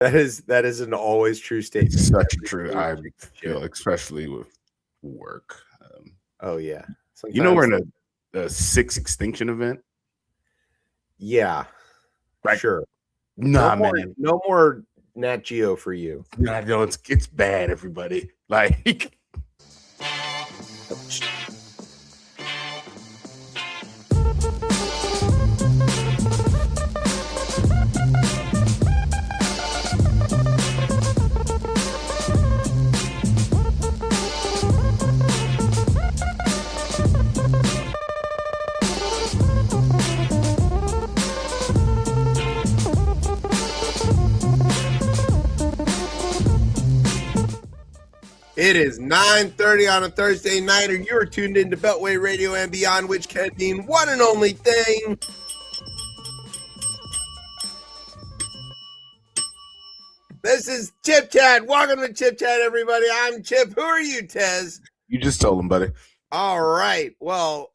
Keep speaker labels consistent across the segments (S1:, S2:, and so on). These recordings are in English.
S1: That is an always true statement.
S2: Such true. I feel, especially with work.
S1: Oh yeah.
S2: Sometimes, we're in a 6 extinction event.
S1: Yeah.
S2: Like,
S1: sure.
S2: Nah,
S1: man. No more Nat Geo for you.
S2: Nah, no, it's bad, everybody. Like.
S1: It is 9:30 on a Thursday night, and you're tuned into Beltway Radio and Beyond, which can mean one and only thing. This is ChipChat. Welcome to ChipChat, everybody. I'm Chip. Who are you, Tez?
S2: You just told him, buddy.
S1: All right. Well,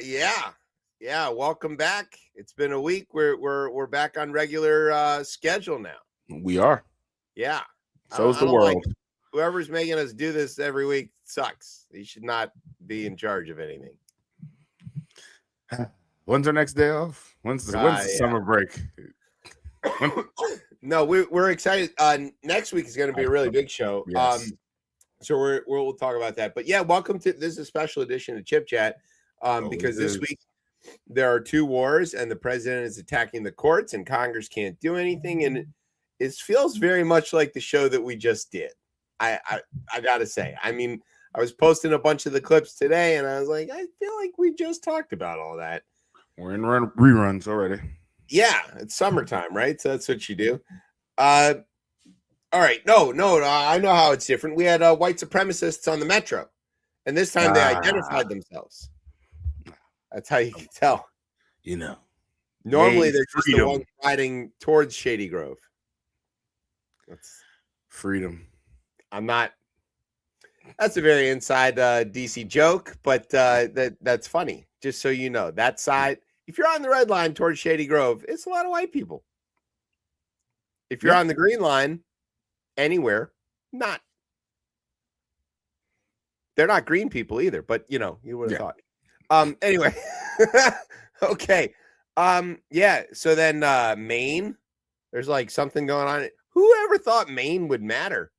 S1: yeah. Welcome back. It's been a week. We're back on regular schedule now.
S2: We are.
S1: Yeah.
S2: So is the world.
S1: Whoever's making us do this every week sucks. He should not be in charge of anything.
S2: When's our next day off? When's the summer break?
S1: No, we're excited. Next week is going to be a really big show.
S2: Yes.
S1: So we'll talk about that. But yeah, welcome to this is a special edition of Chip Chat. Because this week there are two wars, and the president is attacking the courts, and Congress can't do anything, and it feels very much like the show that we just did. I gotta say, I mean, I was posting a bunch of the clips today, and I was like, I feel like we just talked about all that.
S2: We're in reruns already.
S1: Yeah, it's summertime, right? So that's what you do. All right, no, I know how it's different. We had white supremacists on the metro, and this time they identified themselves. That's how you can tell.
S2: You know,
S1: normally they're just the ones riding towards Shady Grove. That's
S2: freedom.
S1: I'm not. That's a very inside DC joke, but that's funny. Just so you know, that side. If you're on the red line towards Shady Grove, it's a lot of white people. If you're on the green line, anywhere, not. They're not green people either, but you would have thought. Anyway, okay. Yeah. So then Maine, there's like something going on. Whoever thought Maine would matter?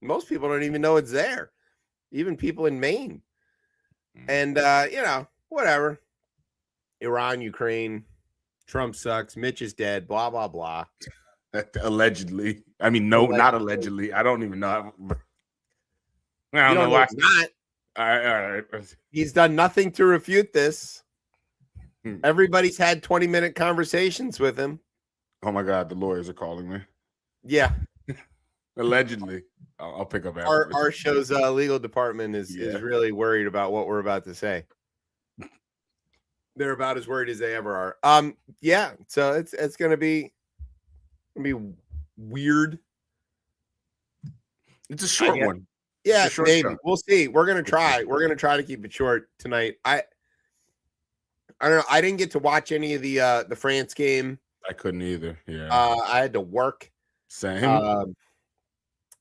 S1: Most people don't even know it's there, even people in Maine. And whatever. Iran, Ukraine, Trump sucks, Mitch is dead, blah blah blah.
S2: Allegedly. I mean, no, not allegedly. I don't even know.
S1: I don't know why. Not.
S2: All right.
S1: He's done nothing to refute this. Everybody's had 20-minute conversations with him.
S2: Oh my God, the lawyers are calling me.
S1: Yeah.
S2: Allegedly. I'll pick up after.
S1: Our show's legal department is really worried about what we're about to say. They're about as worried as they ever are. Yeah, so it's gonna be weird.
S2: It's a short one.
S1: Yeah, maybe. We'll see. We're gonna try. We're gonna try to keep it short tonight. I don't know. I didn't get to watch any of the France game.
S2: I couldn't either. Yeah.
S1: I had to work.
S2: Same.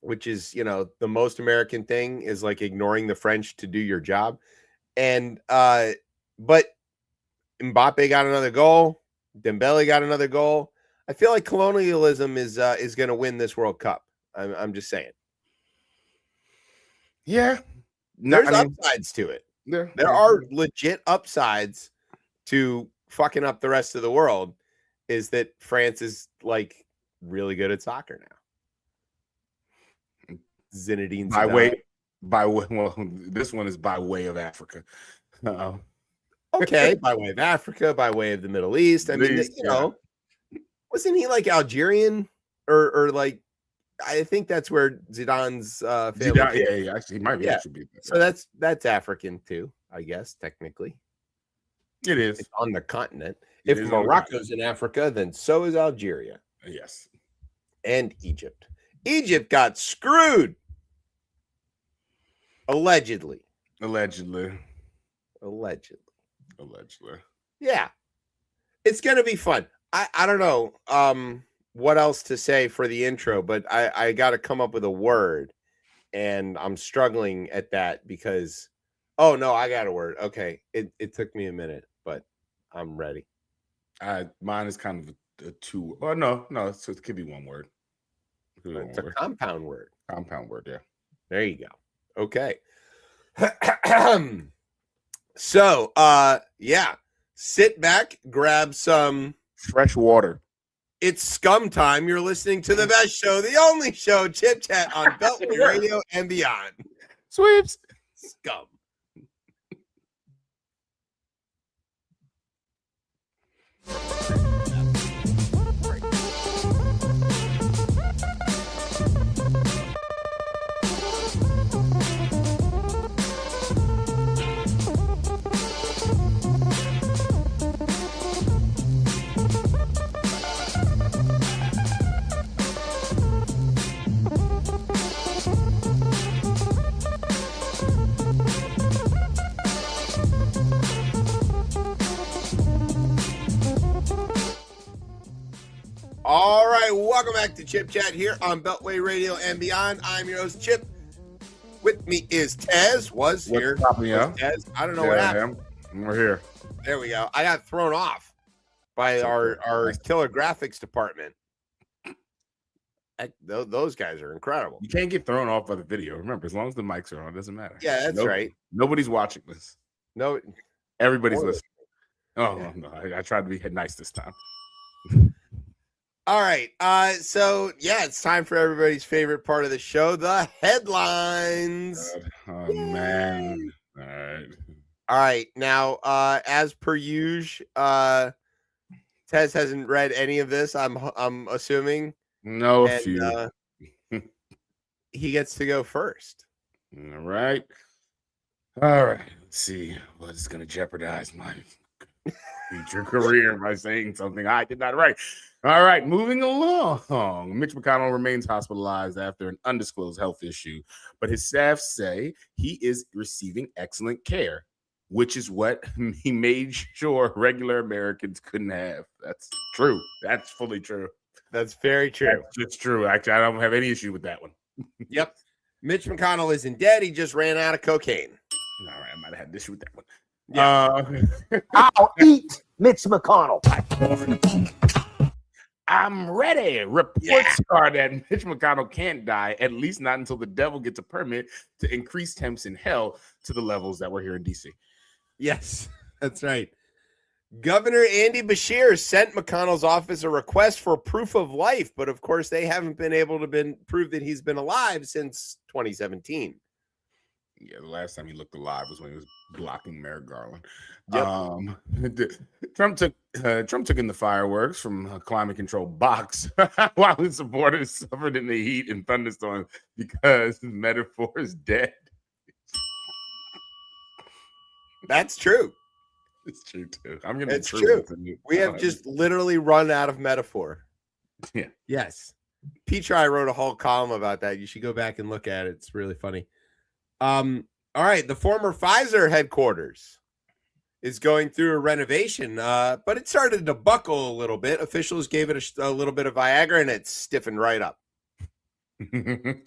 S1: Which is, the most American thing is like ignoring the French to do your job. And but Mbappe got another goal. Dembele got another goal. I feel like colonialism is going to win this World Cup. I'm just saying.
S2: Yeah.
S1: There's upsides to it. There are legit upsides to fucking up the rest of the world, is that France is like really good at soccer now. Zinedine Zidane.
S2: Well, this one is by way of Africa.
S1: Okay, by way of Africa, by way of the Middle East. I mean, wasn't he like Algerian or like? I think that's where Zidane's family.
S2: Yeah. Actually, he might be. Actually,
S1: so that's African too, I guess technically.
S2: It is.
S1: It's on the continent. If Morocco's in Africa, then so is Algeria.
S2: Yes,
S1: and Egypt. Egypt got screwed. Allegedly. Yeah. It's going to be fun. I don't know what else to say for the intro, but I got to come up with a word, and I'm struggling at that because oh no, I got a word. Okay, it took me a minute, but I'm ready.
S2: Mine is kind of a two. Oh no, it could be one word.
S1: It's a compound word.
S2: Compound word, yeah.
S1: There you go. Okay. So, yeah, sit back, grab some
S2: fresh water.
S1: It's scum time. You're listening to the best show, the only show, Chip Chat on Beltway Radio and beyond.
S2: Sweeps.
S1: Scum. All right, welcome back to Chip Chat here on Beltway Radio and beyond. I'm your host, Chip. With me is Tez.
S2: What's popping up?
S1: Tez. I don't know what happened.
S2: We're here.
S1: There we go. I got thrown off by our killer graphics department. Those guys are incredible.
S2: You can't get thrown off by the video. Remember, as long as the mics are on, it doesn't matter.
S1: Yeah, that's right.
S2: Nobody's watching this.
S1: No,
S2: everybody's listening. Oh, no, I tried to be nice this time.
S1: All right. So yeah, it's time for everybody's favorite part of the show, the headlines.
S2: Oh Yay. Man.
S1: All right. Now, as per usual, Tez hasn't read any of this. I'm assuming.
S2: No,
S1: and, he gets to go first.
S2: All right. Let's see what's going to jeopardize my future career by saying something I did not write. All right, moving along. Mitch McConnell remains hospitalized after an undisclosed health issue, but his staff say he is receiving excellent care, which is what he made sure regular Americans couldn't have. That's true. That's fully true.
S1: That's very true.
S2: It's true. Actually, I don't have any issue with that one.
S1: Yep. Mitch McConnell isn't dead. He just ran out of cocaine.
S2: All right, I might have had an issue with that one.
S1: Yeah.
S3: I'll eat Mitch McConnell.
S2: I'm ready. Reports are that Mitch McConnell can't die, at least not until the devil gets a permit to increase temps in hell to the levels that were here in D.C.
S1: Yes, that's right. Governor Andy Beshear sent McConnell's office a request for proof of life, but of course they haven't been able to prove that he's been alive since 2017.
S2: Yeah, the last time he looked alive was when he was blocking Merrick Garland.
S1: Yep.
S2: Trump took in the fireworks from a climate control box while his supporters suffered in the heat and thunderstorms because his metaphor is dead.
S1: That's true.
S2: It's true too. I'm gonna.
S1: It's true. We have just literally run out of metaphor.
S2: Yeah.
S1: Yes. Petri wrote a whole column about that. You should go back and look at it. It's really funny. All right. The former Pfizer headquarters is going through a renovation, but it started to buckle a little bit. Officials gave it a little bit of Viagra, and it stiffened right up.
S2: The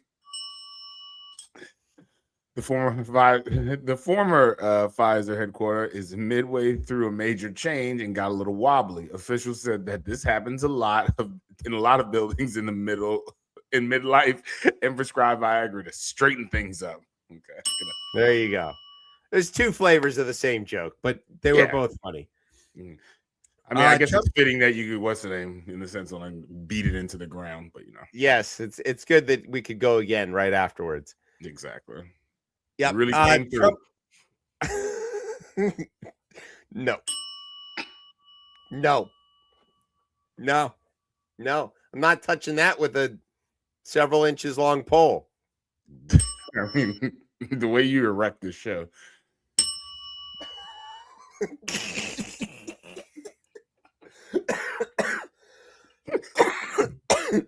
S2: former Pfizer headquarters is midway through a major change and got a little wobbly. Officials said that this happens in a lot of buildings in midlife and prescribe Viagra to straighten things up. Okay,
S1: there you go. There's two flavors of the same joke, but they were both funny.
S2: I mean, I guess it's fitting that you could, what's the name, in the sense of like beat it into the ground, but you know.
S1: Yes, it's good that we could go again right afterwards.
S2: Exactly.
S1: Yeah,
S2: really came through.
S1: No. I'm not touching that with a several inches long pole.
S2: I mean, the way you erect this show.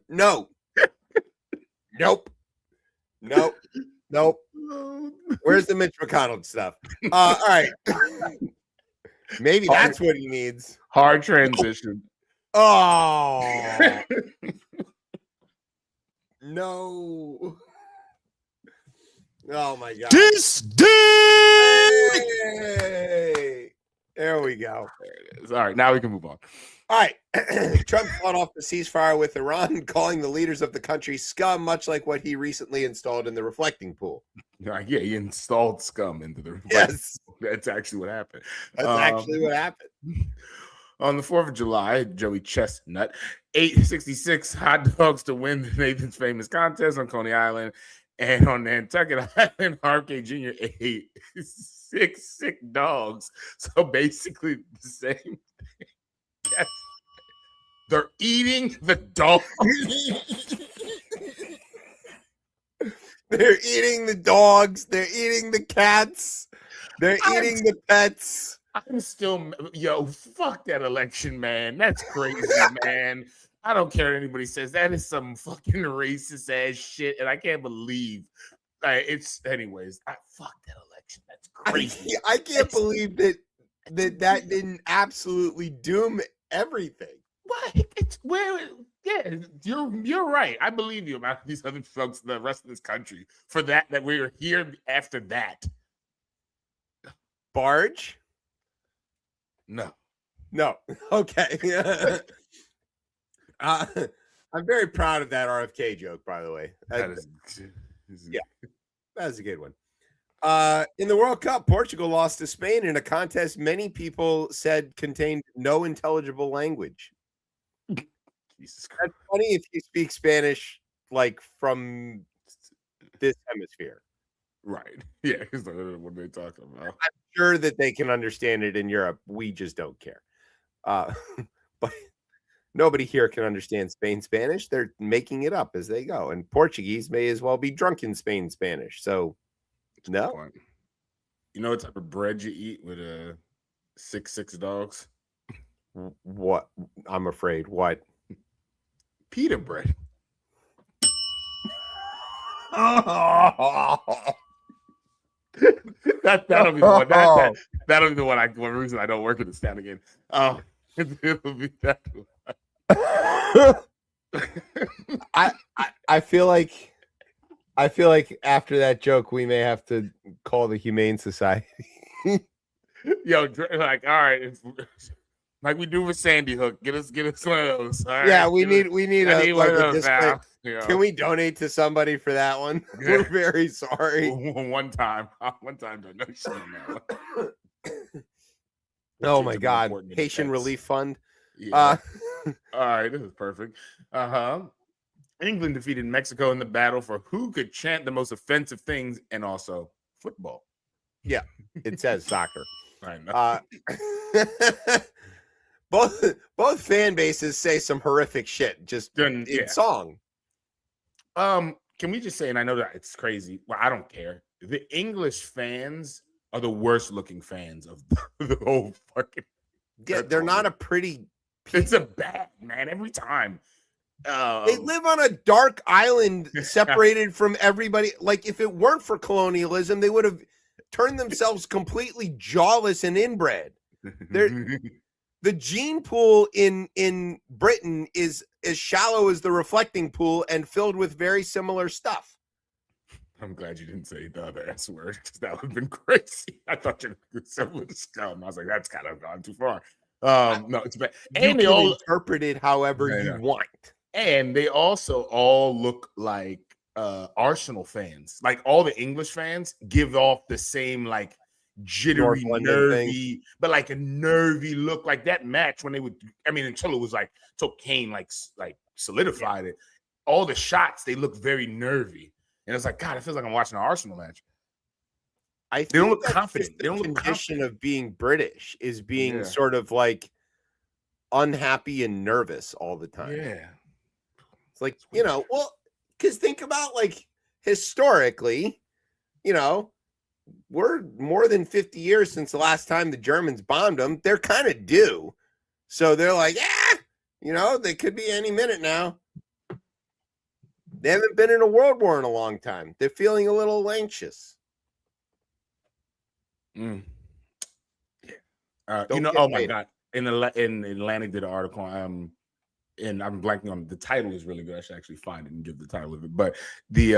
S1: No. Nope. Where's the Mitch McConnell stuff? All right. Maybe that's what he needs.
S2: Hard transition.
S1: Oh no. Oh my god.
S2: This day.
S1: Hey! There we go.
S2: There it is. All right, now we can move on.
S1: All right. Trump fought off the ceasefire with Iran, calling the leaders of the country scum, much like what he recently installed in the reflecting pool.
S2: Yeah, he installed scum into the
S1: Yes.
S2: That's actually what happened.
S1: That's actually what happened.
S2: On the 4th of July, Joey Chestnut ate 66 hot dogs to win the Nathan's Famous contest on Coney Island. And on Nantucket Island, RK Jr. ate 6 sick dogs. So basically the same thing. Yes. They're eating the dogs.
S1: They're eating the dogs. They're eating the cats. They're eating the pets.
S2: I'm still, fuck that election, man. That's crazy, man. I don't care what anybody says. That is some fucking racist ass shit, and I can't believe it's. Anyways, fuck that election. That's crazy.
S1: I can't believe that didn't absolutely doom everything.
S2: What? It's where? Yeah, you're right. I believe you about these other folks, the rest of this country, for that we're here after that.
S1: Barge?
S2: No.
S1: Okay. I'm very proud of that RFK joke, by the way. Yeah, that's a good one. In the World Cup, Portugal lost to Spain in a contest many people said contained no intelligible language.
S2: Jesus Christ.
S1: That's funny if you speak Spanish, like from this hemisphere.
S2: Right. Yeah, because what are they talking about?
S1: I'm sure that they can understand it in Europe. We just don't care. But nobody here can understand Spain Spanish. They're making it up as they go. And Portuguese may as well be drunk in Spain Spanish. So, no.
S2: You know what type of bread you eat with 6 dogs?
S1: What? I'm afraid. What?
S2: Pita bread. That'll be the one. That'll be the one. One reason I don't work in this town again. It'll be that one.
S1: I feel like after that joke, we may have to call the Humane Society.
S2: Yo, like, all right, like we do with Sandy Hook. Get us one of those. All right?
S1: Yeah, we need
S2: one of those now.
S1: Can we donate to somebody for that one? Yeah. We're very sorry.
S2: One time donation on that one.
S1: Oh my God, Haitian Relief Fund.
S2: Yeah. All right, this is perfect. England defeated Mexico in the battle for who could chant the most offensive things, and also football.
S1: Yeah, it says soccer.
S2: I know.
S1: Both fan bases say some horrific shit just in song.
S2: Can we just say, and I know that it's crazy. Well, I don't care. The English fans are the worst looking fans of the whole fucking.
S1: Yeah, they're not a pretty.
S2: It's a bad man every time.
S1: They live on a dark island separated from everybody. Like, if it weren't for colonialism, they would have turned themselves completely jawless and inbred. The gene pool in Britain is as shallow as the reflecting pool and filled with very similar stuff.
S2: I'm glad you didn't say the other S word, because that would have been crazy. I thought you were similar to scum. I was like, that's kind of gone too far. No, it's bad. And they all
S1: interpret it however you want.
S2: And they also all look like Arsenal fans. Like, all the English fans give off the same, like, jittery, nervy, but like a nervy look. Like that match when they would, until it was like, till Kane like solidified it. All the shots, they look very nervy. And it's like, God, it feels like I'm watching an Arsenal match.
S1: They don't look confident. They don't look condition of being British is being sort of like unhappy and nervous all the time.
S2: Yeah.
S1: It's like, because think about, like, historically, we're more than 50 years since the last time the Germans bombed them. They're kind of due. So they're like, they could be any minute now. They haven't been in a world war in a long time. They're feeling a little anxious.
S2: Yeah. Oh my God. In Atlantic did an article. and I'm blanking on the title is really good. I should actually find it and give the title of it. But the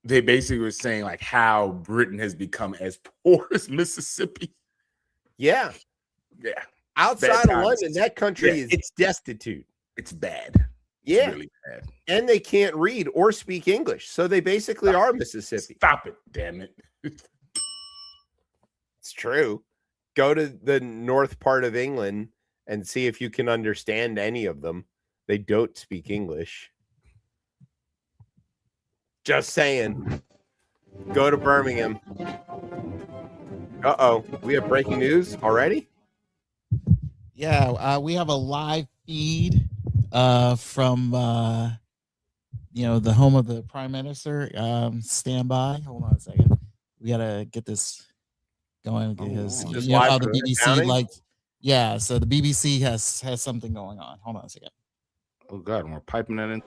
S2: they basically were saying like how Britain has become as poor as Mississippi.
S1: Yeah. Outside of London, that country is destitute.
S2: It's bad.
S1: Yeah.
S2: It's really bad.
S1: And they can't read or speak English. So they basically are Mississippi.
S2: Stop it, damn it.
S1: It's true. Go to the north part of England and see if you can understand any of them. They don't speak English. Just saying. Go to Birmingham. Uh-oh. We have breaking news already?
S4: Yeah, we have a live feed from the home of the Prime Minister. Stand by. Hold on a second. We gotta get this going because you know how the BBC so the BBC has something going on. Hold on a second.
S2: Oh God, we're piping that in.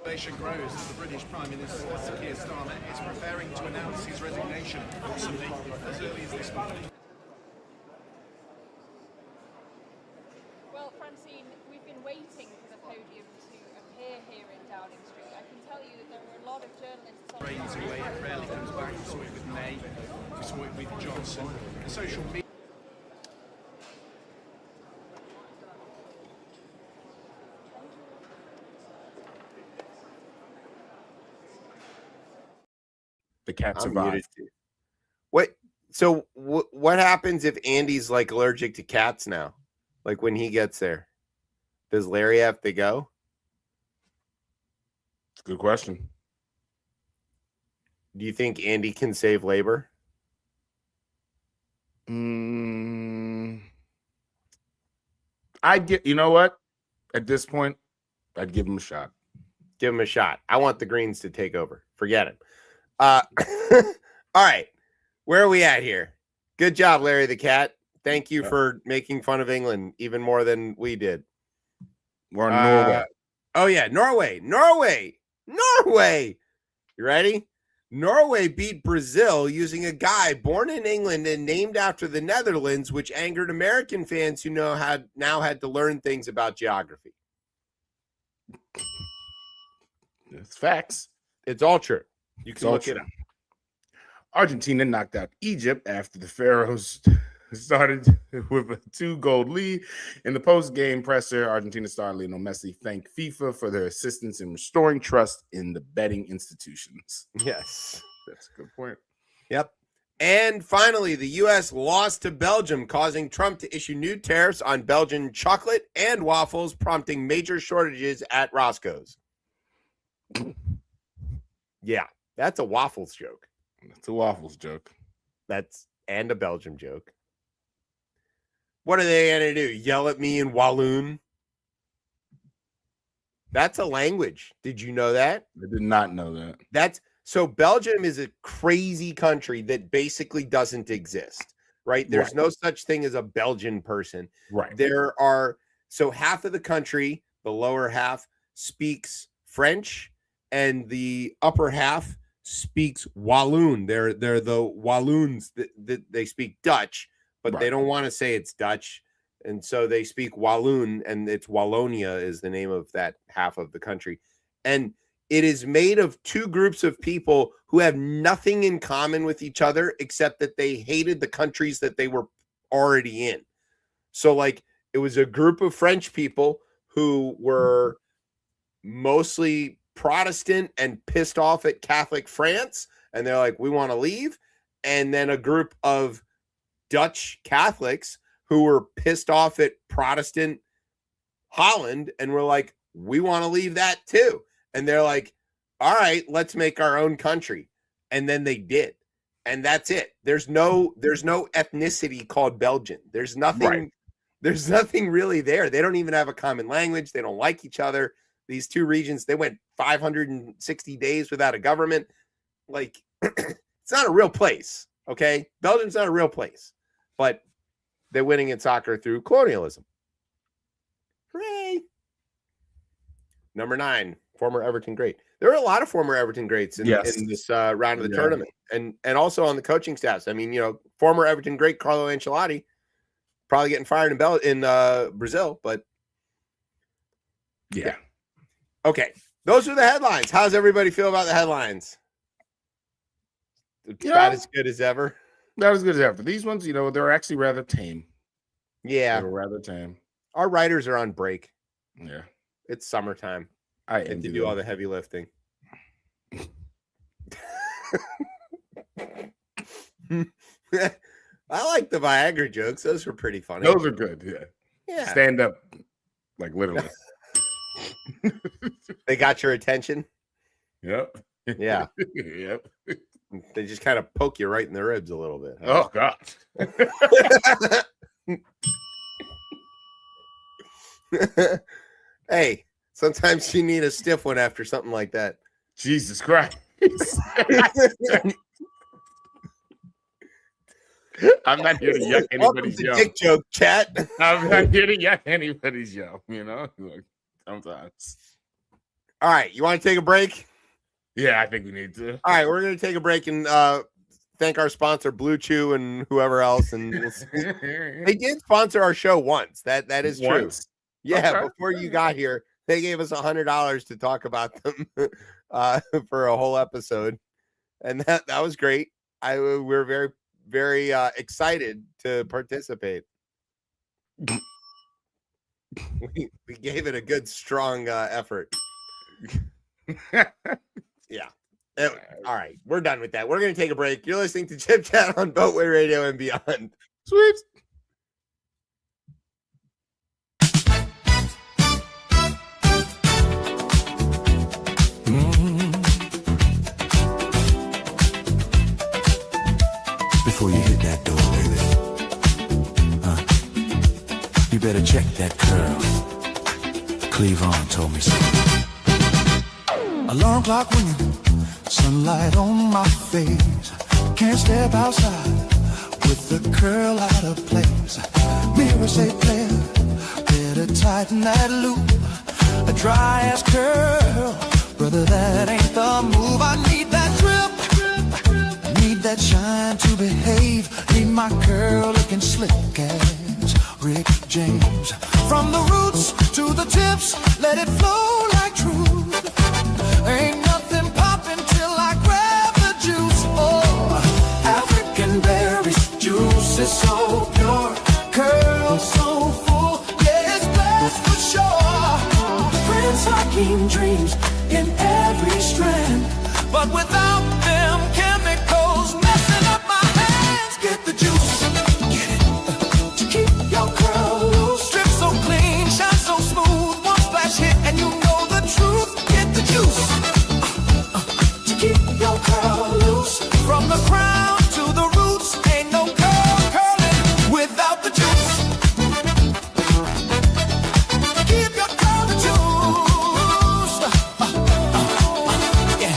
S5: Nation grows as the British Prime Minister Sir Keir Starmer is preparing to announce his resignation, possibly as early as this morning.
S6: Well, Francine, we've been waiting for the podium to appear here in Downing Street. I can tell you that there were a lot of journalists on
S5: Rains away, it rarely comes back. We saw it with May, we saw it with Johnson. The social media.
S2: The cat survived.
S1: What? So what happens if Andy's like allergic to cats now? Like when he gets there, does Larry have to go?
S2: Good question.
S1: Do you think Andy can save labor?
S2: I'd get. You know what? At this point, I'd give him a shot.
S1: Give him a shot. I want the Greens to take over. Forget him. All right. Where are we at here? Good job, Larry the Cat. Thank you for making fun of England even more than we did.
S2: We're on Norway.
S1: Oh, yeah. Norway. You ready? Norway beat Brazil using a guy born in England and named after the Netherlands, which angered American fans who now had to learn things about geography.
S2: It's facts.
S1: It's all true. You can look it up.
S2: Argentina knocked out Egypt after the Pharaohs started with a 2-goal lead. In the post-game presser, Argentina star Lionel Messi thanked FIFA for their assistance in restoring trust in the betting institutions.
S1: Yes.
S2: That's a good point.
S1: Yep. And finally, the U.S. lost to Belgium, causing Trump to issue new tariffs on Belgian chocolate and waffles, prompting major shortages at Roscoe's. Yeah, that's a waffles joke.
S2: That's a waffles joke.
S1: And a Belgium joke. What are they going to do? Yell at me in Walloon? That's a language. Did you know that?
S2: I did not know that.
S1: So Belgium is a crazy country that basically doesn't exist, right? There's no such thing as a Belgian person.
S2: Right.
S1: So half of the country, the lower half, speaks French, and the upper half speaks Walloon. They're the Walloons that they speak Dutch, but they don't want to say it's Dutch. And so they speak Walloon, and it's Wallonia is the name of that half of the country. And it is made of two groups of people who have nothing in common with each other except that they hated the countries that they were already in. So like it was a group of French people who were mostly Protestant and pissed off at Catholic France. And they're like, we want to leave. And then a group of Dutch Catholics who were pissed off at Protestant Holland and were like, we want to leave that too. And they're like, all right, let's make our own country. And then they did. And that's it. There's no ethnicity called Belgian. There's nothing really there. They don't even have a common language. They don't like each other. These two regions, they went 560 days without a government. Like, it's not a real place. Okay. Belgium's not a real place, but they're winning in soccer through colonialism. Hooray. Number 9, Former Everton great. There are a lot of former Everton greats in this round of the tournament, and also on the coaching staffs. I mean, former Everton great Carlo Ancelotti probably getting fired in Brazil, but
S2: yeah.
S1: Okay, those are the headlines. How's everybody feel about the headlines? About as good as ever.
S2: Not as good as ever. These ones, they're actually rather tame.
S1: Yeah,
S2: they're rather tame.
S1: Our writers are on break.
S2: Yeah,
S1: it's summertime.
S2: I
S1: get to do all the heavy lifting. I like the Viagra jokes. Those were pretty funny.
S2: Those are good. Yeah. Stand up, like literally.
S1: They got your attention.
S2: Yep.
S1: Yeah.
S2: Yep.
S1: They just kind of poke you right in the ribs a little bit.
S2: Huh? Oh
S1: God. Hey, sometimes you need a stiff one after something like that.
S2: Jesus Christ. I'm not here to yuck anybody's yum.
S1: Dick joke chat.
S2: I'm not here to yuck anybody's yum, sometimes.
S1: All right, you want to take a break?
S2: Yeah, I think we need to.
S1: All right, we're going to take a break and thank our sponsor, Blue Chew, and whoever else. And they did sponsor our show once. That is true. Once? Yeah, okay. Before you got here, they gave us $100 to talk about them for a whole episode, and that was great. We're very, very excited to participate. We gave it a good, strong effort. Yeah. All right. We're done with that. We're going to take a break. You're listening to Chip Chat on Boatway Radio and beyond.
S2: Sweet.
S7: Before you hit that door, baby, you better check that curl. Cleavon told me so. Alarm clock ringing, sunlight on my face. Can't step outside with the curl out of place. Mirror say player, better tighten that loop. A dry ass curl, brother, that ain't the move. I need that drip, I need that shine to behave. Need my curl looking slick as Rick James. From the roots to the tips, let it flow like truth. Ain't nothing poppin' till I grab the juice. Oh, African berries, juice is so pure, curl so full, yeah, it's blessed for sure. Prince Hakeem dreams in every strand, but without them chemicals messing up my hands. Get the juice, get it, to keep your curl loose. Strip so clean, shine so smooth, one splash hit and you know the truth. Get the juice, to keep your curl loose. From the crown to the roots, ain't no curl curling without the juice. Keep your curl the juice. Yeah.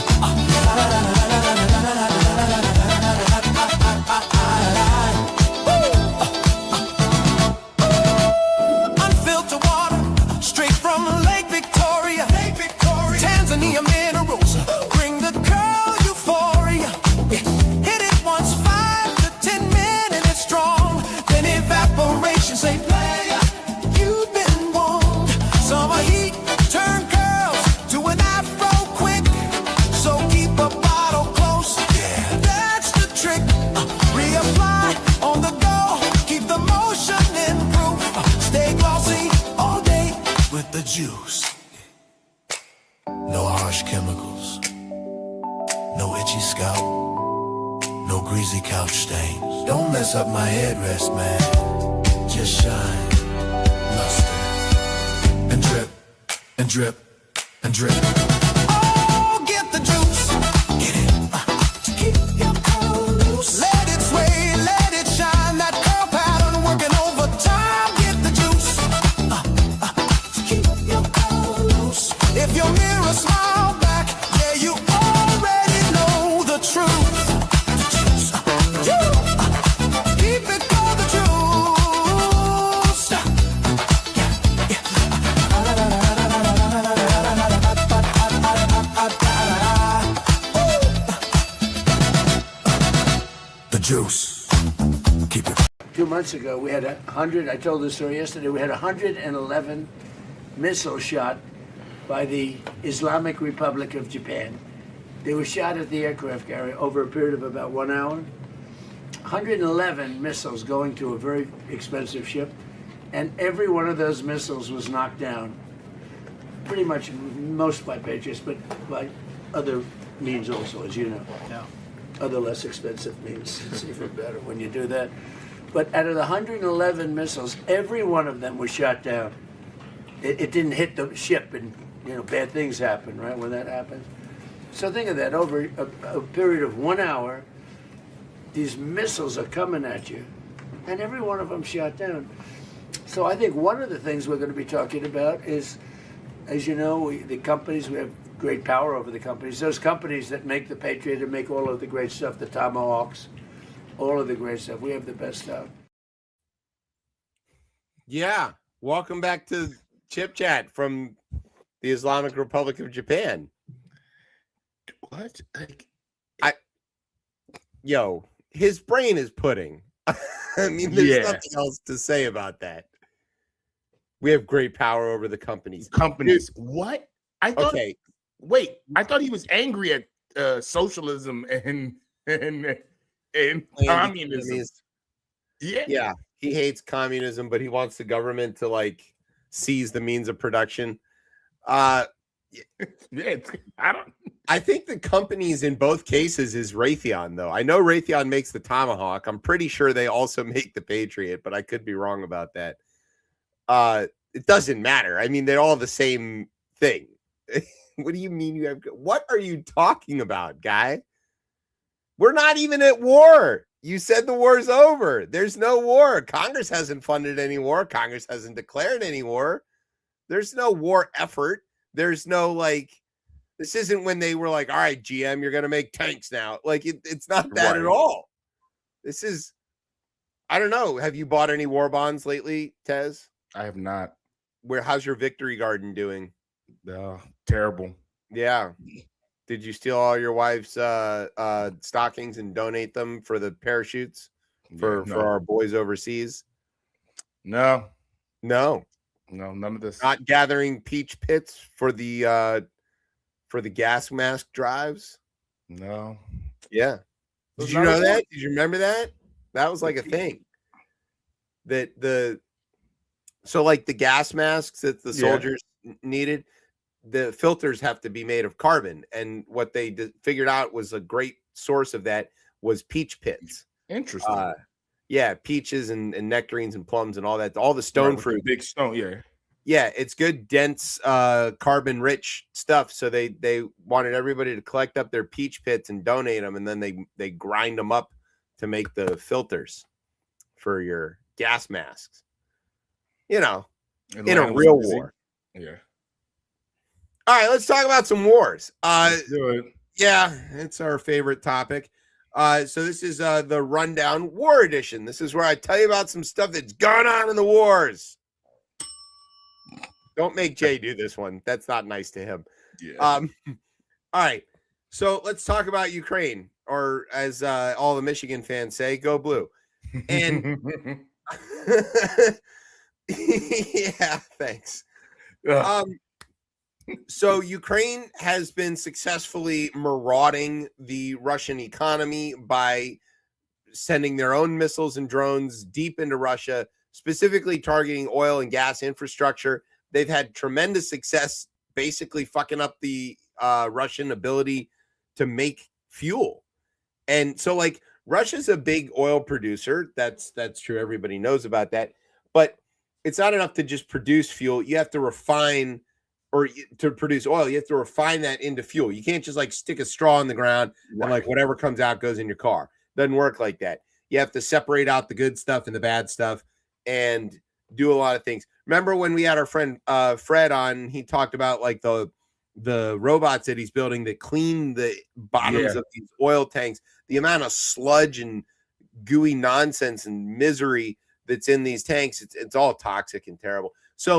S7: Unfiltered water, straight from Lake Victoria. Tanzania minerals, bring the curl euphoria. Hit it once, 5 to 10 minutes strong. Then evaporation, say player, you've been warned. Summer heat, turn curls to an afro quick. So keep a bottle close, yeah, that's the trick. Reapply on the go, keep the motion in proof. Stay glossy all day with the juice. No harsh chemicals, no itchy scalp, no greasy couch stains. Don't mess up my headrest, man. Just shine, luster, and drip, and drip, and drip. Oh, get the juice, get it, to keep your curl loose. Let it sway, let it shine, that curl pattern working overtime. Get the juice, to keep your curl loose. If your mirror smile back, yeah, you already know the truth. Keep it for the juice. juice. Keep it.
S8: 2 months ago, we had 100, I told this story yesterday, we had 111 missiles shot by the Islamic Republic of Japan. They were shot at the aircraft carrier over a period of about 1 hour. 111 missiles going to a very expensive ship, and every one of those missiles was knocked down. Pretty much most by Patriots, but by other means also, as you know.
S9: Yeah.
S8: Other less expensive means. It's even better when you do that. But out of the 111 missiles, every one of them was shot down. It didn't hit the ship, and bad things happen, right, when that happens. So think of that, over a period of 1 hour, these missiles are coming at you, and every one of them shot down. So I think one of the things we're going to be talking about is, as you know, the companies, we have great power over the companies. Those companies that make the Patriot and make all of the great stuff, the Tomahawks, all of the great stuff. We have the best stuff.
S1: Yeah. Welcome back to ChipChat from the Islamic Republic of Japan.
S2: What?
S1: Yo, his brain is pudding. I mean, there's nothing else to say about that. We have great power over the companies.
S2: Companies. What? I thought.
S1: Okay.
S2: Wait, I thought he was angry at socialism and communism.
S1: Yeah. He hates communism, but he wants the government to seize the means of production.
S2: I
S1: think the companies in both cases is Raytheon, though. I know Raytheon makes the Tomahawk. I'm pretty sure they also make the Patriot, but I could be wrong about that. It doesn't matter. I mean, they're all the same thing. What do you mean you have? What are you talking about, guy? We're not even at war. You said the war's over. There's no war. Congress hasn't funded any war. Congress hasn't declared any war. There's no war effort. There's no this isn't when they were like, all right, GM, you're going to make tanks now. It's not that at all. This is, I don't know. Have you bought any war bonds lately, Tez?
S2: I have not.
S1: How's your Victory Garden doing?
S2: Terrible.
S1: Yeah. Did you steal all your wife's stockings and donate them for the parachutes for our boys overseas?
S2: No,
S1: none
S2: of this.
S1: Not gathering peach pits for the gas mask drives?
S2: No.
S1: Yeah. Did you know that? Did you remember that? That was a thing. The gas masks that the soldiers needed, the filters have to be made of carbon, and what they figured out was a great source of that was peach pits.
S2: Interesting.
S1: Peaches and nectarines and plums and all that, all the stone fruit.
S2: Big stone,
S1: it's good, dense, carbon rich stuff. So they wanted everybody to collect up their peach pits and donate them, and then they grind them up to make the filters for your gas masks. In a real war.
S2: Yeah.
S1: All right, let's talk about some wars.
S2: Let's do it.
S1: Yeah, it's our favorite topic. So this is the Rundown War Edition. This is where I tell you about some stuff that's gone on in the wars. Don't make Jay do this one. That's not nice to him.
S2: Yeah.
S1: All right. So let's talk about Ukraine, or as all the Michigan fans say, go blue. And yeah, thanks. So Ukraine has been successfully marauding the Russian economy by sending their own missiles and drones deep into Russia, specifically targeting oil and gas infrastructure. They've had tremendous success basically fucking up the Russian ability to make fuel. And so Russia's a big oil producer. That's true. Everybody knows about that. But it's not enough to just produce fuel. You have to refine, or to produce oil, you have to refine that into fuel. You can't just stick a straw in the ground and whatever comes out goes in your car. Doesn't work like that. You have to separate out the good stuff and the bad stuff and do a lot of things. Remember when we had our friend Fred on, he talked about the robots that he's building that clean the bottoms of these oil tanks, the amount of sludge and gooey nonsense and misery that's in these tanks. It's all toxic and terrible. So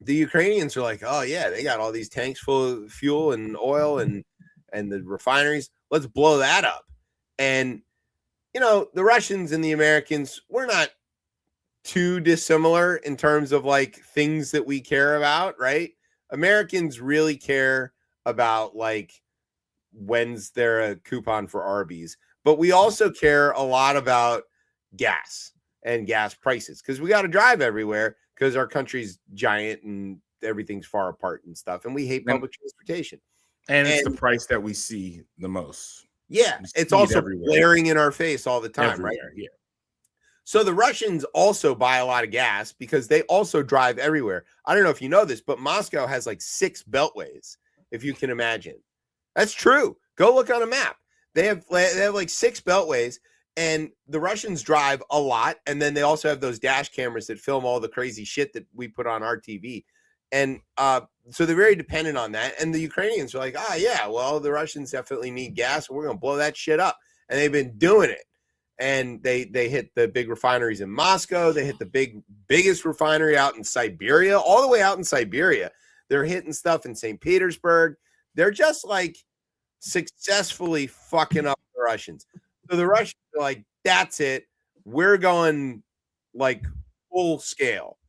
S1: the Ukrainians are oh yeah, they got all these tanks full of fuel and oil and the refineries. Let's blow that up. And the Russians and the Americans, we're not too dissimilar in terms of like things that we care about, right? Americans really care about like when's there a coupon for Arby's, but we also care a lot about gas and gas prices because we got to drive everywhere because our country's giant and everything's far apart and stuff, and we hate public transportation.
S2: And it's the price that we see the most.
S1: Yeah, it's also glaring in our face all the time, right?
S2: Yeah.
S1: So the Russians also buy a lot of gas because they also drive everywhere. I don't know if you know this, but Moscow has like 6 beltways, if you can imagine. That's true. Go look on a map. They have like 6 beltways, and the Russians drive a lot. And then they also have those dash cameras that film all the crazy shit that we put on our TV. And so they're very dependent on that. And the Ukrainians are like, yeah, well, the Russians definitely need gas, and we're going to blow that shit up. And they've been doing it. And they hit the big refineries in Moscow. They hit the biggest refinery out in Siberia, all the way out in Siberia. They're hitting stuff in St. Petersburg. They're just like successfully fucking up the Russians. So the Russians are like, that's it. We're going like full scale.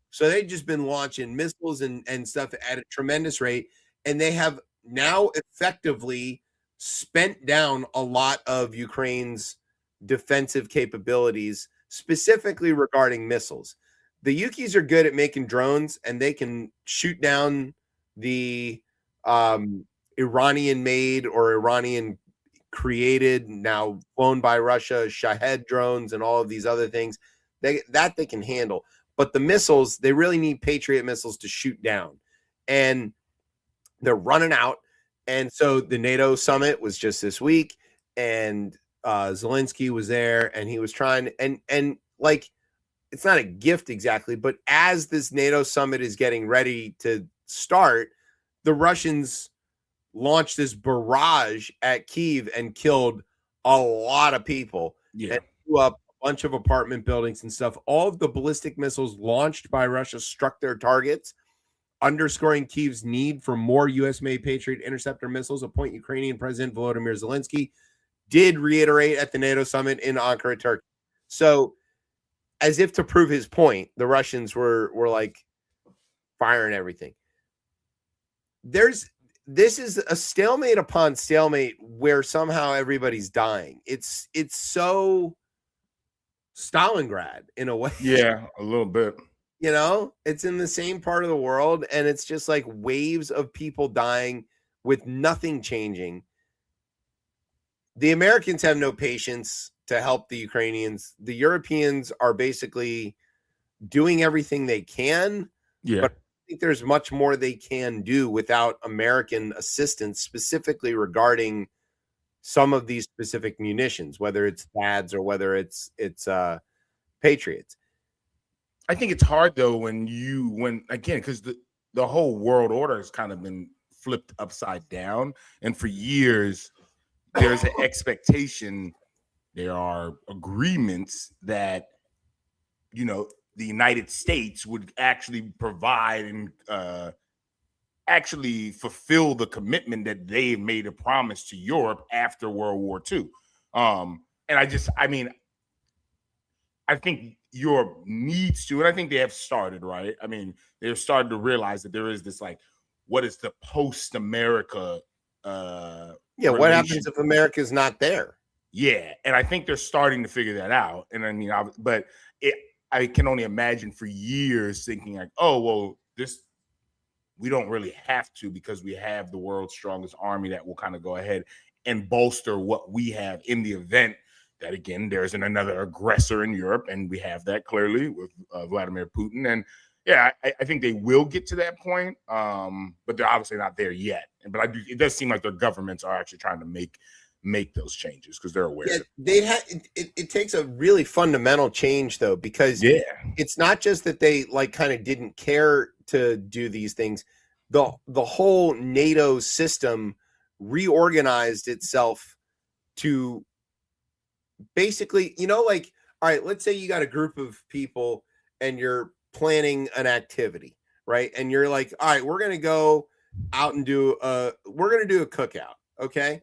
S1: So they've just been launching missiles and stuff at a tremendous rate. And they have now effectively spent down a lot of Ukraine's defensive capabilities, specifically regarding missiles. The Ukis are good at making drones, and they can shoot down the Iranian-made or Iranian-created, now flown by Russia, Shahed drones and all of these other things. They can handle. But the missiles, they really need Patriot missiles to shoot down. And they're running out. And so the NATO summit was just this week, and Zelensky was there, and he was trying, and like, it's not a gift exactly, but as this NATO summit is getting ready to start, the Russians launched this barrage at Kyiv and killed a lot of people.
S2: Yeah.
S1: And blew up a bunch of apartment buildings and stuff. All of the ballistic missiles launched by Russia struck their targets, underscoring Kyiv's need for more U.S.-made Patriot interceptor missiles, a point Ukrainian President Volodymyr Zelensky did reiterate at the NATO summit in Ankara, Turkey. So, as if to prove his point, the Russians were like firing everything. This is a stalemate upon stalemate where somehow everybody's dying. It's so Stalingrad in a way.
S2: Yeah, a little bit.
S1: It's in the same part of the world, and it's just like waves of people dying with nothing changing. The Americans have no patience to help the Ukrainians. The Europeans are basically doing everything they can.
S2: Yeah.
S1: But I think there's much more they can do without American assistance, specifically regarding some of these specific munitions, whether it's THAADs or whether it's Patriots.
S2: I think it's hard though when again, because the whole world order has kind of been flipped upside down, and for years there's an expectation, there are agreements that the United States would actually provide and actually fulfill the commitment that they made a promise to Europe after World War II. And I think Europe needs to, and I think they have started, right? I mean, they've started to realize that there is this, like, what is the post-America
S1: what happens if America's not there?
S2: Yeah, and I think they're starting to figure that out. And I mean, I can only imagine for years thinking like, oh, well, we don't really have to because we have the world's strongest army that will kind of go ahead and bolster what we have in the event that, again, there's another aggressor in Europe, and we have that clearly with Vladimir Putin. And yeah, I think they will get to that point, but they're obviously not there yet. But it does seem like their governments are actually trying to make those changes because they're aware.
S1: Yeah, it takes a really fundamental change though, because it's not just that they like kind of didn't care to do these things. The whole NATO system reorganized itself to basically, like, all right, let's say you got a group of people and you're planning an activity, right? And you're like, all right, we're gonna go out and do a cookout. Okay.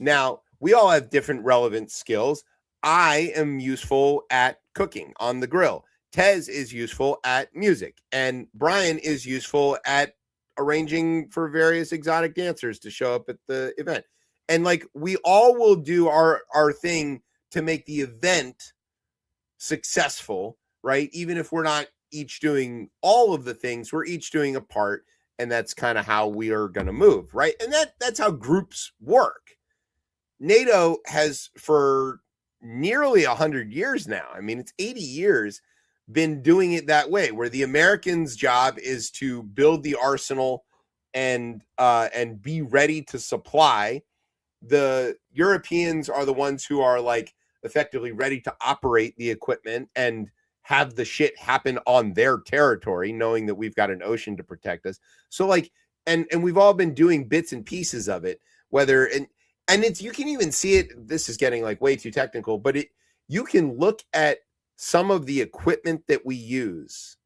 S1: Now, we all have different relevant skills. I am useful at cooking on the grill. Tez is useful at music, and Brian is useful at arranging for various exotic dancers to show up at the event. And like we all will do our thing to make the event successful, right? Even if we're not each doing all of the things, we're each doing a part, and that's kind of how we are going to move, right? And that's how groups work. NATO has for nearly 100 years now, I mean, it's 80 years, been doing it that way, where the Americans' job is to build the arsenal and be ready to supply. The Europeans are the ones who are like effectively ready to operate the equipment and have the shit happen on their territory, knowing that we've got an ocean to protect us. So like, and we've all been doing bits and pieces of it, whether, and it's, you can even see it. This is getting like way too technical, but you can look at some of the equipment that we use,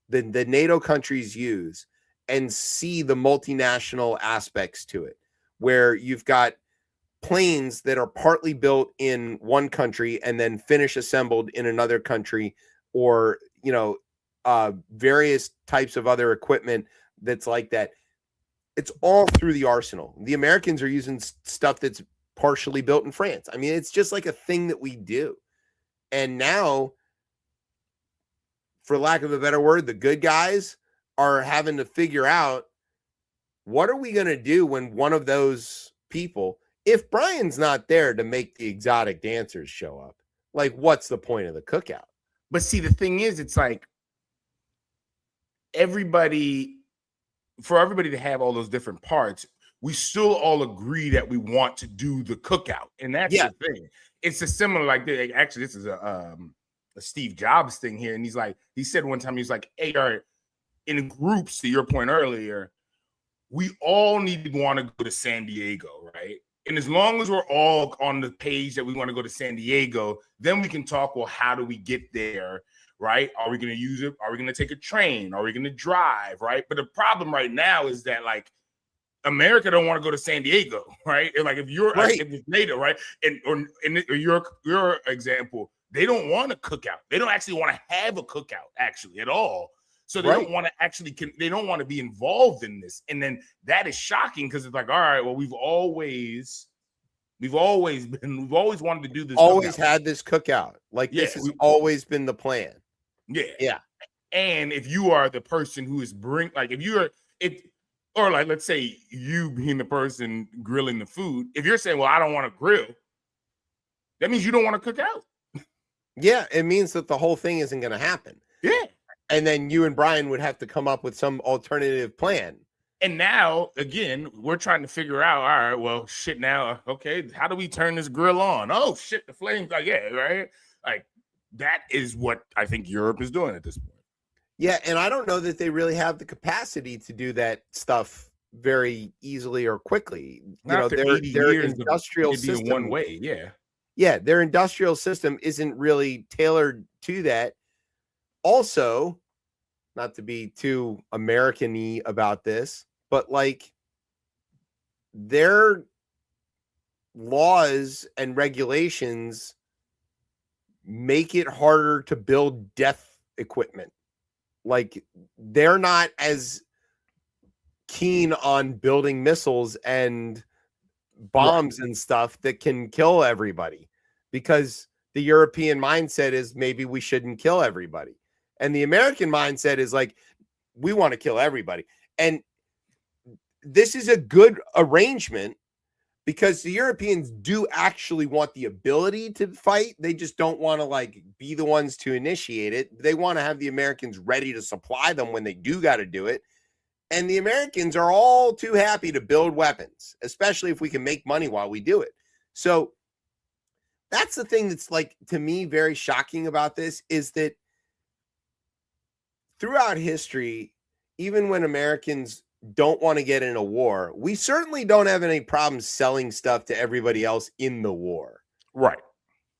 S1: the NATO countries use, and see the multinational aspects to it, where you've got planes that are partly built in one country and then finish assembled in another country, or, you know, various types of other equipment that's like that. It's all through the arsenal. The Americans are using stuff that's partially built in France. I mean, it's just like a thing that we do. And now, for lack of a better word, the good guys are having to figure out, what are we going to do when one of those people, if Brian's not there to make the exotic dancers show up, like, what's the point of the cookout?
S2: But see, the thing is, it's like for everybody to have all those different parts, we still all agree that we want to do the cookout. And that's the thing. It's a similar, like, actually, this is a Steve Jobs thing here. And he said one time, he's like, hey, all right, in groups, to your point earlier, we all need to want to go to San Diego, right? And as long as we're all on the page that we want to go to San Diego, then we can talk, well, how do we get there, right? Are we going to use it? Are we going to take a train? Are we going to drive, right? But the problem right now is that, like, America don't want to go to San Diego, right? And like, if you're right, if it's NATO, right? Or your example, they don't want a cookout. They don't actually want to have a cookout actually at all. So they don't want to actually, they don't want to be involved in this. And then that is shocking, because it's like, all right, well, we've always wanted to do this.
S1: Always had this cookout. Like, this has always been the plan.
S2: Yeah.
S1: Yeah.
S2: And if you are the person who is or like, let's say you being the person grilling the food, if you're saying, well, I don't want to grill, that means you don't want to cook out.
S1: Yeah. It means that the whole thing isn't going to happen.
S2: Yeah.
S1: And then you and Brian would have to come up with some alternative plan.
S2: And now, again, we're trying to figure out, all right, well, shit, now, okay, how do we turn this grill on? Oh, shit, the flames, like, yeah, right? Like, that is what I think Europe is doing at this point.
S1: Yeah, and I don't know that they really have the capacity to do that stuff very easily or quickly.
S2: Not
S1: You know, their industrial system,
S2: one way,
S1: yeah, their industrial system isn't really tailored to that. Also, not to be too American-y about this, but like, their laws and regulations make it harder to build death equipment. Like, they're not as keen on building missiles and bombs and stuff that can kill everybody, because the European mindset is, maybe we shouldn't kill everybody. And the American mindset is like, we want to kill everybody. And this is a good arrangement, because the Europeans do actually want the ability to fight. They just don't want to like be the ones to initiate it. They want to have the Americans ready to supply them when they do got to do it. And the Americans are all too happy to build weapons, especially if we can make money while we do it. So that's the thing that's, like, to me, very shocking about this, is that throughout history, even when Americans don't want to get in a war, we certainly don't have any problems selling stuff to everybody else in the war.
S2: Right.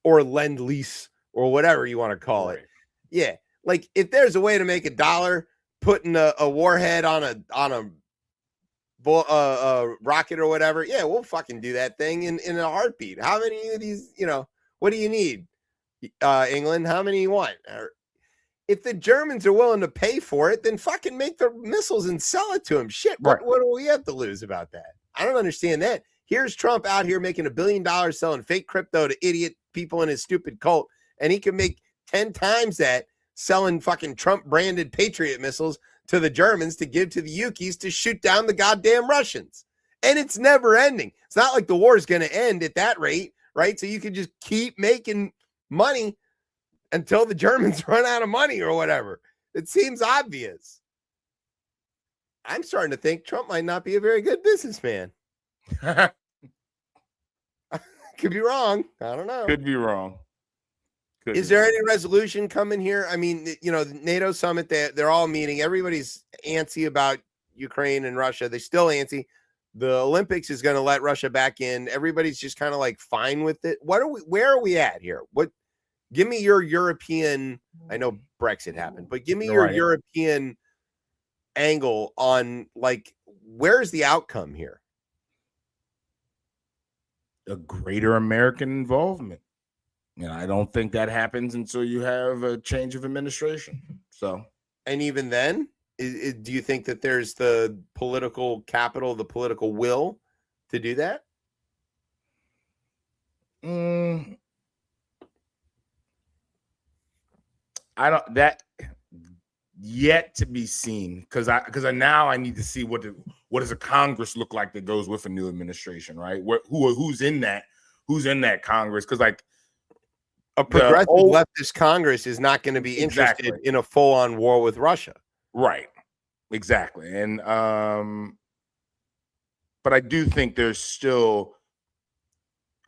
S1: Or lend lease, or whatever you want to call it. Yeah. Like, if there's a way to make $1 putting a warhead on a rocket or whatever, yeah, we'll fucking do that thing in a heartbeat. How many of these, you know, what do you need? England, how many you want? If the Germans are willing to pay for it, then fucking make the missiles and sell it to them. Shit, what do we have to lose about that? I don't understand that. Here's Trump out here making $1 billion selling fake crypto to idiot people in his stupid cult, and he can make 10 times that selling fucking Trump-branded Patriot missiles to the Germans to give to the Ukis to shoot down the goddamn Russians. And it's never ending. It's not like the war is going to end at that rate, right? So you can just keep making money until the Germans run out of money or whatever. It seems obvious. I'm starting to think Trump might not be a very good businessman. Could be wrong. I don't know.
S2: Could be wrong.
S1: Is there any resolution coming here? I mean, you know, the NATO summit, they're all meeting. Everybody's antsy about Ukraine and Russia. They're still antsy. The Olympics is going to let Russia back in. Everybody's just kind of like fine with it. Where are we at here? Give me your European, I know Brexit happened, but give me your European angle on, like, where's the outcome here?
S2: A greater American involvement. And I don't think that happens until you have a change of administration. So,
S1: and even then, do you think that there's the political capital, the political will to do that?
S2: I don't, that yet to be seen, because now I need to see what does a Congress look like that goes with a new administration, right? Who's in that Congress? Because like
S1: a progressive leftist Congress is not going to be interested in a full-on war with Russia,
S2: right? Exactly, and but I do think there's still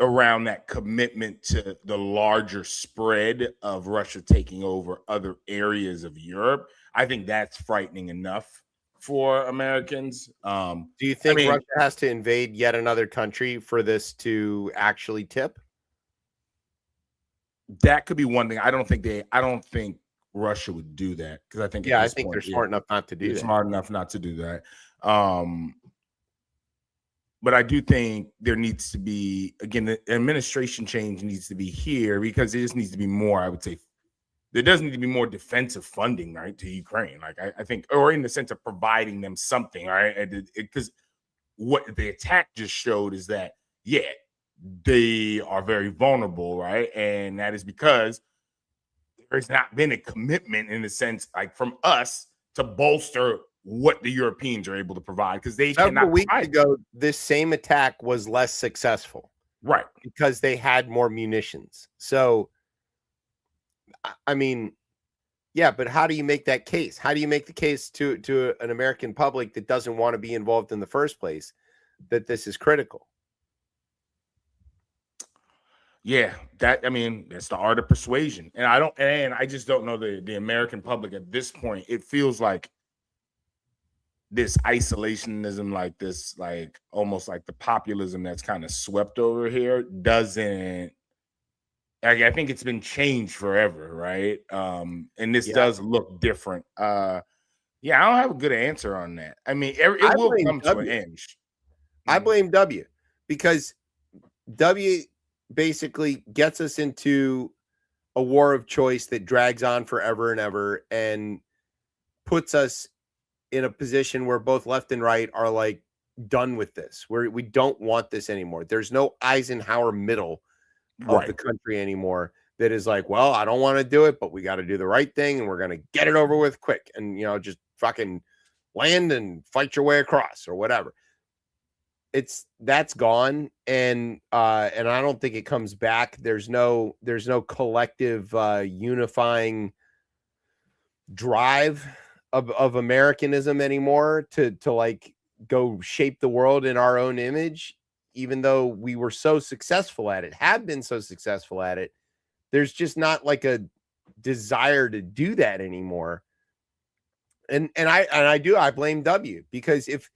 S2: around that commitment to the larger spread of Russia taking over other areas of Europe. I think that's frightening enough for Americans.
S1: Do you think Russia has to invade yet another country for this to actually tip?
S2: That could be one thing. I don't think Russia would do that, because I think
S1: I think they're smart enough not to do that.
S2: Smart enough not to do that. But I do think there needs to be, again, the administration change needs to be here, because it just needs to be more, I would say, there does need to be more defensive funding, right, to Ukraine. Like I think, or in the sense of providing them something, right? Because what the attack just showed is that, they are very vulnerable, right? And that is because there's not been a commitment, in the sense, like, from us to bolster what the Europeans are able to provide, because they cannot.
S1: Several weeks ago, this same attack was less successful,
S2: right?
S1: Because they had more munitions. So, I mean, but how do you make that case? How do you make the case to an American public that doesn't want to be involved in the first place that this is critical?
S2: Yeah, that's the art of persuasion. And I just don't know the American public at this point. It feels like this isolationism, like this, like almost like the populism that's kind of swept over here, doesn't. I think it's been changed forever, right? And this does look different. I don't have a good answer on that. I mean, it will come to an end.
S1: I blame W, because W basically gets us into a war of choice that drags on forever and ever, and puts us in a position where both left and right are like done with this, where we don't want this anymore. There's no Eisenhower middle of the country anymore that is like, well, I don't want to do it, but we got to do the right thing, and we're going to get it over with quick, and just fucking land and fight your way across or whatever. That's gone, and I don't think it comes back. There's no collective unifying drive of Americanism anymore to like go shape the world in our own image, even though we were so successful at it, have been so successful at it. There's just not like a desire to do that anymore. And I blame W, because if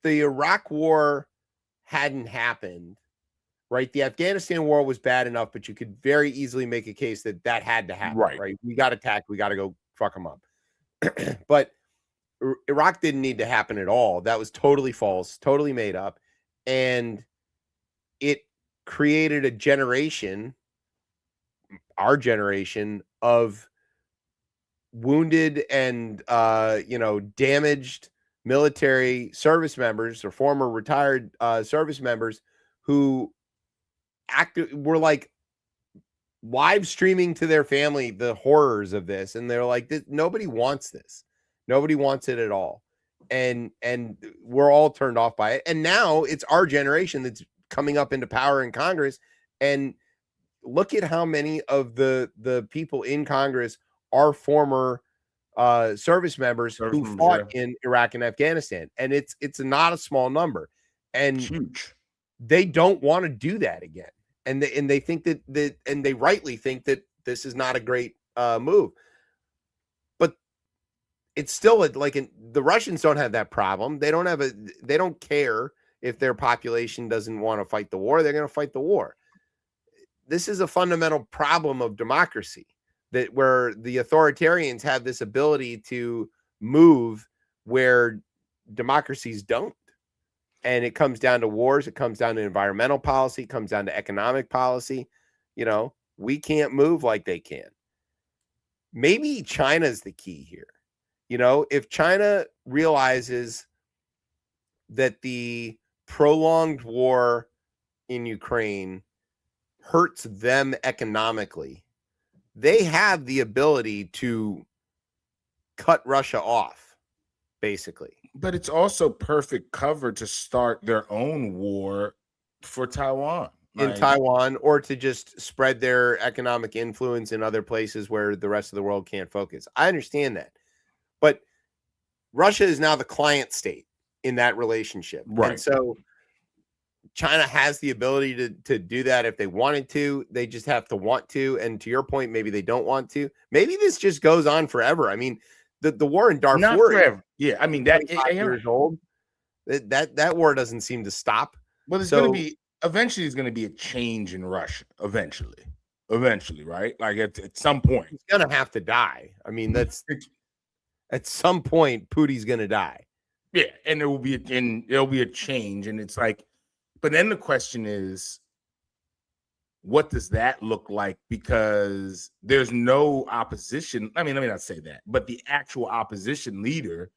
S1: the Iraq war hadn't happened, right? The Afghanistan war was bad enough, but you could very easily make a case that had to happen, right? We got attacked. We got to go fuck them up. But Iraq didn't need to happen at all. That was totally false, totally made up. And it created a generation, our generation of wounded and damaged military service members or former retired service members who were like live streaming to their family the horrors of this, and they're like, nobody wants this. Nobody wants it at all. And we're all turned off by it. And now it's our generation that's coming up into power in Congress. And look at how many of the people in Congress are former service members who fought in Iraq and Afghanistan. And it's not a small number. And
S2: huge.
S1: They don't want to do that again. And they think that and they rightly think that this is not a great move. But it's still the Russians don't have that problem. They don't care if their population doesn't want to fight the war. They're going to fight the war. This is a fundamental problem of democracy, that where the authoritarians have this ability to move where democracies don't. And it comes down to wars. It comes down to environmental policy. It comes down to economic policy. We can't move like they can. Maybe China's the key here. If China realizes that the prolonged war in Ukraine hurts them economically, they have the ability to cut Russia off, basically.
S2: But it's also perfect cover to start their own war for Taiwan.
S1: In Taiwan, or to just spread their economic influence in other places where the rest of the world can't focus. I understand that. But Russia is now the client state in that relationship.
S2: Right.
S1: And so China has the ability to do that if they wanted to. They just have to want to. And to your point, maybe they don't want to. Maybe this just goes on forever. I mean, the war in Darfur,
S2: not forever. Yeah, I mean, that
S1: 5 years old. That war doesn't seem to stop.
S2: Well, there's going to be eventually. There's going to be a change in Russia. Eventually, right? Like at some point,
S1: he's going to have to die. I mean, that's at some point, Putin's going to die.
S2: Yeah, and there'll be a change, and it's like, but then the question is, what does that look like? Because there's no opposition. I mean, let me not say that, but the actual opposition leader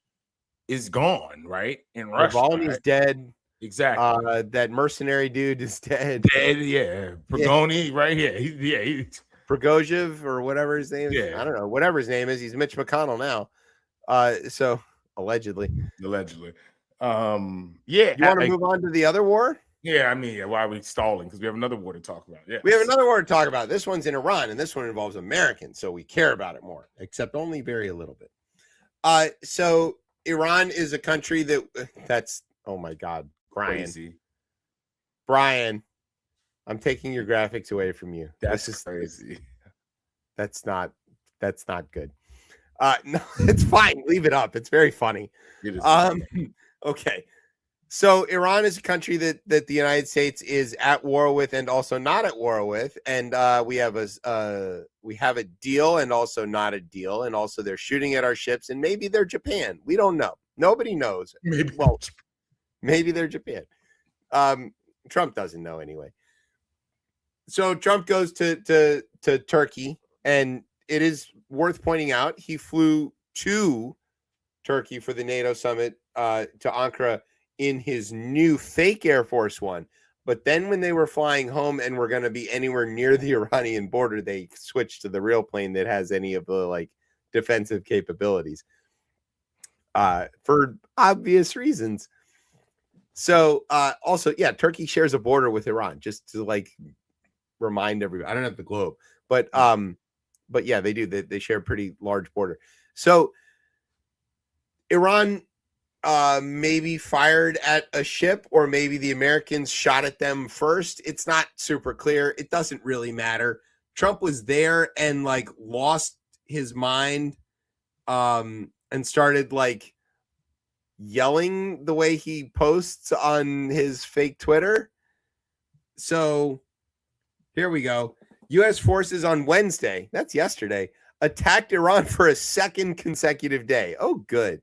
S2: is gone, right? In Russia,
S1: Navalny's dead.
S2: Exactly.
S1: That mercenary dude is dead.
S2: Dead, yeah. Prigoni, right here. He's
S1: Prigozhin or whatever his name is.
S2: Yeah.
S1: I don't know. Whatever his name is, he's Mitch McConnell now. So allegedly.
S2: Yeah.
S1: You want to move on to the other war?
S2: Yeah, I mean, why are we stalling? Because we have another war to talk about. Yeah,
S1: we have another war to talk about. This one's in Iran, and this one involves Americans, so we care about it more, except only very a little bit. So Iran is a country that's oh my God, Brian, I'm taking your graphics away from you.
S2: This is crazy.
S1: That's not good. No, it's fine. Leave it up. It's very funny.
S2: It is
S1: okay. So Iran is a country that the United States is at war with and also not at war with, and we have a deal and also not a deal, and also they're shooting at our ships, and maybe they're Japan. We don't know. Nobody knows. Maybe they're Japan. Trump doesn't know anyway. So Trump goes to Turkey, and it is worth pointing out he flew to Turkey for the NATO summit to Ankara in his new fake Air Force One. But then when they were flying home and were going to be anywhere near the Iranian border, they switched to the real plane that has any of the defensive capabilities for obvious reasons. So also, yeah, Turkey shares a border with Iran, just to remind everybody. I don't have the globe, but yeah, they do. They share a pretty large border. So Iran maybe fired at a ship, or maybe the Americans shot at them first. It's not super clear. It doesn't really matter. Trump was there and lost his mind and started yelling the way he posts on his fake Twitter. So here we go. U.S. forces on Wednesday, that's yesterday, attacked Iran for a second consecutive day. Oh, good.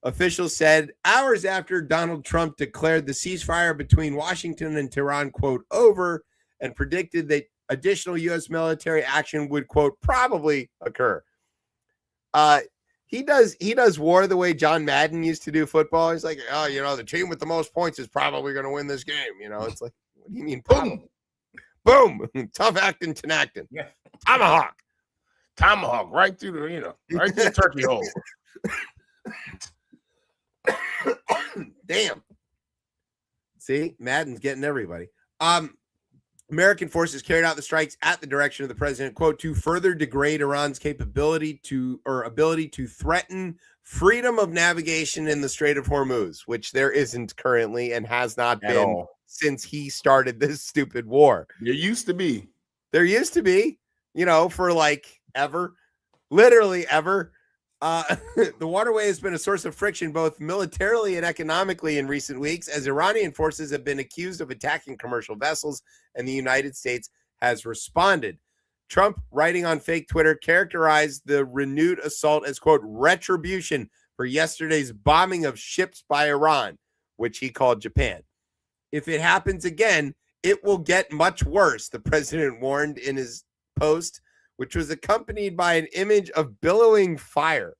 S1: Officials said hours after Donald Trump declared the ceasefire between Washington and Tehran, quote, over, and predicted that additional U.S. military action would, quote, probably occur. He does war the way John Madden used to do football. He's like, oh, the team with the most points is probably going to win this game. It's like, what do you mean?
S2: Boom.
S1: Boom. Tough acting, tenactin.
S2: Yeah.
S1: Tomahawk
S2: right through the, right through the turkey hole.
S1: Damn. See, Madden's getting everybody. American forces carried out the strikes at the direction of the president, quote, to further degrade Iran's ability to threaten freedom of navigation in the Strait of Hormuz, which there isn't currently and has not been since he started this stupid war.
S2: There used to be,
S1: for like ever, literally ever. The waterway has been a source of friction both militarily and economically in recent weeks, as Iranian forces have been accused of attacking commercial vessels, and the United States has responded. Trump, writing on fake Twitter, characterized the renewed assault as, quote, retribution for yesterday's bombing of ships by Iran, which he called Japan. If it happens again, it will get much worse, the president warned in his post, which was accompanied by an image of billowing fire.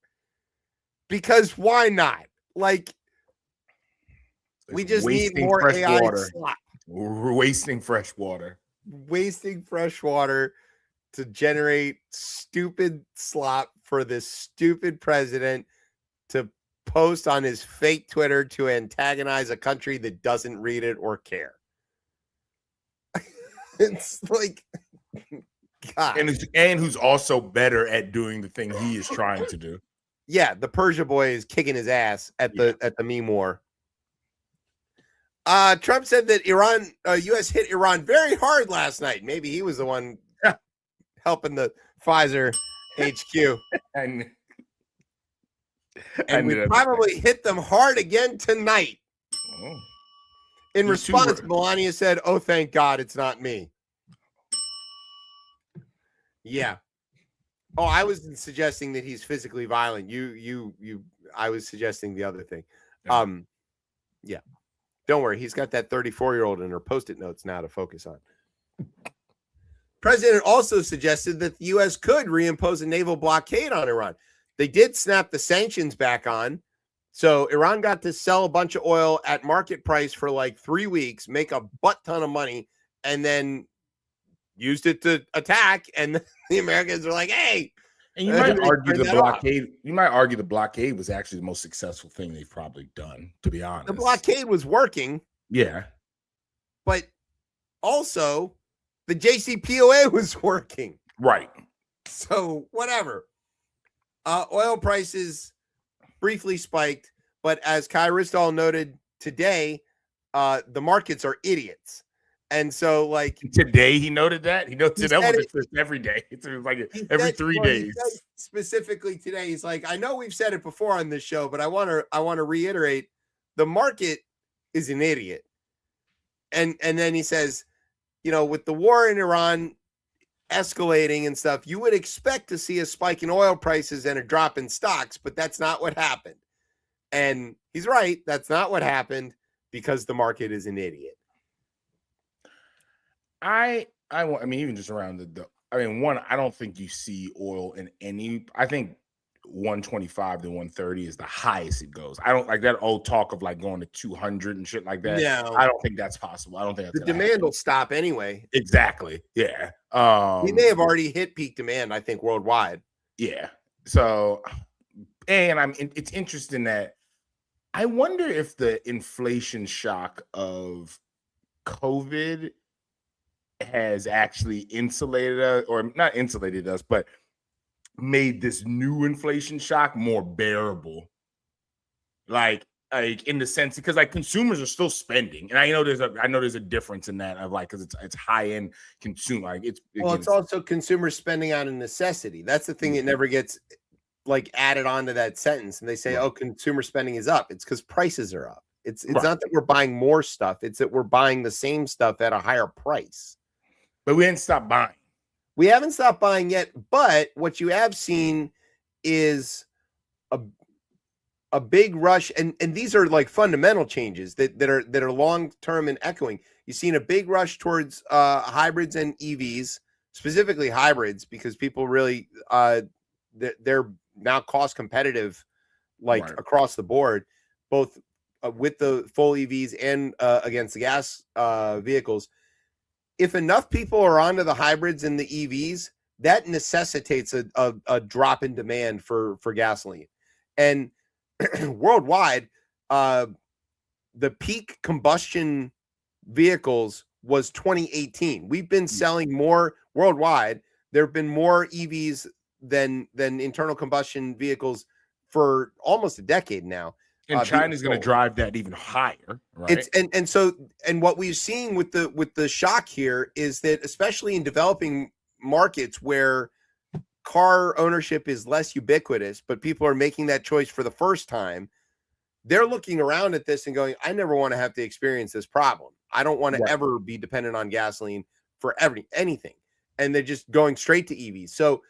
S1: Because why not? Like, we just need more AI slop.
S2: We're wasting fresh water.
S1: Wasting fresh water to generate stupid slop for this stupid president to post on his fake Twitter to antagonize a country that doesn't read it or care. It's like... God.
S2: And who's also better at doing the thing he is trying to do.
S1: Yeah, the Persia boy is kicking his ass at the meme war. Trump said that U.S. hit Iran very hard last night. Maybe he was the one helping the Pfizer HQ.
S2: and
S1: we probably hit them hard again tonight.
S2: Oh.
S1: In response, Melania said, "Oh, thank God it's not me." Yeah. Oh, I was suggesting that he's physically violent. I was suggesting the other thing. Yeah. Don't worry. He's got that 34-year-old in her Post-it notes now to focus on. President also suggested that the U.S. could reimpose a naval blockade on Iran. They did snap the sanctions back on. So Iran got to sell a bunch of oil at market price for like 3 weeks, make a butt ton of money, and then used it to attack, and the Americans are like, "Hey!"
S2: And you might argue the blockade. You might argue the blockade was actually the most successful thing they've probably done. To be honest,
S1: the blockade was working.
S2: Yeah,
S1: but also the JCPOA was working.
S2: Right.
S1: So whatever. Oil prices briefly spiked, but as Kai Ristall noted today, the markets are idiots. And so, like
S2: today, he noted that he notes it every day. It's like every 3 days.
S1: Specifically today, he's like, I know we've said it before on this show, but I want to reiterate: the market is an idiot. And then he says, with the war in Iran escalating and stuff, you would expect to see a spike in oil prices and a drop in stocks, but that's not what happened. And he's right; that's not what happened because the market is an idiot.
S2: I mean, even just around I don't think you see oil in any. I think 125 to 130 is the highest it goes. I don't like that old talk of like going to 200 and shit like that.
S1: No,
S2: I don't think that's possible. I don't think that's
S1: the demand will stop anyway.
S2: Exactly. Yeah.
S1: We may have already hit peak demand, I think, worldwide.
S2: Yeah. So, and it's interesting that I wonder if the inflation shock of COVID has actually insulated us, or not insulated us, but made this new inflation shock more bearable. Like in the sense, because like consumers are still spending, and I know there's a difference in that of like, because it's high end consumer. Like it's
S1: also consumer spending out of necessity. That's the thing that never gets like added onto that sentence, and they say, "Oh, consumer spending is up." It's because prices are up. It's not that we're buying more stuff; it's that we're buying the same stuff at a higher price.
S2: But we didn't stop buying.
S1: We haven't stopped buying yet, but what you have seen is a big rush, and these are like fundamental changes that are long-term and echoing. You've seen a big rush towards hybrids and EVs, specifically hybrids, because people really they're now cost competitive, like across the board, both with the full EVs and against the gas vehicles. If enough people are onto the hybrids and the EVs, that necessitates a drop in demand for gasoline. And worldwide, the peak combustion vehicles was 2018. We've been selling more worldwide. There have been more EVs than internal combustion vehicles for almost a decade now.
S2: And China's going to drive that even higher, right?
S1: It's and what we're seeing with the shock here is that, especially in developing markets where car ownership is less ubiquitous, but people are making that choice for the first time, they're looking around at this and going, I never want to have to experience this problem. I don't want to ever be dependent on gasoline for anything. And they're just going straight to EVs. So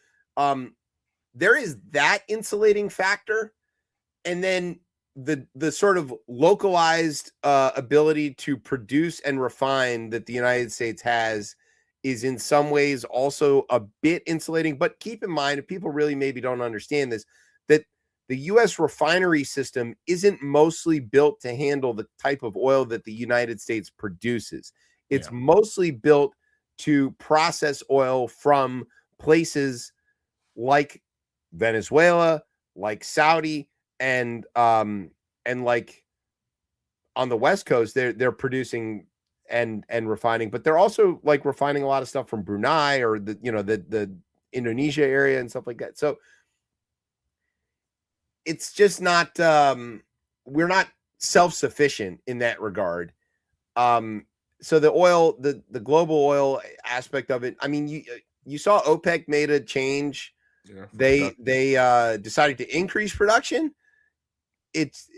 S1: there is that insulating factor. And then the sort of localized ability to produce and refine that the United States has is in some ways also a bit insulating. But keep in mind, if people really maybe don't understand this, that the U.S. refinery system isn't mostly built to handle the type of oil that the United States produces. It's mostly built to process oil from places like Venezuela, like Saudi, and like on the West Coast, they're producing and refining, but they're also like refining a lot of stuff from Brunei or the Indonesia area and stuff like that. So it's just not we're not self-sufficient in that regard. So the oil, the global oil aspect of it, I mean, you saw OPEC made a change. Yeah, they decided to increase production.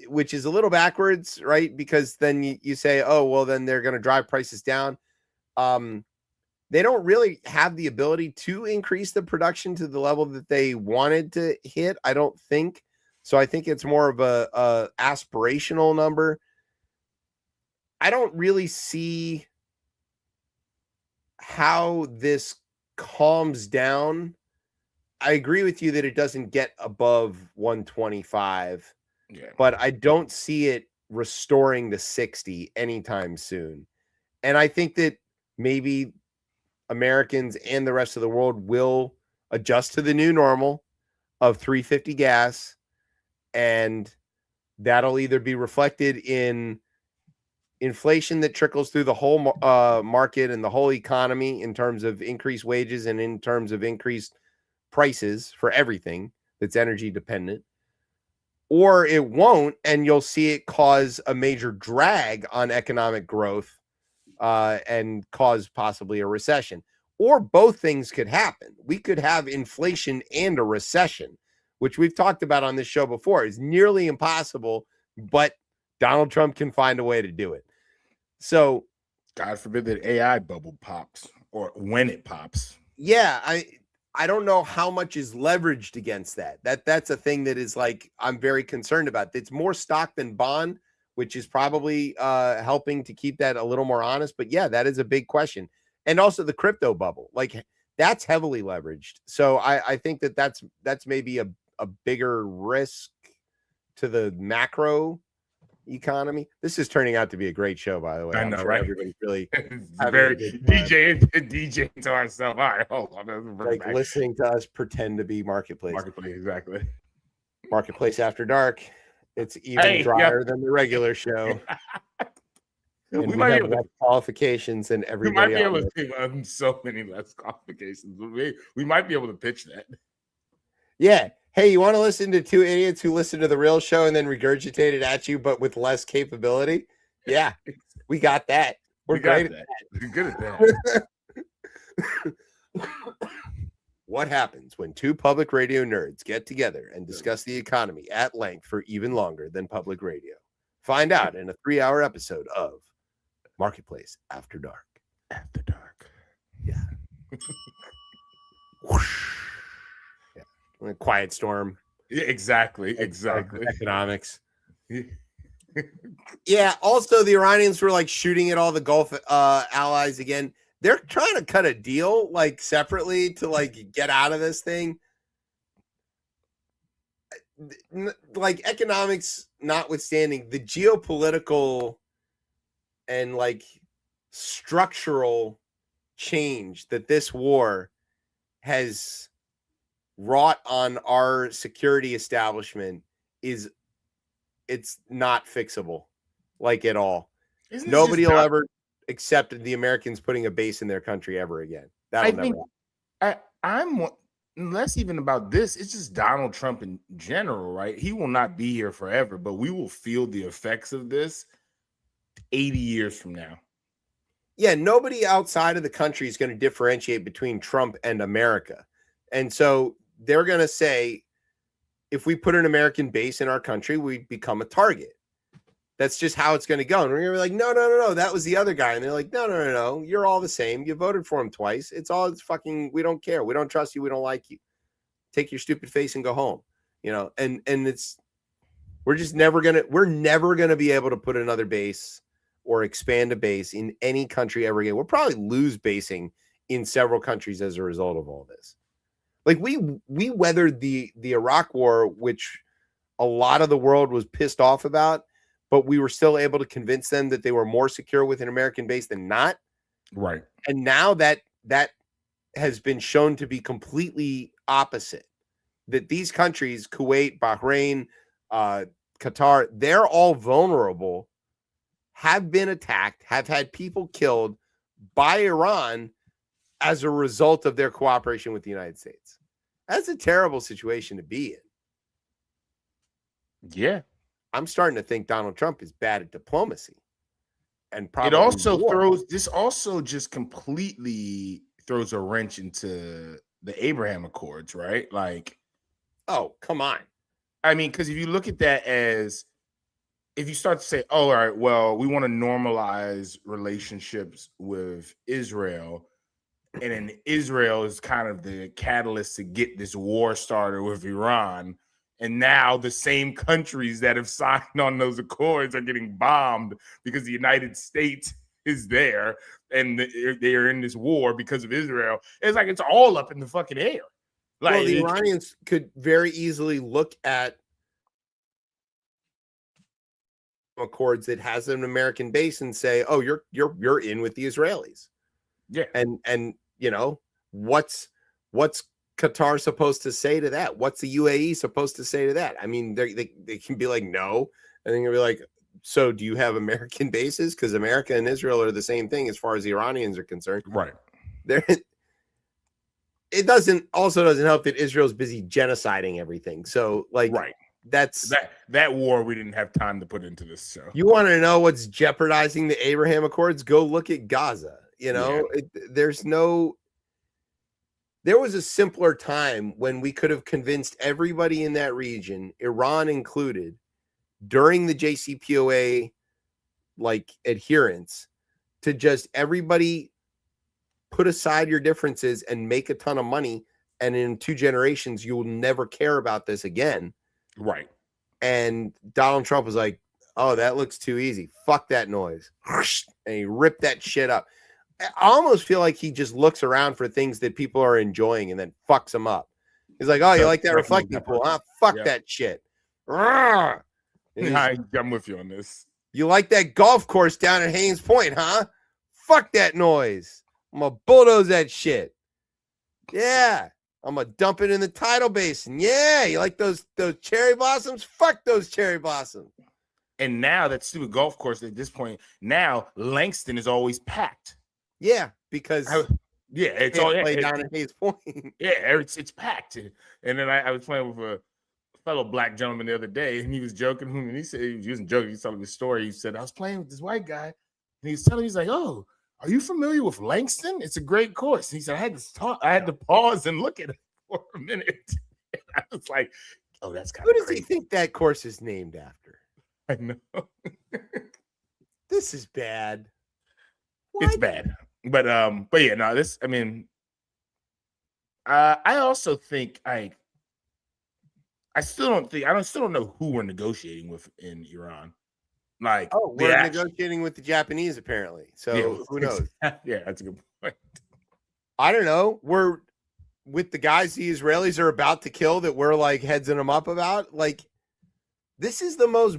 S1: Which is a little backwards, right? Because then you say, oh, well, then they're going to drive prices down. They don't really have the ability to increase the production to the level that they wanted to hit, I don't think. So I think it's more of a aspirational number. I don't really see how this calms down. I agree with you that it doesn't get above 125. Yeah. But I don't see it restoring to 60 anytime soon. And I think that maybe Americans and the rest of the world will adjust to the new normal of 350 gas. And that'll either be reflected in inflation that trickles through the whole market and the whole economy in terms of increased wages and in terms of increased prices for everything that's energy dependent. Or it won't, and you'll see it cause a major drag on economic growth and cause possibly a recession. Or both things could happen. We could have inflation and a recession, which we've talked about on this show before. Is nearly impossible, but Donald Trump can find a way to do it. So,
S2: God forbid that AI bubble pops, or when it pops.
S1: Yeah, I don't know how much is leveraged against that. That's a thing that is like I'm very concerned about. It's more stock than bond, which is probably helping to keep that a little more honest. But yeah, that is a big question. And also the crypto bubble, like that's heavily leveraged. So I think that's maybe a bigger risk to the macro economy. This is turning out to be a great show, by the way.
S2: I know, right?
S1: Everybody's really
S2: very DJ to ourselves. All right, hold on.
S1: Like listening to us pretend to be Marketplace.
S2: Marketplace, exactly.
S1: Marketplace After Dark. It's even drier than the regular show. And we might have less qualifications than everybody else.
S2: We might be able to so many less qualifications. We might be able to pitch that.
S1: Yeah. Hey, you want to listen to two idiots who listen to the real show and then regurgitate it at you, but with less capability? Yeah, we got that. We're great at that.
S2: We're good at that.
S1: What happens when two public radio nerds get together and discuss the economy at length for even longer than public radio? Find out in a 3-hour episode of Marketplace After Dark.
S2: After Dark.
S1: Yeah. Whoosh. A quiet storm.
S2: Yeah, exactly.
S1: Economics. Yeah. Also, the Iranians were like shooting at all the Gulf allies again. They're trying to cut a deal like separately to like get out of this thing. Like economics notwithstanding, the geopolitical and like structural change that this war has wrought on our security establishment it's not fixable, like at all. Nobody will ever accept the Americans putting a base in their country ever again. That'll never happen.
S2: I'm less even about this. It's just Donald Trump in general, right? He will not be here forever, but we will feel the effects of this 80 years from now.
S1: Yeah, nobody outside of the country is going to differentiate between Trump and America. And so they're going to say, if we put an American base in our country, we become a target. That's just how it's going to go. And we're going to be like, no, that was the other guy. And they're like, no, you're all the same. You voted for him twice. It's fucking, we don't care. We don't trust you. We don't like you. Take your stupid face and go home. You know, and we're never going to be able to put another base or expand a base in any country ever again. We'll probably lose basing in several countries as a result of all this. Like we weathered the Iraq war, which a lot of the world was pissed off about, but we were still able to convince them that they were more secure with an American base than not.
S2: Right.
S1: And now that has been shown to be completely opposite. That these countries, Kuwait, Bahrain, Qatar, they're all vulnerable, have been attacked, have had people killed by Iran as a result of their cooperation with the United States. That's a terrible situation to be in.
S2: Yeah.
S1: I'm starting to think Donald Trump is bad at diplomacy. And probably
S2: it also just completely throws a wrench into the Abraham Accords, right? Like,
S1: oh, come on.
S2: I mean, because if you look at that as, if you start to say, oh, all right, well, we want to normalize relationships with Israel, and then Israel is kind of the catalyst to get this war started with Iran. And now the same countries that have signed on those accords are getting bombed because the United States is there and they are in this war because of Israel. It's like it's all up in the fucking air. Like,
S1: well, the Iranians could very easily look at accords that has an American base and say, "Oh, you're in with the Israelis."
S2: Yeah,
S1: and you know what's Qatar supposed to say to that? What's the UAE supposed to say to that? I mean, they can be like no, and then you'll be like, so do you have American bases? Because America and Israel are the same thing as far as the Iranians are concerned,
S2: right?
S1: It doesn't help that Israel's busy genociding everything. So like,
S2: right.
S1: That's
S2: that war we didn't have time to put into this show.
S1: You want to know what's jeopardizing the Abraham Accords? Go look at Gaza. You know, there was a simpler time when we could have convinced everybody in that region, Iran included, during the JCPOA like adherence, to just everybody put aside your differences and make a ton of money. And in 2 generations, you will never care about this again.
S2: Right.
S1: And Donald Trump was like, oh, that looks too easy. Fuck that noise. And he ripped that shit up. I almost feel like he just looks around for things that people are enjoying and then fucks them up. He's like, oh, you like that reflecting pool? Huh? Fuck that shit. I'm
S2: with you on this.
S1: You like that golf course down at Haynes Point, huh? Fuck that noise. I'm going to bulldoze that shit. Yeah. I'm going to dump it in the tidal basin. Yeah. You like those cherry blossoms? Fuck those cherry blossoms.
S2: And now that stupid golf course at this point, now Langston is always packed.
S1: Yeah, because
S2: it's all
S1: down at Hayes Point.
S2: Yeah, it's packed. And then I was playing with a fellow black gentleman the other day, and he was joking. And he said he wasn't joking. He was telling me a story. He said I was playing with this white guy, and he was telling me, he's like, "Oh, are you familiar with Langston? It's a great course." And he said I had to pause and look at it for a minute. And I was like, "Oh, that's kind of."
S1: Who does he think that course is named after?
S2: I know.
S1: This is bad.
S2: What? It's bad. But yeah, no, this, I mean, I also think I still don't know who we're negotiating with in Iran. Like,
S1: Oh, we're negotiating with the Japanese apparently. So who knows?
S2: Yeah, that's a good point.
S1: I don't know. We're with the guys the Israelis are about to kill that we're like headsing them up about. Like, this is the most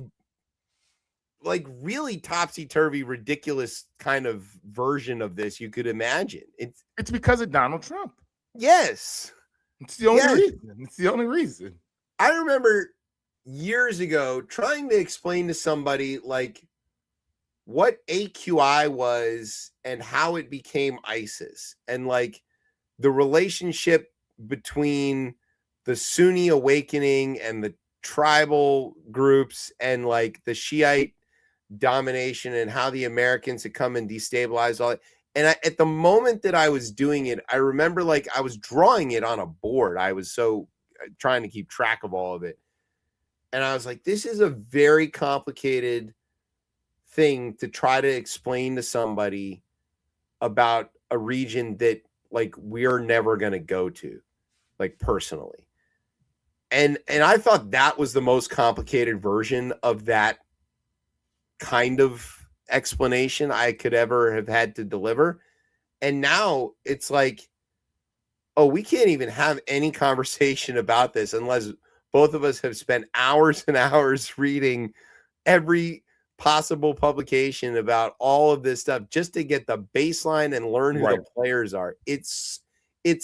S1: like really topsy-turvy, ridiculous kind of version of this you could imagine.
S2: It's because of Donald Trump.
S1: Yes.
S2: It's the only reason. It's the only reason.
S1: I remember years ago trying to explain to somebody like what AQI was and how it became ISIS and like the relationship between the Sunni awakening and the tribal groups and like the Shiite domination and how the Americans had come and destabilized all it. And at the moment that I was doing it, I remember like I was drawing it on a board. I was so trying to keep track of all of it. And I was like, this is a very complicated thing to try to explain to somebody about a region that like we're never going to go to, like personally. And I thought that was the most complicated version of that kind of explanation I could ever have had to deliver. And now it's like, oh, we can't even have any conversation about this unless both of us have spent hours and hours reading every possible publication about all of this stuff just to get the baseline and learn who the players are. It's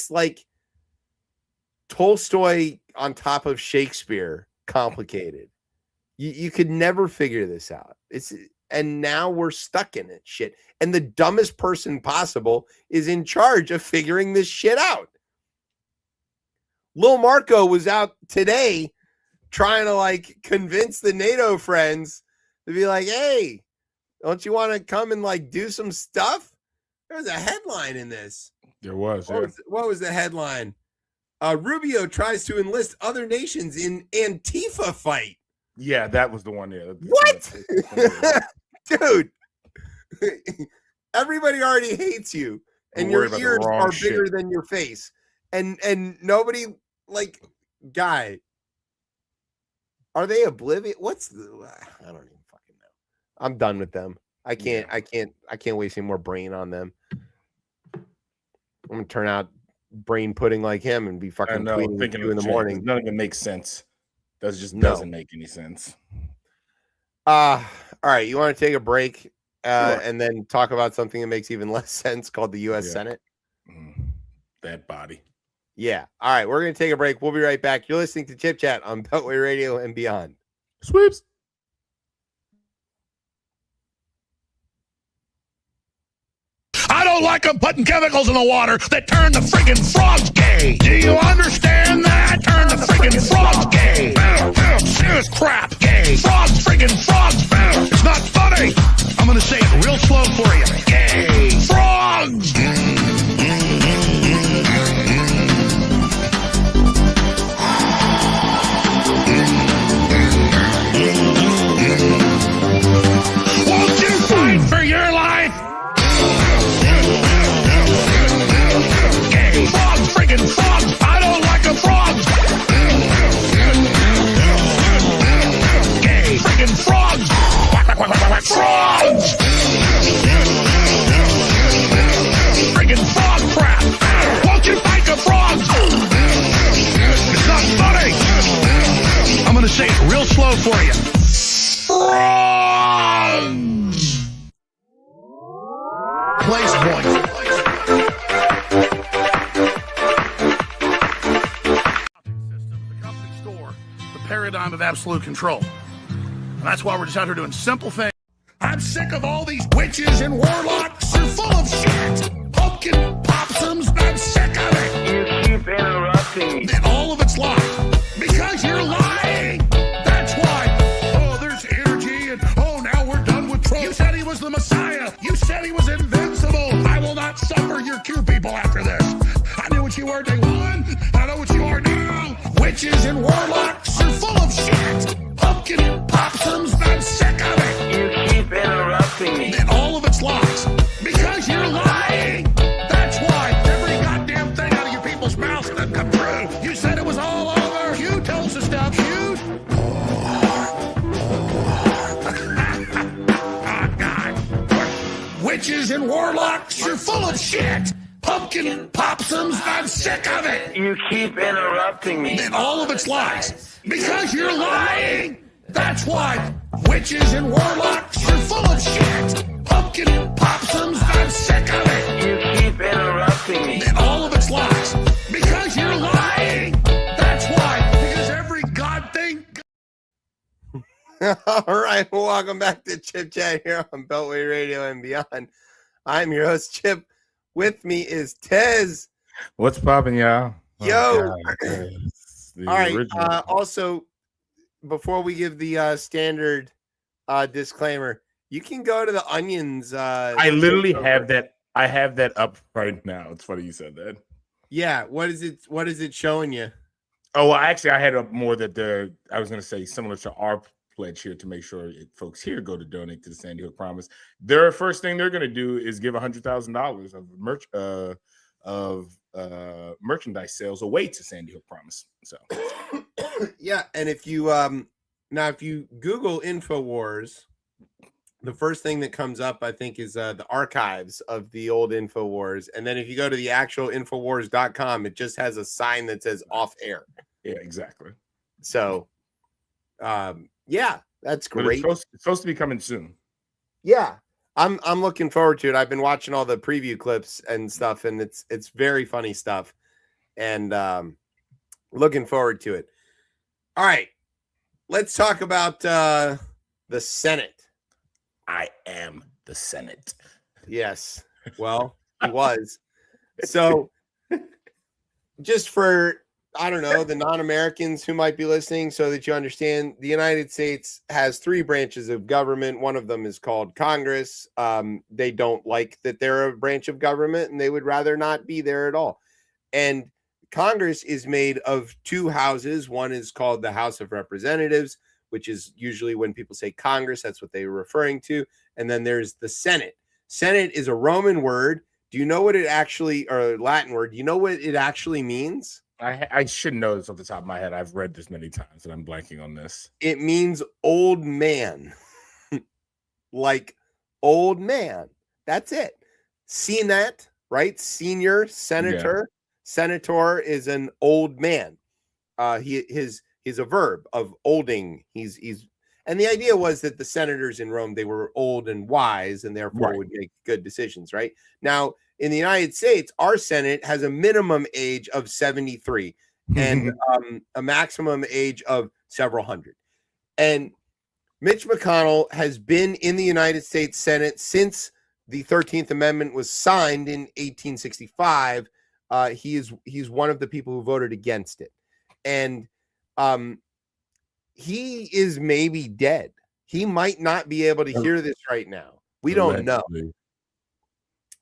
S1: like Tolstoy on top of Shakespeare complicated. You could never figure this out. And now we're stuck in it, shit. And the dumbest person possible is in charge of figuring this shit out. Lil Marco was out today trying to like convince the NATO friends to be like, hey, don't you want to come and like do some stuff? There's a headline in this.
S2: There was.
S1: What was the headline? Rubio tries to enlist other nations in Antifa fight.
S2: Yeah, that was the one. Yeah.
S1: What? Dude, everybody already hates you and your ears are bigger than your face. And nobody like, guy, are they oblivious? I don't even fucking know. I'm done with them. I can't waste any more brain on them. I'm gonna turn out brain pudding like him and be fucking tweeting in the morning.
S2: None of it makes sense. That just doesn't make any sense.
S1: All right, you want to take a break and then talk about something that makes even less sense called the U.S. Senate?
S2: That body.
S1: Yeah. All right, we're going to take a break. We'll be right back. You're listening to Chip Chat on Beltway Radio and beyond.
S2: Sweeps.
S9: I don't like them putting chemicals in the water that turn the friggin' frogs gay. Do you understand that? Turn the friggin' frogs gay. Serious crap. Gay. Frogs, friggin' frogs. It's not funny. I'm gonna say it real slow for you. Gay. Frogs. Won't you fight for your life? Gay. Frogs, friggin' frogs. I don't like a frog. Gay. Friggin' frogs. Frogs. Friggin' frog crap. Won't you fight the frogs? It's not funny. I'm gonna say it real slow for you. Frogs. Place point. Paradigm of absolute control. And that's why we're just out here doing simple things. I'm sick of all these witches and warlocks. They're full of shit. Pumpkin possums. I'm sick of it.
S10: You keep interrupting me.
S9: And all of it's lies. Because you're lying. That's why. Oh, there's energy and now we're done with Trump. You said he was the Messiah. You said he was invincible. I will not suffer your Q people after this. I knew what you were day one. I know what you are now. Witches and warlocks are full of shit. Pumpkin possums. I'm sick of it.
S10: You keep interrupting me.
S9: And all of it's lies. Because you're lying. That's why every goddamn thing out of your people's mouths doesn't come true. You said it was all over. You told us stuff. You. Witches and warlocks, you're full of shit. Pumpkin popsums, I'm sick of it.
S10: You keep interrupting me.
S9: And all of it's lies. Because you're lying. That's why. Witches and warlocks, you're full of shit. Pumpkin popsums, I'm sick of it.
S10: You keep interrupting me.
S9: And all of it's lies. Because you're lying. That's why. Because every god thing.
S1: All right, well, welcome back to Chip Chat here on Beltway Radio and beyond. I'm your host, Chip. With me is Tez.
S2: What's popping, y'all?
S1: Yo.
S2: All
S1: right. Also, before we give the standard disclaimer, you can go to the Onions.
S2: I literally have that. I have that up right now. It's funny you said that.
S1: Yeah. What is it showing you?
S2: Oh, well, actually, I had up more that I was going to say similar to our pledge here to make sure folks here go to donate to the Sandy Hook Promise. Their first thing they're going to do is give $100,000 of merchandise sales away to Sandy Hook Promise. So,
S1: yeah, and if you now if you Google InfoWars, the first thing that comes up, I think, is the archives of the old InfoWars, and then if you go to the actual Infowars.com, it just has a sign that says off air.
S2: Yeah, exactly.
S1: So, yeah, that's great.
S2: It's supposed to be coming soon.
S1: Yeah, I'm looking forward to it. I've been watching all the preview clips and stuff, and it's very funny stuff, and looking forward to it. All right, let's talk about the Senate.
S2: I am the Senate.
S1: Yes, well, he was. So, just for, I don't know, the non-Americans who might be listening, so that you understand, the United States has 3 branches of government. One of them is called Congress. They don't like that they're a branch of government, and they would rather not be there at all. And Congress is made of 2 houses. One is called the House of Representatives, which is usually when people say Congress, that's what they were referring to. And then there's the Senate. Senate is a Roman word. Do you know what it actually, or Latin word, do you know what it actually means?
S2: I should know this off the top of my head. I've read this many times and I'm blanking on this.
S1: It means old man. Like old man. That's it. Senate, right? Senior senator. Yeah. Senator is an old man. He's a verb of olding. He's and the idea was that the senators in Rome, they were old and wise and therefore would make good decisions, right? Now, in the United States, our Senate has a minimum age of 73 and a maximum age of several hundred. And Mitch McConnell has been in the United States Senate since the 13th Amendment was signed in 1865. He's one of the people who voted against it. And he is maybe dead. He might not be able to hear this right now. We don't know.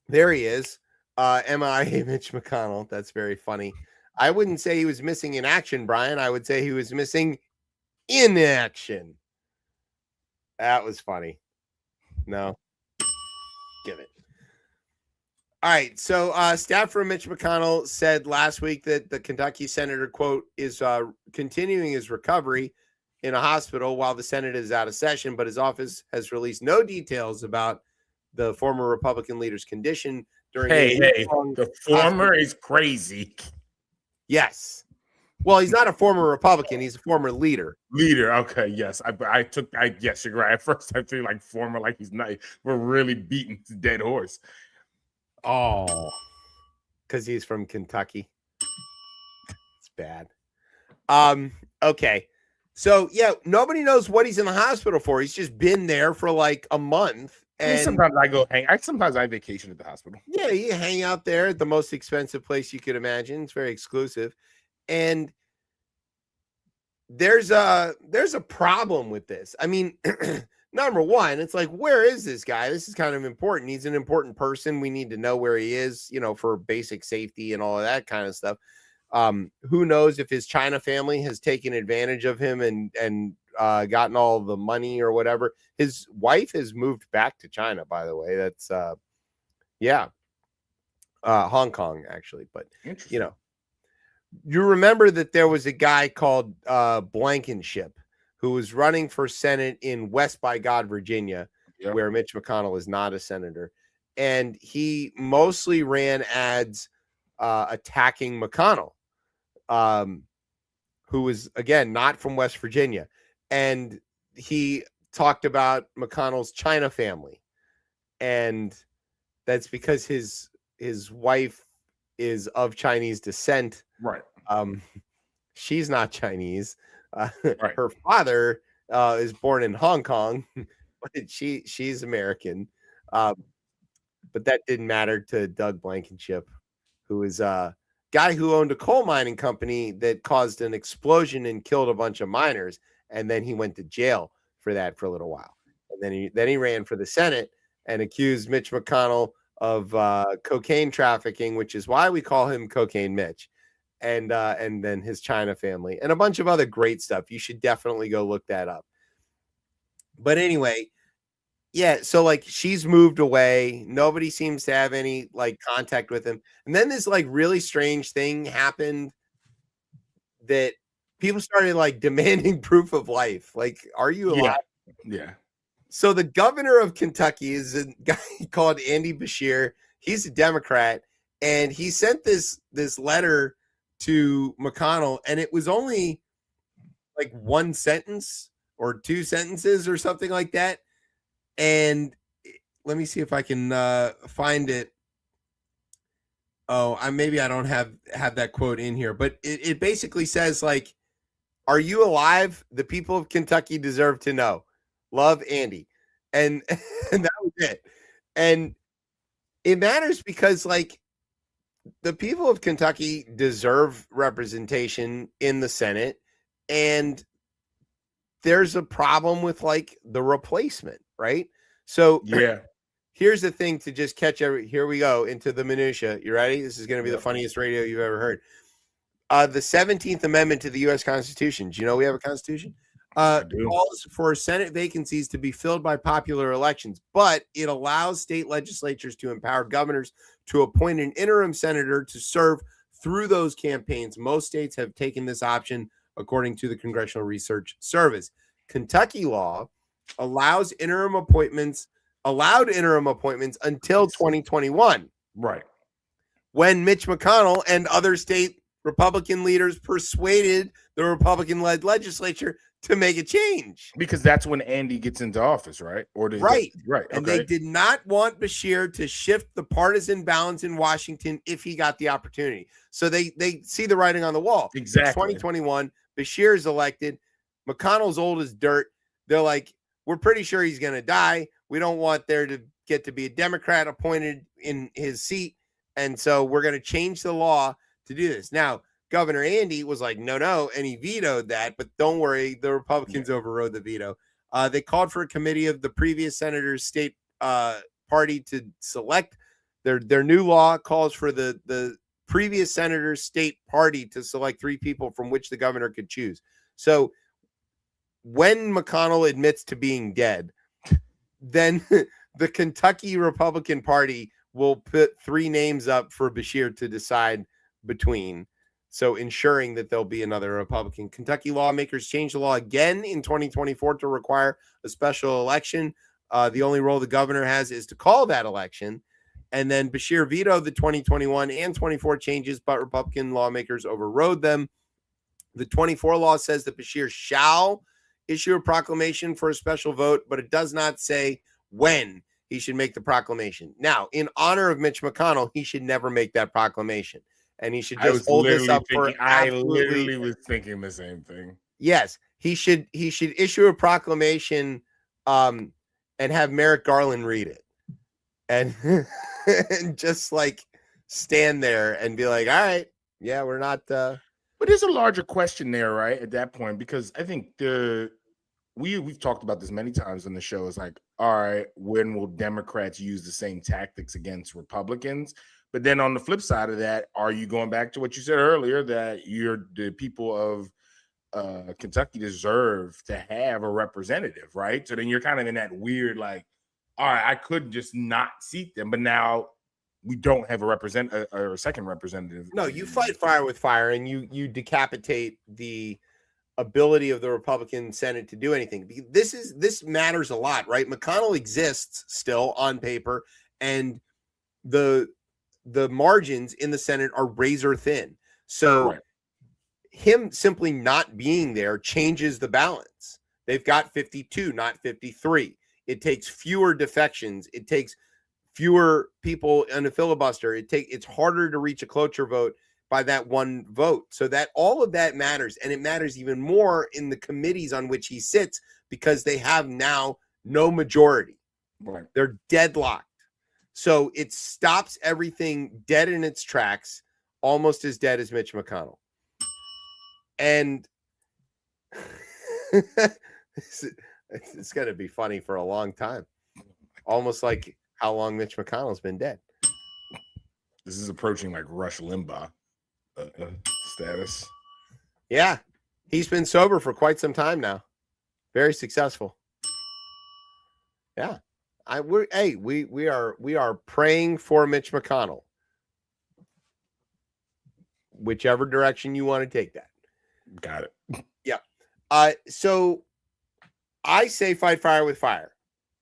S1: There he is. MIA Mitch McConnell. That's very funny. I wouldn't say he was missing in action, Brian. I would say he was missing in action. That was funny. No. Give it. All right. So staff from Mitch McConnell said last week that the Kentucky senator, quote, is continuing his recovery in a hospital while the Senate is out of session, but his office has released no details about the former Republican leader's condition during
S2: the former is crazy.
S1: Yes. Well, he's not a former Republican, he's a former leader.
S2: Okay, yes. Yes, you're right. At first I feel like former, like he's not, we're really beating the dead horse.
S1: Oh, because he's from Kentucky. It's bad. Okay. So yeah, nobody knows what he's in the hospital for. He's just been there for like a month. And
S2: sometimes sometimes I vacation at the hospital.
S1: Yeah, you hang out there at the most expensive place you could imagine. It's very exclusive. And there's a problem with this. I mean, number one, it's like, where is this guy? This is kind of important. He's an important person. We need to know where he is, for basic safety and all of that kind of stuff. Who knows if his China family has taken advantage of him and gotten all the money or whatever. His wife has moved back to China, by the way. That's Hong Kong, actually. But you remember that there was a guy called Blankenship who was running for Senate in West by God, Virginia, where Mitch McConnell is not a senator. and he mostly ran ads attacking McConnell, who was, again, not from West Virginia. And he talked about McConnell's China family. And that's because his wife is of Chinese descent.
S2: Right.
S1: She's not Chinese.
S2: Right.
S1: Her father is born in Hong Kong, but she's American. But that didn't matter to Doug Blankenship, who is a guy who owned a coal mining company that caused an explosion and killed a bunch of miners. And then he went to jail for that for a little while. And then he ran for the Senate and accused Mitch McConnell of cocaine trafficking, which is why we call him Cocaine Mitch. And then his China family and a bunch of other great stuff. You should definitely go look that up. But anyway, yeah, so like she's moved away. Nobody seems to have any like contact with him. And then this like really strange thing happened that people started like demanding proof of life. Like, are you alive?
S2: Yeah.
S1: So the governor of Kentucky is a guy called Andy Beshear. He's a Democrat, and he sent this letter to McConnell, and it was only like one sentence or two sentences or something like that. And let me see if I can find it. Oh, maybe I don't have that quote in here, but it basically says like, "Are you alive? The people of Kentucky deserve to know. Love, Andy." And that was it. And it matters because like the people of Kentucky deserve representation in the Senate, and there's a problem with like the replacement, right? So
S2: Yeah.
S1: Here's the thing to just catch here we go into the minutia. You ready? This is going to be the funniest radio you've ever heard. The 17th Amendment to the U.S. Constitution. Do you know we have a Constitution? Calls for Senate vacancies to be filled by popular elections, but it allows state legislatures to empower governors to appoint an interim senator to serve through those campaigns. Most states have taken this option, according to the Congressional Research Service. Kentucky law allowed interim appointments until 2021.
S2: Right.
S1: When Mitch McConnell and other state Republican leaders persuaded the Republican-led legislature to make a change.
S2: Because that's when Andy gets into office, right?
S1: Right.
S2: Right.
S1: And they did not want Beshear to shift the partisan balance in Washington if he got the opportunity. So they see the writing on the wall.
S2: Exactly.
S1: 2021, Beshear is elected. McConnell's old as dirt. They're like, we're pretty sure he's going to die. We don't want there to get to be a Democrat appointed in his seat. And so we're going to change the law to do this. Now, Governor Andy was like, no, and he vetoed that. But don't worry, the Republicans overrode the veto. They called for a committee of the previous senator's state party to select. Their new law calls for the previous senator's state party to select 3 people from which the governor could choose. So when McConnell admits to being dead, then the Kentucky Republican Party will put 3 names up for Beshear to decide between. So ensuring that there'll be another Republican. Kentucky lawmakers changed the law again in 2024 to require a special election. The only role the governor has is to call that election. And then Beshear vetoed the 2021 and 24 changes, but Republican lawmakers overrode them. The 24 law says that Beshear shall issue a proclamation for a special vote, but it does not say when he should make the proclamation. Now, in honor of Mitch McConnell, he should never make that proclamation. And he should just hold this up for
S2: I literally was thinking the same thing.
S1: Yes, he should issue a proclamation and have Merrick Garland read it. And, and just like stand there and be like, all right, yeah, we're not
S2: But there's a larger question there, right? At that point, because I think we've talked about this many times on the show. It's like, all right, when will Democrats use the same tactics against Republicans? But then on the flip side of that, are you going back to what you said earlier, that the people of Kentucky deserve to have a representative, right? So then you're kind of in that weird, like, all right, I could just not seat them, but now we don't have a second representative.
S1: No, you fight fire with fire, and you decapitate the ability of the Republican Senate to do anything. This matters a lot, right? McConnell exists still on paper, and the margins in the Senate are razor thin. So him simply not being there changes the balance. They've got 52, not 53. It takes fewer defections. It takes fewer people in a filibuster. It's harder to reach a cloture vote by that one vote. So that all of that matters, and it matters even more in the committees on which he sits because they have now no majority.
S2: Right.
S1: They're deadlocked. So it stops everything dead in its tracks, almost as dead as Mitch McConnell. And it's going to be funny for a long time. Almost like how long Mitch McConnell's been dead.
S2: This is approaching like Rush Limbaugh status.
S1: Yeah. He's been sober for quite some time now. Very successful. Yeah. We are praying for Mitch McConnell. Whichever direction you want to take that.
S2: Got it.
S1: Yeah. So I say fight fire with fire.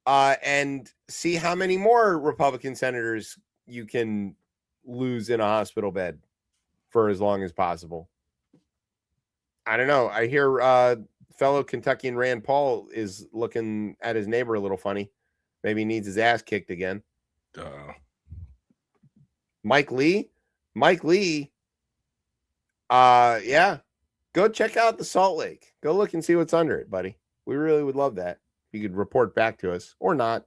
S1: And see how many more Republican senators you can lose in a hospital bed for as long as possible. I don't know. I hear fellow Kentuckian Rand Paul is looking at his neighbor a little funny. Maybe he needs his ass kicked again. Mike Lee. Yeah. Go check out the Salt Lake. Go look and see what's under it, buddy. We really would love that. You could report back to us or not,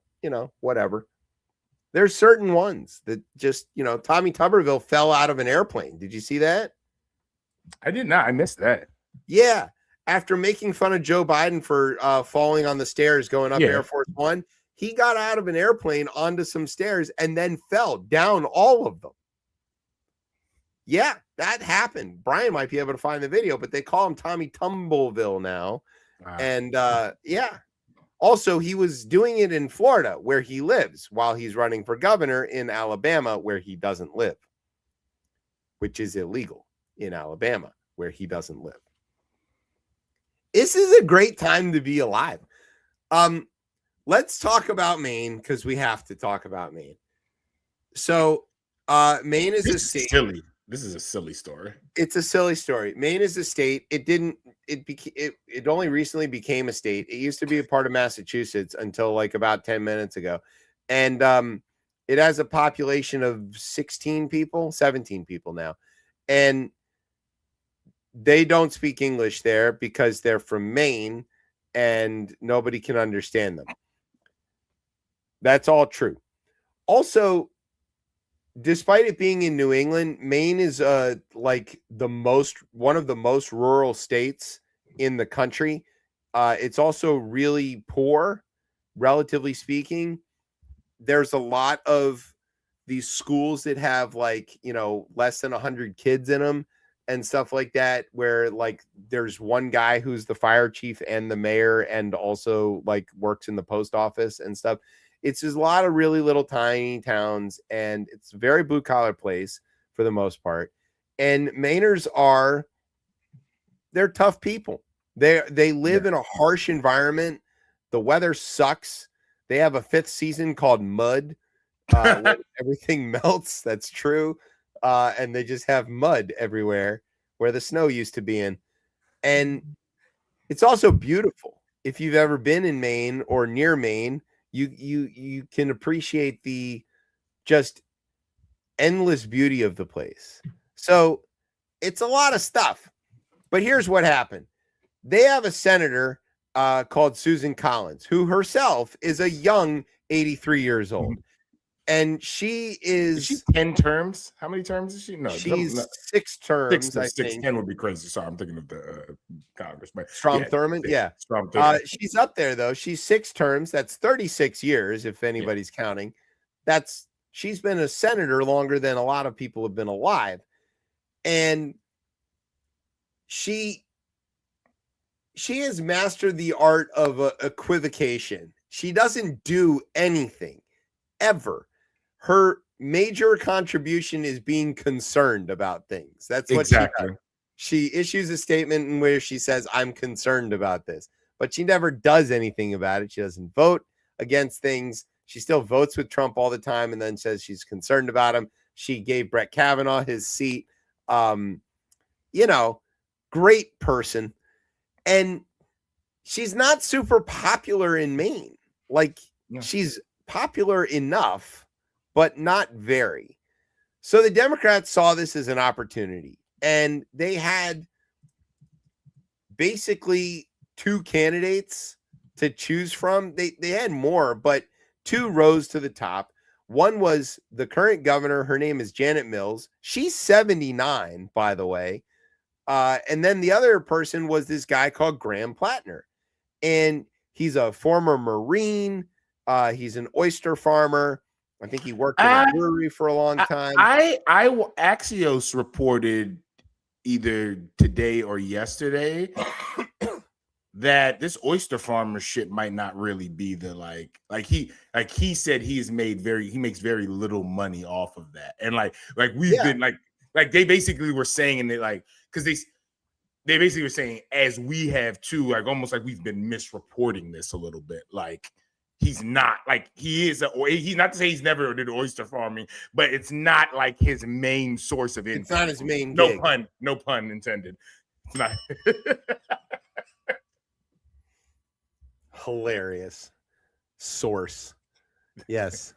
S1: whatever. There's certain ones that just, Tommy Tuberville fell out of an airplane. Did you see that?
S2: I did not. I missed that.
S1: Yeah. After making fun of Joe Biden for falling on the stairs going up Air Force One, he got out of an airplane onto some stairs and then fell down all of them. Yeah, that happened. Brian might be able to find the video, but they call him Tommy Tumbleville now. Wow. And yeah. Also, he was doing it in Florida, where he lives, while he's running for governor in Alabama, where he doesn't live, which is illegal in Alabama, where he doesn't live. This is a great time to be alive. Let's talk about Maine, because we have to talk about Maine. So, Maine is a state.
S2: Silly. This is a silly story.
S1: It's a silly story. Maine is a state. It only recently became a state. It used to be a part of Massachusetts until like about 10 minutes ago. And it has a population of 17 people now. And they don't speak English there because they're from Maine and nobody can understand them. That's all true. Also, despite it being in New England, Maine is like one of the most rural states in the country. It's also really poor, relatively speaking. There's a lot of these schools that have less than 100 kids in them and stuff like that, where there's one guy who's the fire chief and the mayor and also works in the post office and stuff. It's just a lot of really little tiny towns, and it's a very blue collar place for the most part. And Mainers they're tough people. They live in a harsh environment. The weather sucks. They have a fifth season called Mud. Where everything melts. That's true. And they just have mud everywhere where the snow used to be in. And it's also beautiful. If you've ever been in Maine or near Maine, you can appreciate the just endless beauty of the place. So it's a lot of stuff. But here's what happened. They have a senator called Susan Collins, who herself is a young 83 years old. And she is
S2: 10 terms. How many terms is she? No,
S1: she's 6 terms. I think
S2: 10 would be crazy. Sorry, I'm thinking of the Congress.
S1: Strom Thurmond. Yeah.
S2: Strom Thurmond.
S1: She's up there though. She's 6 terms. That's 36 years, if anybody's counting. She's been a senator longer than a lot of people have been alive, and she has mastered the art of equivocation. She doesn't do anything ever. Her major contribution is being concerned about things. That's what she does. She issues a statement in where she says, I'm concerned about this, but she never does anything about it. She doesn't vote against things. She still votes with Trump all the time and then says she's concerned about him. She gave Brett Kavanaugh his seat. Great person. And she's not super popular in Maine. She's popular enough, but not very. So the Democrats saw this as an opportunity, and they had basically two candidates to choose from. They had more, but two rose to the top. One was the current governor. Her name is Janet Mills. She's 79, by the way. And then the other person was this guy called Graham Plattner. And he's a former Marine. He's an oyster farmer. I think he worked at a brewery for a long time.
S2: Axios reported either today or yesterday that this oyster farmer shit might not really be the he said he makes very little money off of that. And we've been they basically were saying that because they basically were saying, as we have too, almost like we've been misreporting this a little bit. He's not he's not to say he's never did oyster farming, but it's not his main source of income.
S1: It's not his main
S2: no
S1: gig.
S2: No pun intended. It's not.
S1: Hilarious source. Yes.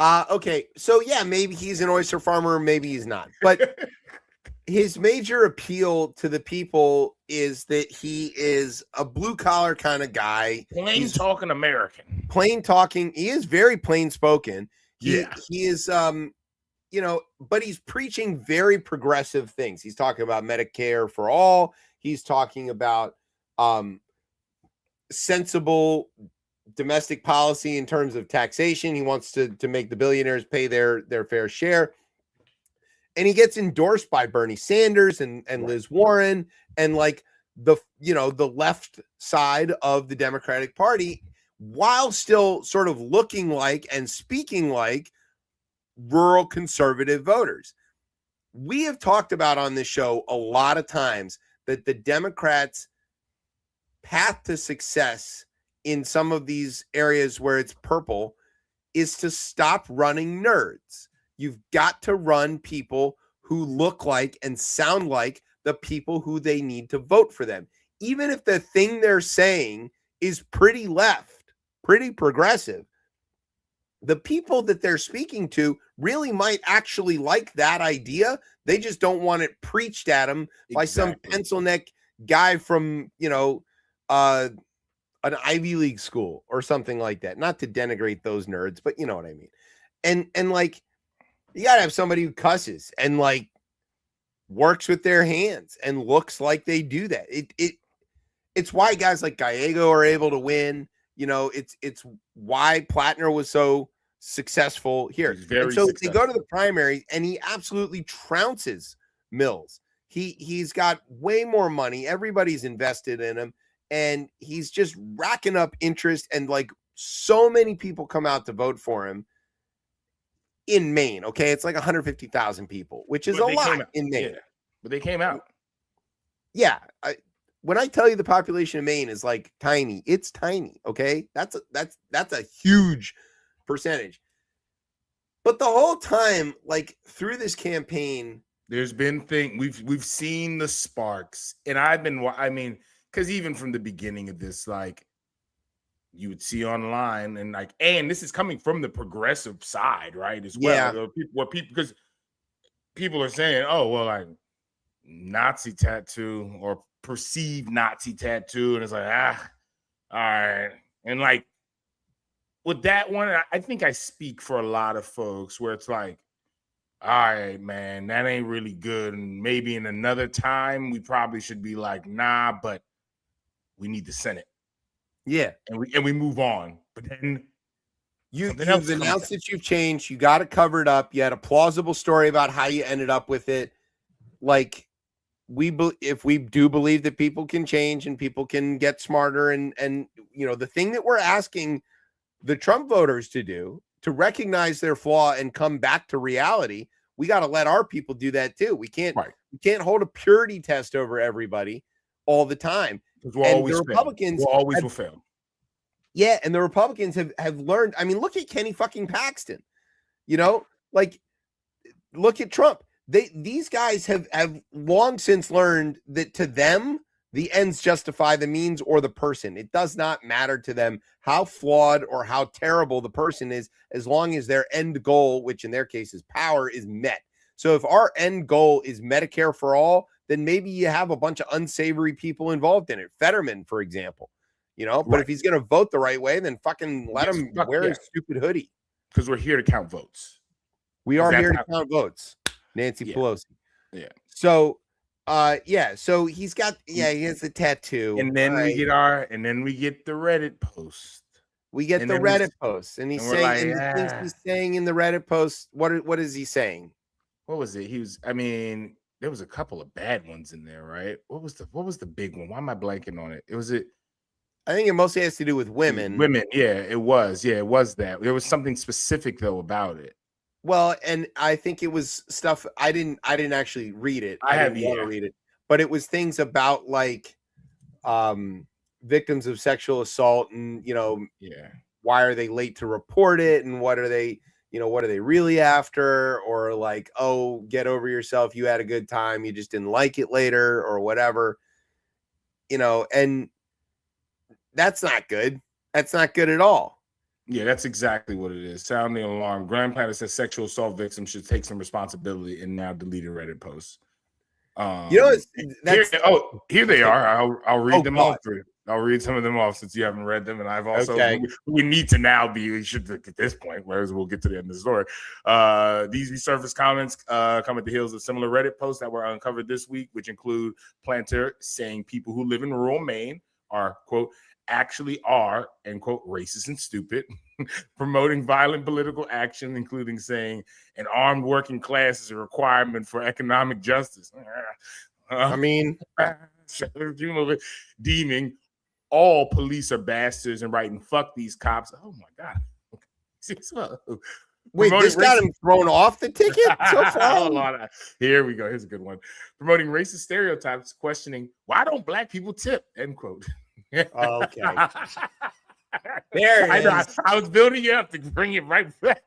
S1: Okay. So yeah, maybe he's an oyster farmer, maybe he's not. But his major appeal to the people is that he is a blue collar kind of guy.
S2: Plain talking American.
S1: Plain talking. He is very plain spoken. He is but he's preaching very progressive things. He's talking about Medicare for all. He's talking about sensible domestic policy in terms of taxation. He wants to make the billionaires pay their fair share. And he gets endorsed by Bernie Sanders and Liz Warren and the left side of the Democratic Party, while still sort of looking like and speaking like rural conservative voters. We have talked about on this show a lot of times that the Democrats' path to success in some of these areas where it's purple is to stop running nerds. You've got to run people who look like and sound like the people who they need to vote for them. Even if the thing they're saying is pretty left, pretty progressive, the people that they're speaking to really might actually like that idea. They just don't want it preached at them by some pencil neck guy from, an Ivy League school or something like that. Not to denigrate those nerds, but you know what I mean. And you gotta have somebody who cusses and works with their hands and looks like they do that. It's why guys like Gallego are able to win. It's why Plattner was so successful here. And so they go to the primary and he absolutely trounces Mills. He's got way more money. Everybody's invested in him, and he's just racking up interest. And so many people come out to vote for him in Maine. Okay, it's 150,000 people, which is a lot in Maine.
S2: Yeah, but they came out.
S1: Yeah, when I tell you the population of Maine is tiny, it's tiny. Okay, that's a huge percentage. But the whole time, through this campaign,
S2: there's been we've seen the sparks, and because even from the beginning of this, you would see online and this is coming from the progressive side, right? As well. Yeah. Because people are saying, oh, well, Nazi tattoo or perceived Nazi tattoo. And it's all right. And with that one, I think I speak for a lot of folks where it's all right, man, that ain't really good. And maybe in another time, we probably should be nah, but we need the Senate.
S1: Yeah,
S2: and we move on. But then
S1: you've announced that you've changed. You got it covered up. You had a plausible story about how you ended up with it. If we do believe that people can change and people can get smarter, and the thing that we're asking the Trump voters to do, to recognize their flaw and come back to reality, we got to let our people do that too. We can't hold a purity test over everybody all the time.
S2: We'll always fail.
S1: Yeah, and the Republicans have learned. I mean, look at Kenny fucking Paxton. You know, like look at Trump. These guys have long since learned that to them the ends justify the means or the person. It does not matter to them how flawed or how terrible the person is, as long as their end goal, which in their case is power, is met. So if our end goal is Medicare for all, then maybe you have a bunch of unsavory people involved in it. Fetterman, for example, you know, but if he's going to vote the right way, then fucking let him wear his stupid hoodie.
S2: Because we're here to count votes.
S1: We are here to count votes. Nancy Pelosi.
S2: Yeah.
S1: So, so he has the tattoo.
S2: And then we get the Reddit post.
S1: We get the Reddit post. And he's saying, and the things he's saying in the Reddit post, what is he saying?
S2: What was it? There was a couple of bad ones in there, right? What was the big one? Why am I blanking on it?
S1: I think it mostly has to do with women.
S2: It was that. There was something specific though about it.
S1: Well, and I think it was stuff I didn't actually read it. I didn't want to read it, but it was things about like victims of sexual assault and why are they late to report it and what are they really after, or like, oh, get over yourself, you had a good time, you just didn't like it later or whatever, and that's not good. That's not good at all.
S2: Yeah, that's exactly what it is. Sound the alarm. Grand Planet says sexual assault victims should take some responsibility and now deleted Reddit posts. Here they are. I'll read them off for you. I'll read some of them off since you haven't read them, and I've also we need to now be should at this point, whereas we'll get to the end of the story. These resurfaced comments come at the heels of similar Reddit posts that were uncovered this week, which include Planter saying people who live in rural Maine are, quote, actually are, end quote, racist and stupid, promoting violent political action, including saying an armed working class is a requirement for economic justice. Deeming all police are bastards and writing fuck these cops. Oh my God.
S1: Wait, this got him thrown off the ticket so far?
S2: Hold on. Here we go. Here's a good one. Promoting racist stereotypes, questioning why don't black people tip, end quote.
S1: Okay. There it is.
S2: I was building you up to bring it right back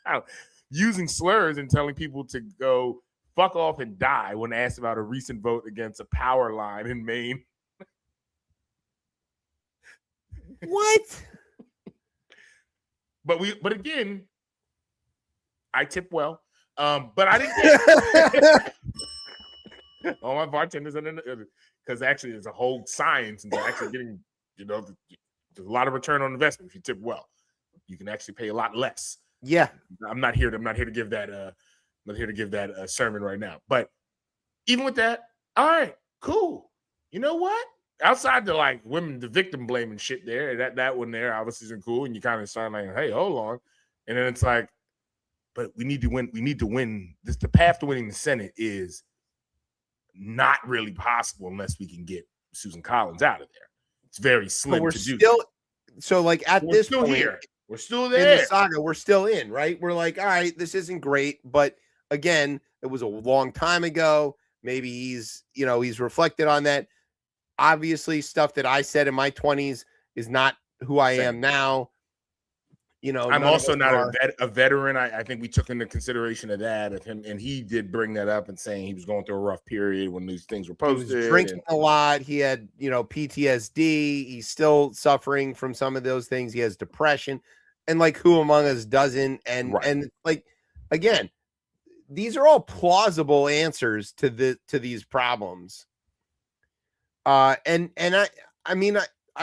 S2: down. Using slurs and telling people to go fuck off and die when asked about a recent vote against a power line in Maine.
S1: What?
S2: But again, I tip well. But I didn't get all my bartenders because actually there's a whole science into actually getting, there's a lot of return on investment if you tip well. You can actually pay a lot less.
S1: Yeah.
S2: I'm not here to give that sermon right now. But even with that, all right, cool. You know what? Outside the like women, the victim blaming shit there, that one there obviously isn't cool. And you kind of start like, hey, hold on. And then it's like, but we need to win. We need to win. The path to winning the Senate is not really possible unless we can get Susan Collins out of there. It's very slim to do.
S1: So like at this point,
S2: here. We're still there.
S1: In the saga, we're still in, right? We're like, all right, this isn't great, but again, it was a long time ago. Maybe he's reflected on that. Obviously, stuff that I said in my 20s is not who I am now.
S2: I'm also not a veteran. I think we took into consideration of that of him, and he did bring that up and saying he was going through a rough period when these things were posted.
S1: He was drinking a lot. He had, PTSD. He's still suffering from some of those things. He has depression, and like who among us doesn't? And like again, these are all plausible answers to these problems. And I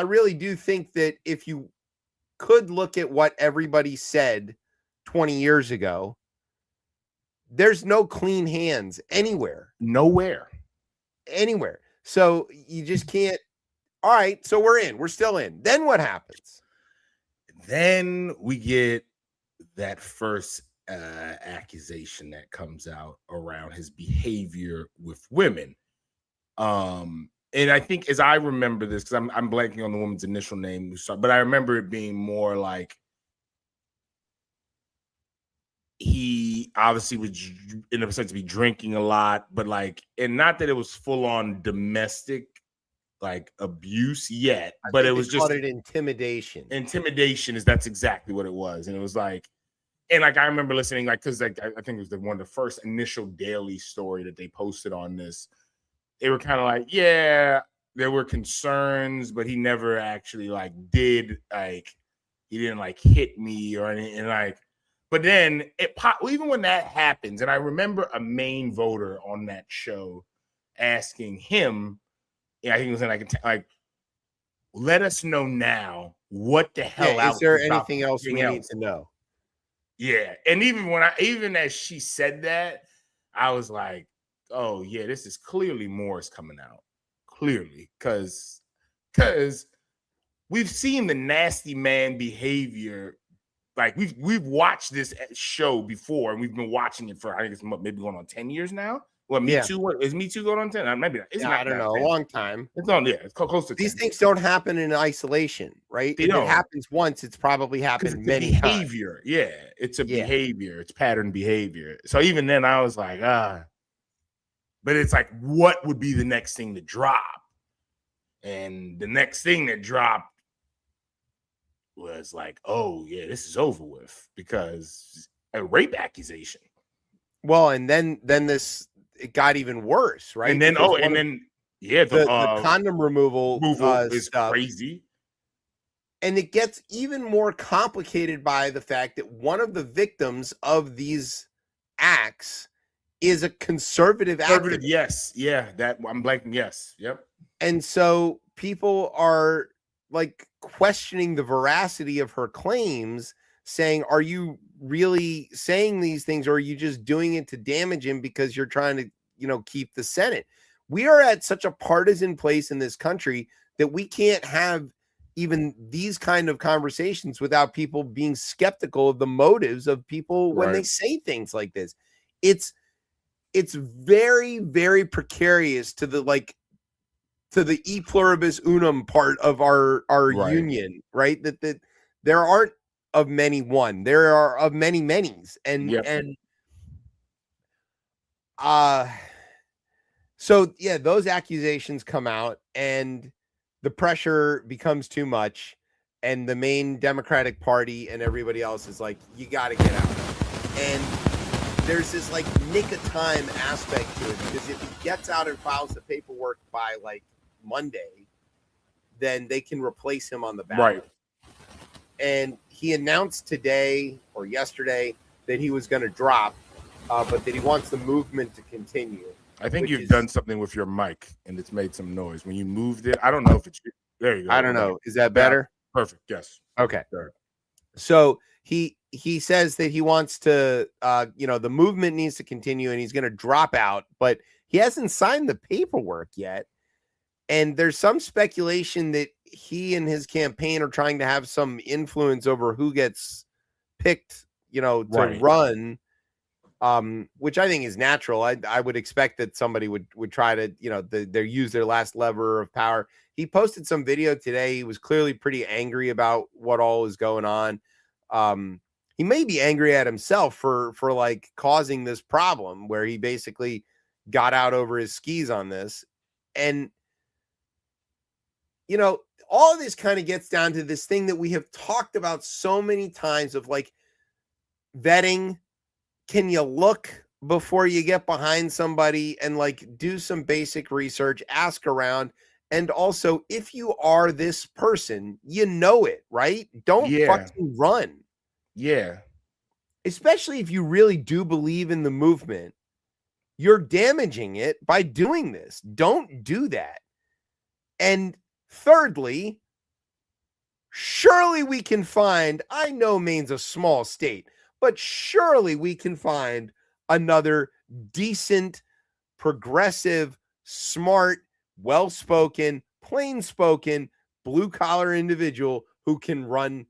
S1: really do think that if you could look at what everybody said 20 years ago, there's no clean hands anywhere.
S2: Nowhere.
S1: Anywhere. So you just can't. All right. So we're still in. Then what happens?
S2: Then we get that first accusation that comes out around his behavior with women. And I think, as I remember this, because I'm blanking on the woman's initial name, but I remember it being more like he obviously was in a sense to be drinking a lot, but like, and not that it was full on domestic like abuse yet,
S1: I
S2: but
S1: think
S2: it
S1: they
S2: was just
S1: called it intimidation.
S2: Intimidation that's exactly what it was. And it was like, and like I remember listening, like, because like I think it was one of the first initial daily story that they posted on this. They were kind of like, yeah, there were concerns, but he never actually like did like he didn't like hit me or anything. And like, but then even when that happens, and I remember a main voter on that show asking him, yeah, I think it was in like let us know now what the hell
S1: Yeah, is
S2: else
S1: there
S2: about
S1: anything else we
S2: else.
S1: need to know?
S2: Yeah, and even as she said that, I was like, oh yeah, this is clearly more is coming out. Clearly, because we've seen the nasty man behavior. Like we've watched this show before, and we've been watching it for I think it's maybe going on 10 years now. Well, Me Too. What is Me Too going on 10? Maybe it's
S1: I don't know, a long time.
S2: It's on, yeah, it's close to 10.
S1: These things don't happen in isolation, right?
S2: They
S1: If
S2: don't.
S1: it happens once, it's probably happened
S2: It's
S1: many
S2: behavior.
S1: times.
S2: Yeah, it's a behavior. It's pattern behavior. So even then, I was like, but it's like, what would be the next thing to drop? And the next thing that dropped was like, oh yeah, this is over with because a rape accusation.
S1: Well, and then it got even worse, right?
S2: And then
S1: the condom removal
S2: is
S1: stuff,
S2: crazy.
S1: And it gets even more complicated by the fact that one of the victims of these acts is a conservative activist.
S2: Yes, yeah, that I'm blanking. Yes, yep.
S1: And so people are like questioning the veracity of her claims, saying, are you really saying these things, or are you just doing it to damage him because you're trying to, keep the Senate? We are at such a partisan place in this country that we can't have even these kind of conversations without people being skeptical of the motives of people when they say things like this. It's very, very precarious to the e pluribus unum part of our union, right? That there aren't of many one, there are of many manys, so yeah, those accusations come out, and the pressure becomes too much, and the main Democratic Party and everybody else is like, you got to get out. And there's this like nick of time aspect to it, because if he gets out and files the paperwork by like Monday, then they can replace him on the ballot. Right. And he announced today or yesterday that he was going to drop, but that he wants the movement to continue.
S2: I think you've done something with your mic and it's made some noise when you moved it. I don't know if it's there. You go.
S1: I don't know. Is that better?
S2: Yeah, perfect. Yes.
S1: Okay.
S2: Sure.
S1: So he says that he wants to, the movement needs to continue, and he's going to drop out, but he hasn't signed the paperwork yet. And there's some speculation that he and his campaign are trying to have some influence over who gets picked, to run, which I think is natural. I would expect that somebody would try to, they use their last lever of power. He posted some video today. He was clearly pretty angry about what all is going on. He may be angry at himself for like causing this problem where he basically got out over his skis on this. And all of this kind of gets down to this thing that we have talked about so many times of like vetting. Can you look before you get behind somebody and like do some basic research, ask around? And also, if you are this person, it, right? Don't fucking run.
S2: Yeah.
S1: Especially if you really do believe in the movement, you're damaging it by doing this. Don't do that. And thirdly, surely we can find, I know Maine's a small state, but surely we can find another decent, progressive, smart, well-spoken, plain-spoken, blue-collar individual who can run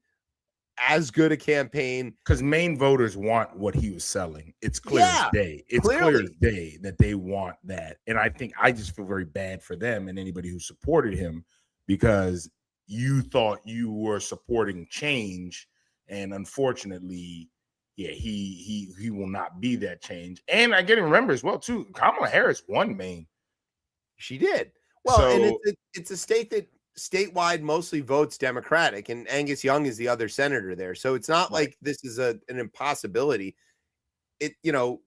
S1: as good a campaign.
S2: Because Maine voters want what he was selling. It's clear as day. It's clear as day that they want that. And I think I just feel very bad for them and anybody who supported him, because you thought you were supporting change, and unfortunately, he will not be that change. And I get to remember as well too, Kamala Harris won Maine.
S1: She did. Well,
S2: So,
S1: and it's a state that statewide mostly votes Democratic, and Angus Young is the other senator there. So it's not like this is an impossibility.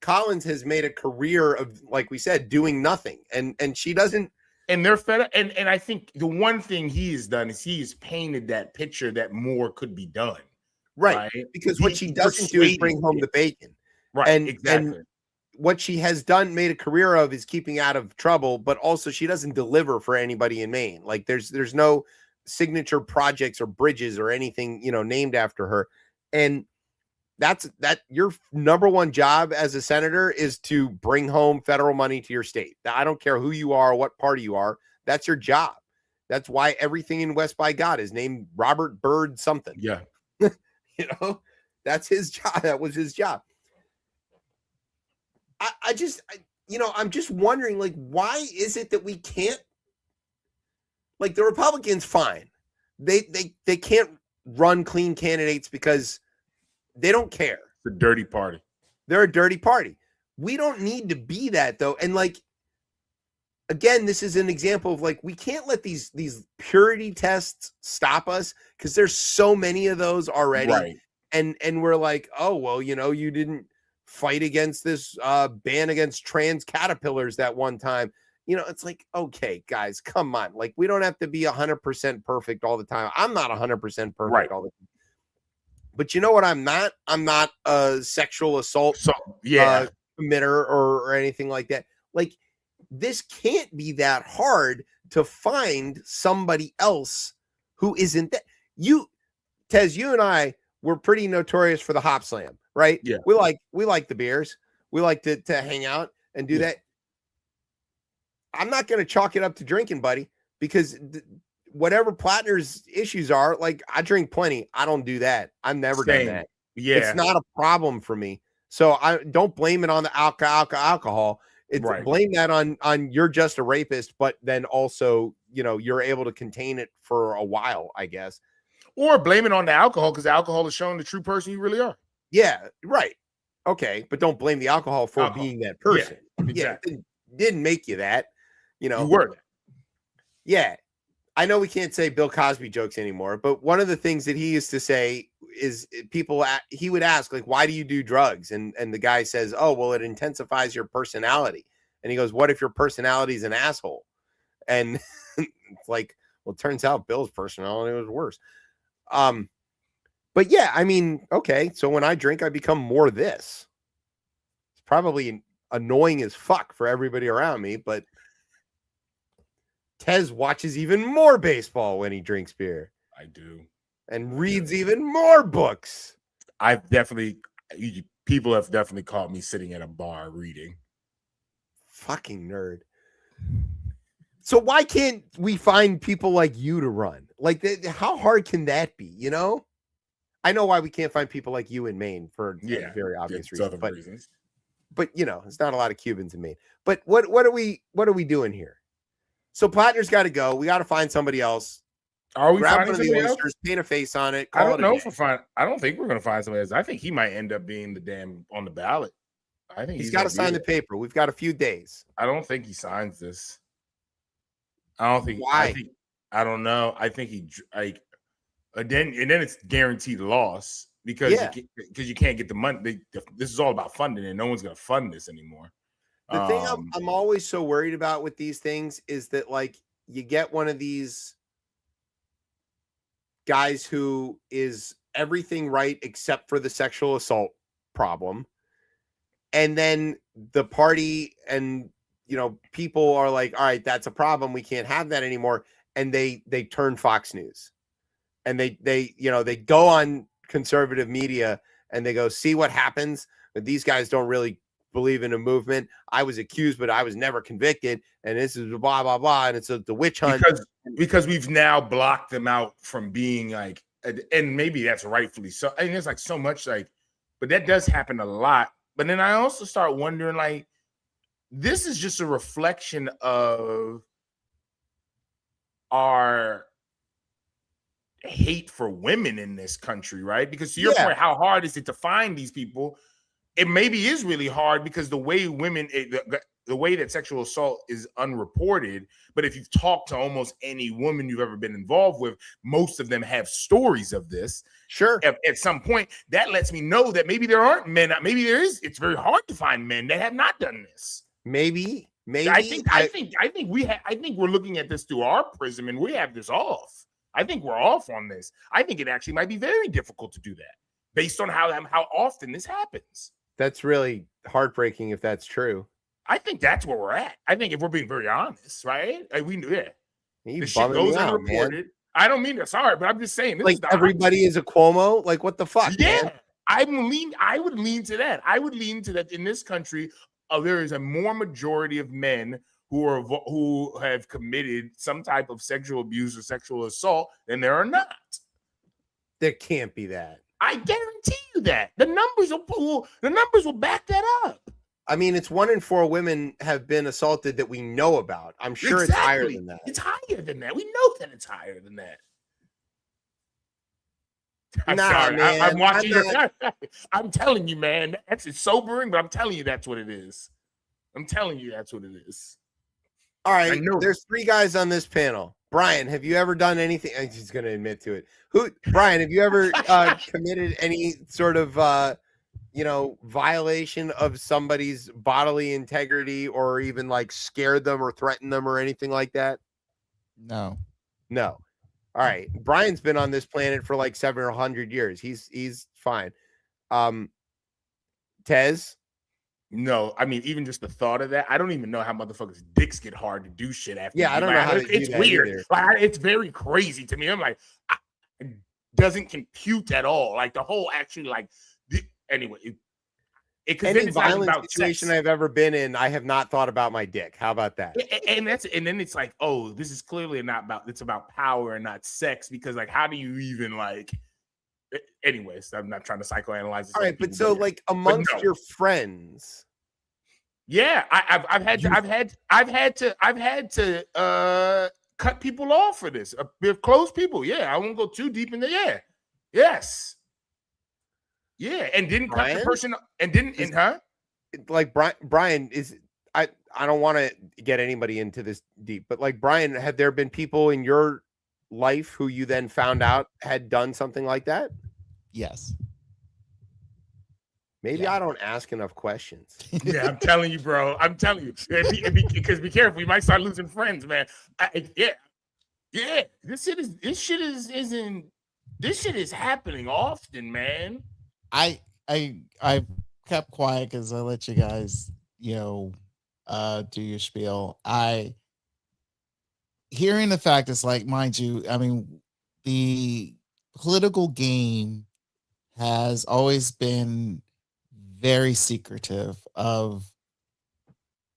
S1: Collins has made a career of, like we said, doing nothing, and she doesn't.
S2: and they're fed up. And I think the one thing he has done is he's painted that picture that more could be done.
S1: Right. Because what she doesn't do is bring home the bacon.
S2: Right.
S1: And
S2: exactly.
S1: What she has made a career of is keeping out of trouble, but also she doesn't deliver for anybody in Maine. Like there's no signature projects or bridges or anything, named after her. And that's your number one job as a senator is to bring home federal money to your state. I don't care who you are, what party you are. That's your job. That's why everything in West by God is named Robert Byrd something.
S2: Yeah.
S1: That's his job. That was his job. I'm just wondering, like, why is it that we can't, like, the Republicans, fine. They can't run clean candidates because they don't care.
S2: It's a dirty party.
S1: They're a dirty party. We don't need to be that, though. And, like, again, this is an example of, like, we can't let these purity tests stop us because there's so many of those already.
S2: Right.
S1: And we're like, oh, well, you didn't fight against this ban against trans caterpillars that one time. It's like, okay, guys, come on. Like, we don't have to be 100% perfect all the time. I'm not 100% perfect all the time. But you know what? I'm not a sexual assault committer or anything like that. Like, this can't be that hard to find somebody else who isn't that. Tez, you and I were pretty notorious for the Hop Slam, right?
S2: Yeah.
S1: We like the beers. We like to hang out and do that. I'm not going to chalk it up to drinking, buddy, because whatever Plattner's issues are, like, I drink plenty. I don't do that. I've never done that.
S2: Yeah.
S1: It's not a problem for me. So I don't blame it on the alcohol. It's blame that on you're just a rapist, but then also, you're able to contain it for a while, I guess.
S2: Or blame it on the alcohol because alcohol is showing the true person you really are.
S1: Yeah, right. Okay, but don't blame the alcohol for being that person.
S2: Yeah, exactly.
S1: It didn't make you that. You
S2: were that.
S1: Yeah. I know we can't say Bill Cosby jokes anymore, but one of the things that he used to say is he would ask, like, why do you do drugs? And the guy says, oh, well, it intensifies your personality. And he goes, what if your personality is an asshole? And it's like, well, it turns out Bill's personality was worse. But yeah, I mean, okay. So when I drink, I become more this. It's probably annoying as fuck for everybody around me, but Tez watches even more baseball when he drinks beer.
S2: I do.
S1: And reads even more books.
S2: People have definitely caught me sitting at a bar reading.
S1: Fucking nerd. So why can't we find people like you to run? Like, how hard can that be? I know why we can't find people like you in Maine for very obvious reasons. But there's not a lot of Cubans in Maine. But what are we doing here? So Plattner's got to go. We got to find somebody else.
S2: Are we
S1: grab
S2: finding
S1: one of the
S2: somebody
S1: oysters, paint a face on it?
S2: I don't know if we're fine. I don't think we're going to find somebody else. I think he might end up being the damn on the ballot. I think
S1: he's got to sign the paper. We've got a few days.
S2: I don't think he signs this. I don't think.
S1: Why?
S2: I don't know. I think he then it's guaranteed loss because you can't get the money. This is all about funding, and no one's going to fund this anymore.
S1: The thing I'm always so worried about with these things is that, like, you get one of these guys who is everything right except for the sexual assault problem, and then the party and people are like, all right, that's a problem, we can't have that anymore, and they turn Fox News, and they go on conservative media and they go, see what happens, but these guys don't really believe in a movement. I was accused, but I was never convicted, and this is blah blah blah, and it's the witch hunt
S2: because we've now blocked them out from being like, and maybe that's rightfully so. I mean, there's like so much but that does happen a lot. But then I also start wondering, like, this is just a reflection of our hate for women in this country, right? Because to your point, how hard is it to find these people? It maybe is really hard because the way women, the way that sexual assault is unreported, but if you've talked to almost any woman you've ever been involved with, most of them have stories of this.
S1: Sure.
S2: At some point, that lets me know that maybe there aren't men. Maybe there is. It's very hard to find men that have not done this.
S1: Maybe.
S2: I think we're looking at this through our prism, and we have this off. I think we're off on this. I think it actually might be very difficult to do that based on how often this happens.
S1: That's really heartbreaking if that's true.
S2: I think that's where we're at. I think if we're being very honest, right? The shit goes unreported. Man. I don't mean that. Sorry, but I'm just saying.
S1: Like everybody is a Cuomo. Like what the fuck?
S2: Yeah,
S1: man?
S2: I would lean to that. I would lean to that in this country. There is a more majority of men who have committed some type of sexual abuse or sexual assault than there are not.
S1: There can't be that.
S2: I guarantee you that the numbers will back that up.
S1: I mean, it's 1 in 4 women have been assaulted that we know about. I'm sure It's higher than that.
S2: It's higher than that. We know that it's higher than that. I'm sorry.
S1: Man,
S2: I'm watching I'm telling you, man. It's sobering, but I'm telling you that's what it is.
S1: All right. There's 3 guys on this panel. Brian, have you ever done anything? He's going to admit to it. Brian, have you ever committed any sort of, violation of somebody's bodily integrity or even like scared them or threatened them or anything like that?
S4: No.
S1: All right. Brian's been on this planet for like 700 years. He's fine. Tez?
S2: No, I mean, even just the thought of that, I don't even know how motherfuckers' dicks get hard to do shit after.
S1: Yeah, I don't know how
S2: it's weird. Like, it's very crazy to me. I'm like, it doesn't compute at all. Like the whole actually, like, anyway.
S1: Any violent situation I've ever been in, I have not thought about my dick. How about that?
S2: And then it's like, oh, this is clearly it's about power and not sex, because like, how do you even like? Anyways, I'm not trying to psychoanalyze this.
S1: All right, but so like amongst your friends,
S2: yeah, I've had to cut people off for this. Close people, yeah. I won't go too deep in there. Yeah, yes, yeah, and didn't cut the person and didn't
S1: like Brian is. I don't want to get anybody into this deep, but like Brian, have there been people in your life who you then found out had done something like that?
S4: Yes.
S1: Maybe I don't ask enough questions.
S2: Yeah, I'm telling you, bro. I'm telling you. Because be careful, we might start losing friends, man. Yeah. This shit is happening often, man.
S4: I kept quiet because I let you guys, do your spiel. Hearing the fact is like, mind you, I mean, the political game has always been very secretive of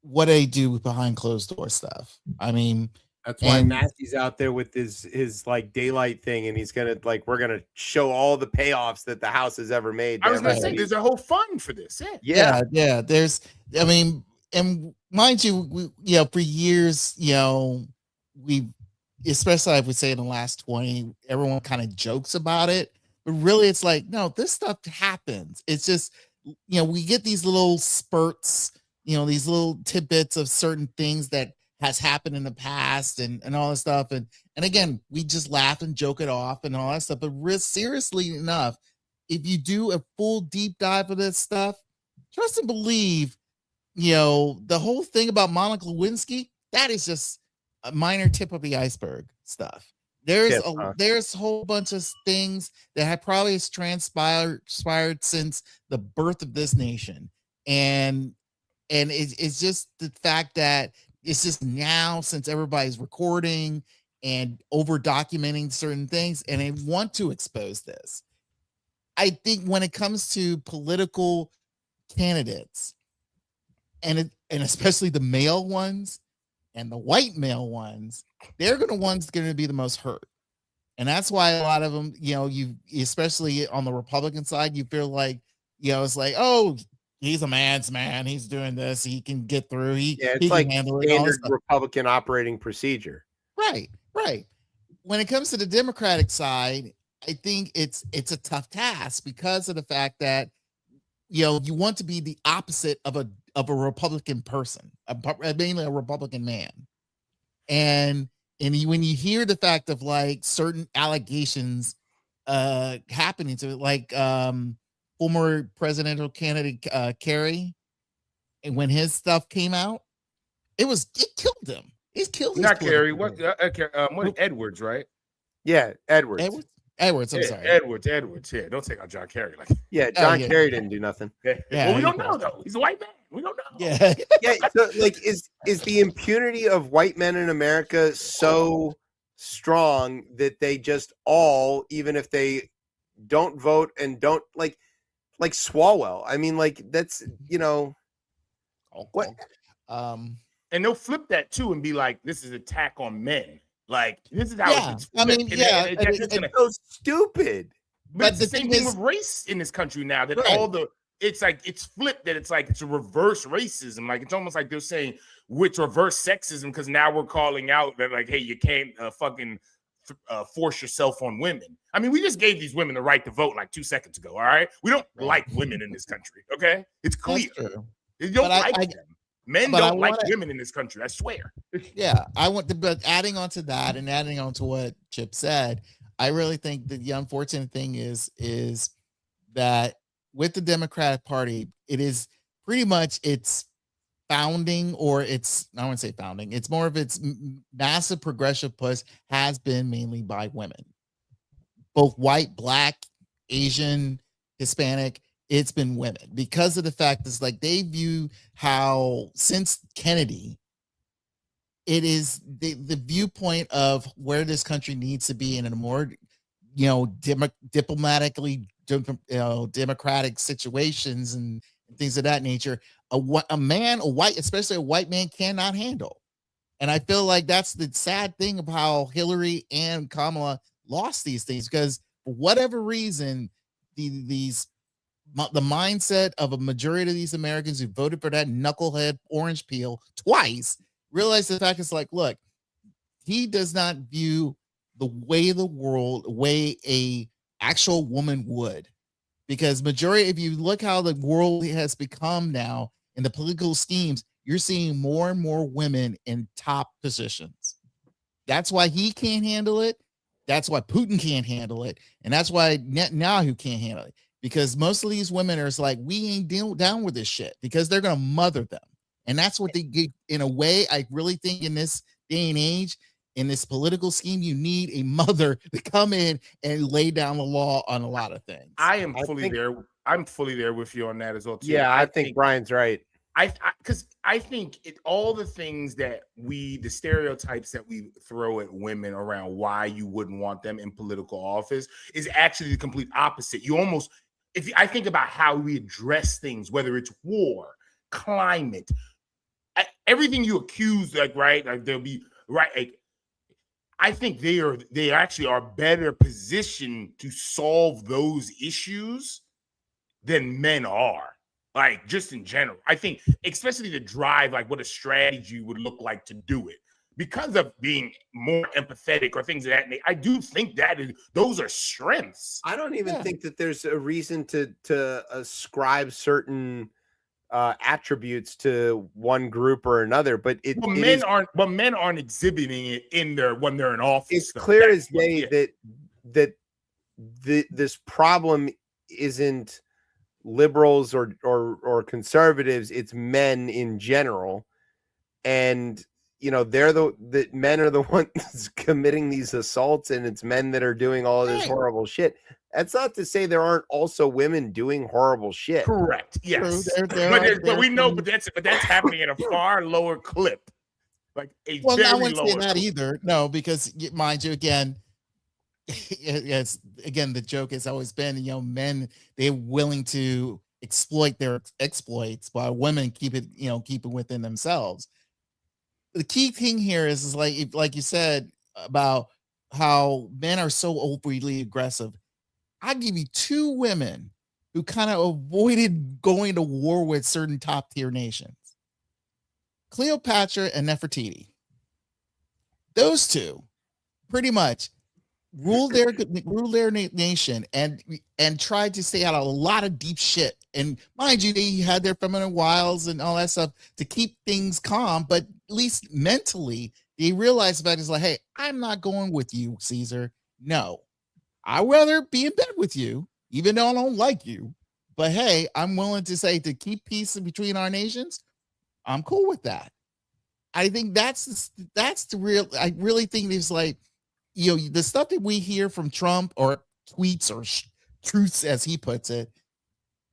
S4: what they do behind closed door stuff. I mean,
S1: that's why Matthew's out there with his like daylight thing, and he's gonna we're gonna show all the payoffs that the house has ever made.
S2: I was gonna say there's a whole fund for this.
S4: Yeah. There's, I mean, and mind you, for years, we, especially I would say in the last 20, everyone kind of jokes about it, but really it's like, no, this stuff happens. It's just, we get these little spurts, these little tidbits of certain things that has happened in the past and all this stuff. And again, we just laugh and joke it off and all that stuff. But seriously enough, if you do a full deep dive of this stuff, trust and believe, the whole thing about Monica Lewinsky, that is just a minor tip of the iceberg stuff. There's a whole bunch of things that have probably transpired since the birth of this nation. And it's just the fact that it's just now, since everybody's recording and over documenting certain things, and they want to expose this. I think when it comes to political candidates, and especially the male ones and the white male ones, they're going to be the most hurt. And that's why a lot of them, you, especially on the Republican side, you feel like, it's like, oh, he's a man's man. He's doing this. He can get through. He
S1: it's
S4: can
S1: like
S4: handle
S1: standard Republican operating procedure.
S4: Right. When it comes to the Democratic side, I think it's a tough task because of the fact that, you want to be the opposite of of a Republican person, mainly a Republican man. And when you hear the fact of like certain allegations happening to it, like former presidential candidate Kerry, and when his stuff came out, it killed him. It killed his
S2: Not Kerry.
S4: political
S2: What Edwards, right?
S1: Yeah, Edwards.
S4: Edwards, I'm
S2: Yeah,
S4: sorry.
S2: Edwards. Yeah, don't take out John Kerry. Like,
S1: Yeah, John Kerry didn't do nothing.
S2: yeah. Well, we don't know though. He's a white man. We don't know.
S4: Yeah.
S1: Yeah, so like is the impunity of white men in America so strong that they just all, even if they don't vote and don't like Swalwell. I mean, like that's what
S2: And they'll flip that too and be like, "This is attack on men." Like this is how it's
S4: I mean,
S1: it's so stupid.
S2: But it's the same thing with race in this country now. That it's like it's flipped. That it's like it's a reverse racism. Like it's almost like they're saying which reverse sexism because now we're calling out that like, hey, you can't fucking force yourself on women. I mean, we just gave these women the right to vote like 2 seconds ago. All right, we don't like women in this country. Okay, it's clear. You don't like them. Men don't like women in this country. I swear.
S4: Yeah, but adding on to that and adding on to what Chip said, I really think that the unfortunate thing is that with the Democratic Party, it is pretty much its founding, or its, I wouldn't say founding, it's more of its massive progressive push has been mainly by women, both white, black, Asian, Hispanic. It's been women because of the fact is like they view how since Kennedy, it is the viewpoint of where this country needs to be in a more, diplomatically, democratic situations and things of that nature. A man, especially a white man, cannot handle. And I feel like that's the sad thing of how Hillary and Kamala lost these things because for whatever reason, the mindset of a majority of these Americans who voted for that knucklehead orange peel twice realize the fact is like, look, he does not view the way a actual woman would, because majority, if you look how the world has become now in the political schemes, you're seeing more and more women in top positions. That's why he can't handle it. That's why Putin can't handle it. And that's why Netanyahu can't handle it. Because most of these women are like, we ain't down with this shit because they're going to mother them. And that's what they get. In a way, I really think in this day and age, in this political scheme, you need a mother to come in and lay down the law on a lot of things.
S2: I'm fully there with you on that as well, too.
S1: Yeah, I think Brian's right.
S2: Because I think all the things that the stereotypes that we throw at women around why you wouldn't want them in political office is actually the complete opposite. I think about how we address things, whether it's war, climate, everything you accuse, like they'll be right. Like, I think they actually are better positioned to solve those issues than men are. Like just in general, I think especially to drive like what a strategy would look like to do it. Because of being more empathetic or things of that nature, I do think those are strengths.
S1: I don't even think that there's a reason to ascribe certain attributes to one group or another. But men
S2: aren't exhibiting it when they're in office.
S1: It's clear as day that this problem isn't liberals or conservatives. It's men in general, and they're the men are the ones committing these assaults, and it's men that are doing all of this horrible shit. That's not to say there aren't also women doing horrible shit.
S2: Correct. Yes. But we know, but that's happening at a far lower clip. Like I wouldn't say that
S4: either. No, because mind you, again, yes, again, the joke has always been, men, they're willing to exploit their exploits while women keep it within themselves. The key thing here is like you said about how men are so overly aggressive. I'll give you two women who kind of avoided going to war with certain top tier nations: Cleopatra and Nefertiti. Those two pretty much rule their nation and tried to stay out of a lot of deep shit. And mind you, they had their feminine wiles and all that stuff to keep things calm, but at least mentally they realized that it's like, hey, I'm not going with you, Caesar. No, I'd rather be in bed with you, even though I don't like you. But hey, I'm willing to say to keep peace between our nations. I'm cool with that. I think that's the real. I really think it's like, the stuff that we hear from Trump or tweets or truths, as he puts it,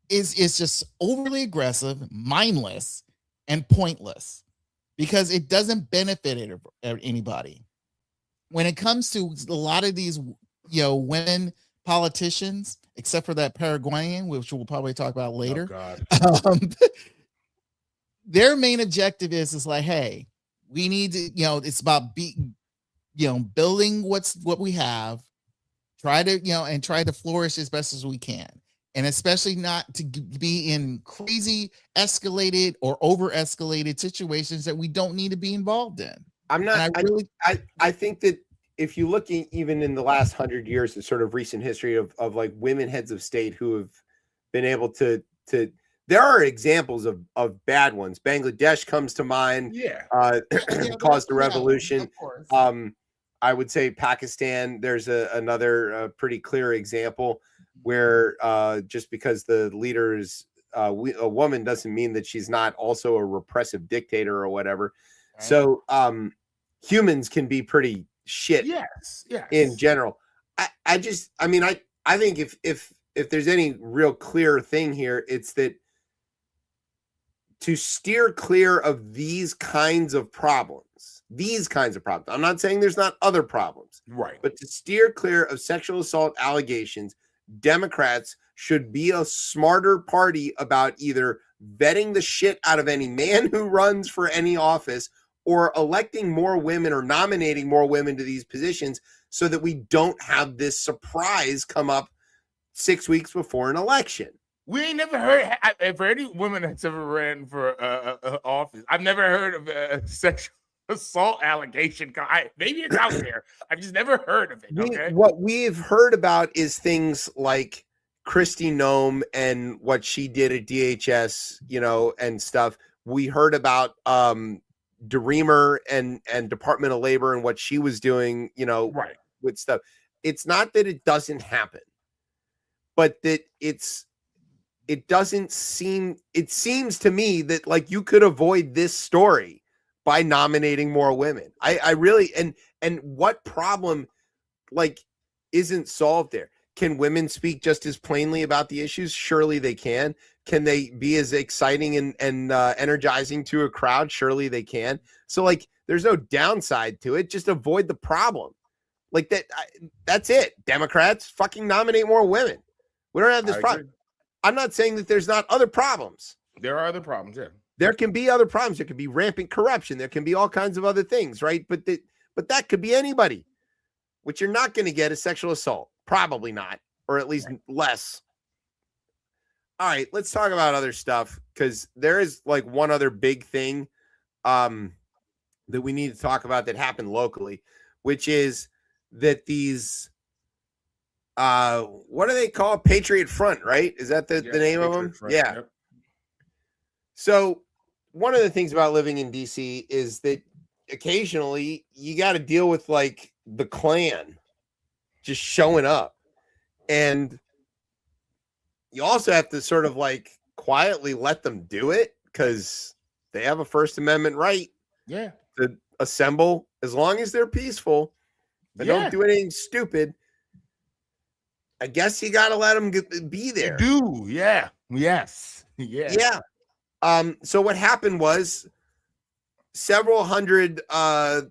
S4: is just overly aggressive, mindless, and pointless because it doesn't benefit anybody. When it comes to a lot of these, women politicians, except for that Paraguayan, which we'll probably talk about later.
S2: Oh, God.
S4: Their main objective is like, hey, we need to, it's about building what we have, try to flourish as best as we can. And especially not to be in crazy escalated or over escalated situations that we don't need to be involved in.
S1: I think that if you look even in the last 100 years, the sort of recent history of like women heads of state who have been able to there are examples of bad ones. Bangladesh comes to mind. Caused a revolution. I would say Pakistan. There's another pretty clear example where just because the leader is a woman doesn't mean that she's not also a repressive dictator or whatever. Right. So humans can be pretty shit.
S2: Yes.
S1: In general, I think if there's any real clear thing here, it's that to steer clear of these kinds of problems. I'm not saying there's not other problems,
S2: right?
S1: But to steer clear of sexual assault allegations, Democrats should be a smarter party about either vetting the shit out of any man who runs for any office or electing more women or nominating more women to these positions so that we don't have this surprise come up 6 weeks before an election.
S2: We ain't never heard for any woman that's ever ran for office. I've never heard of a sexual assault allegation. Maybe it's out there. I've just never heard of it. Okay.
S1: What we've heard about is things like Kristi Noem and what she did at DHS, and stuff. We heard about DeReamer and Department of Labor and what she was doing,
S2: right,
S1: with stuff. It's not that it doesn't happen, but that it seems to me that like you could avoid this story by nominating more women. I really, and what problem like isn't solved there? Can women speak just as plainly about the issues? Surely they can. Can they be as exciting and energizing to a crowd? Surely they can. So like, there's no downside to it. Just avoid the problem. Like that. That's it. Democrats fucking nominate more women. We don't have this problem. I'm not saying that there's not other problems.
S2: There are other problems. Yeah.
S1: There can be other problems. There can be rampant corruption. There can be all kinds of other things, right? But that could be anybody. What you're not going to get is sexual assault. Probably not, or at least less. All right, let's talk about other stuff because there is like one other big thing that we need to talk about that happened locally, which is that these what do they call Patriot Front, right? Is that the name of them?
S2: Front,
S1: yeah.
S2: Yep.
S1: So one of the things about living in DC is that occasionally you got to deal with like the Klan just showing up, and you also have to sort of like quietly let them do it because they have a First Amendment right
S2: to
S1: assemble as long as they're peaceful and don't do anything stupid. I guess you got to let them be there.
S2: You do. Yeah. Yes. Yeah.
S1: Yeah. So what happened was several hundred, I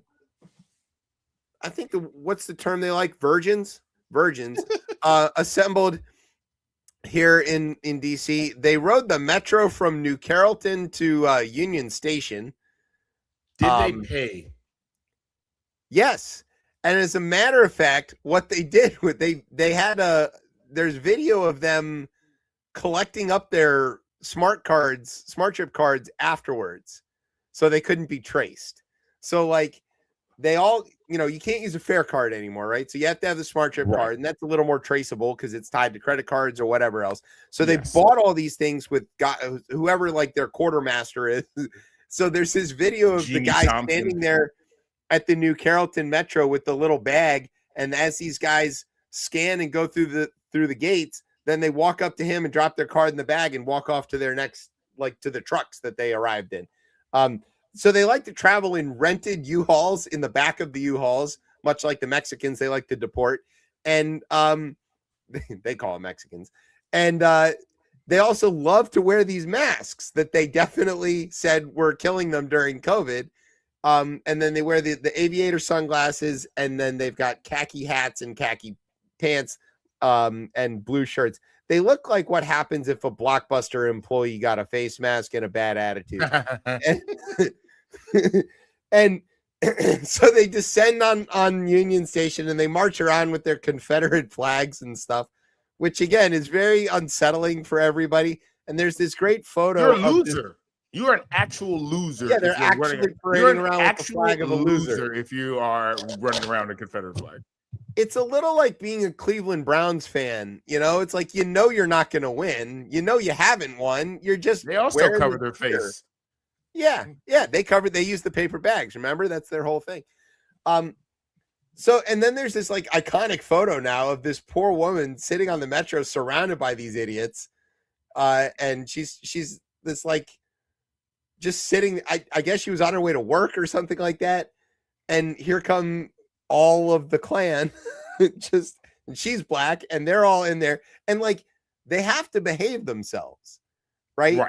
S1: think what's the term they like? Virgins, assembled here in DC. They rode the metro from New Carrollton to Union Station.
S2: Did they pay?
S1: Yes. And as a matter of fact, what they did with they had there's video of them collecting up their smart chip cards afterwards, so they couldn't be traced. So like they all, you can't use a fare card anymore, right? So you have to have the smart trip card, and that's a little more traceable because it's tied to credit cards or whatever else. So they bought all these things with whoever like their quartermaster is. So there's this video of the guy standing there at the New Carrollton Metro with the little bag, and as these guys scan and go through the gates, then they walk up to him and drop their card in the bag and walk off to their next, like to the trucks that they arrived in. So they like to travel in rented U-Hauls in the back of the U-Hauls, much like the Mexicans they like to deport. And they call them Mexicans. And they also love to wear these masks that they definitely said were killing them during COVID. And then they wear the aviator sunglasses, and then they've got khaki hats and khaki pants and blue shirts. They look like what happens if a Blockbuster employee got a face mask and a bad attitude. And so they descend on Union Station and they march around with their Confederate flags and stuff, which again is very unsettling for everybody. And there's this great photo.
S2: You're a loser. You're an actual loser.
S1: Yeah, they're actually parading around with the flag of a loser
S2: if you are running around a Confederate flag.
S1: It's a little like being a Cleveland Browns fan. It's like, you're not going to win. You haven't won. You're just
S2: they also cover their face.
S1: Yeah, they use the paper bags. Remember, that's their whole thing. So, and then there's this like iconic photo now of this poor woman sitting on the metro surrounded by these idiots. And she's this like just sitting. I guess she was on her way to work or something like that. And here come all of the Klan, and she's black, and they're all in there, and like they have to behave themselves, right?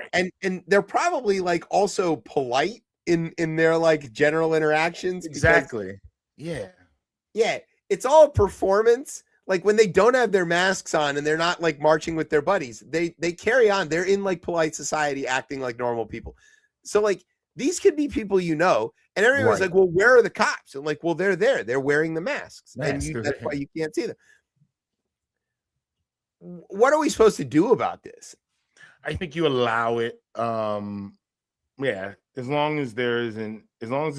S1: And they're probably like also polite in their like general interactions.
S2: Exactly. Yeah.
S1: It's all performance. Like when they don't have their masks on and they're not like marching with their buddies, they carry on. They're in like polite society, acting like normal people. So like these could be people, and everyone's like, well, where are the cops? And like, well, they're there. They're wearing the masks. And that's why you can't see them. What are we supposed to do about this?
S2: I think you allow it. Yeah, as long as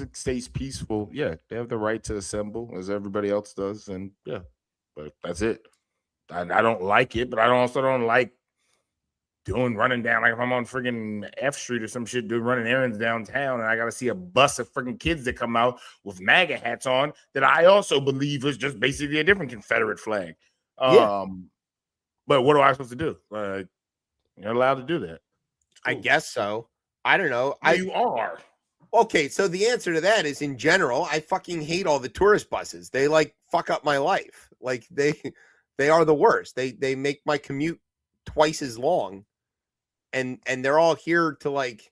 S2: it stays peaceful, they have the right to assemble as everybody else does. And but that's it. I don't like it, but I also don't like running down, like if I'm on friggin' F Street or some shit, running errands downtown, and I gotta see a bus of friggin' kids that come out with MAGA hats on that I also believe is just basically a different Confederate flag. But what am I supposed to do? You're allowed to do that.
S1: Cool. I guess so. I don't know.
S2: You are.
S1: Okay, so the answer to that is, in general, I fucking hate all the tourist buses. They like fuck up my life. Like they are the worst. They make my commute twice as long. And they're all here to like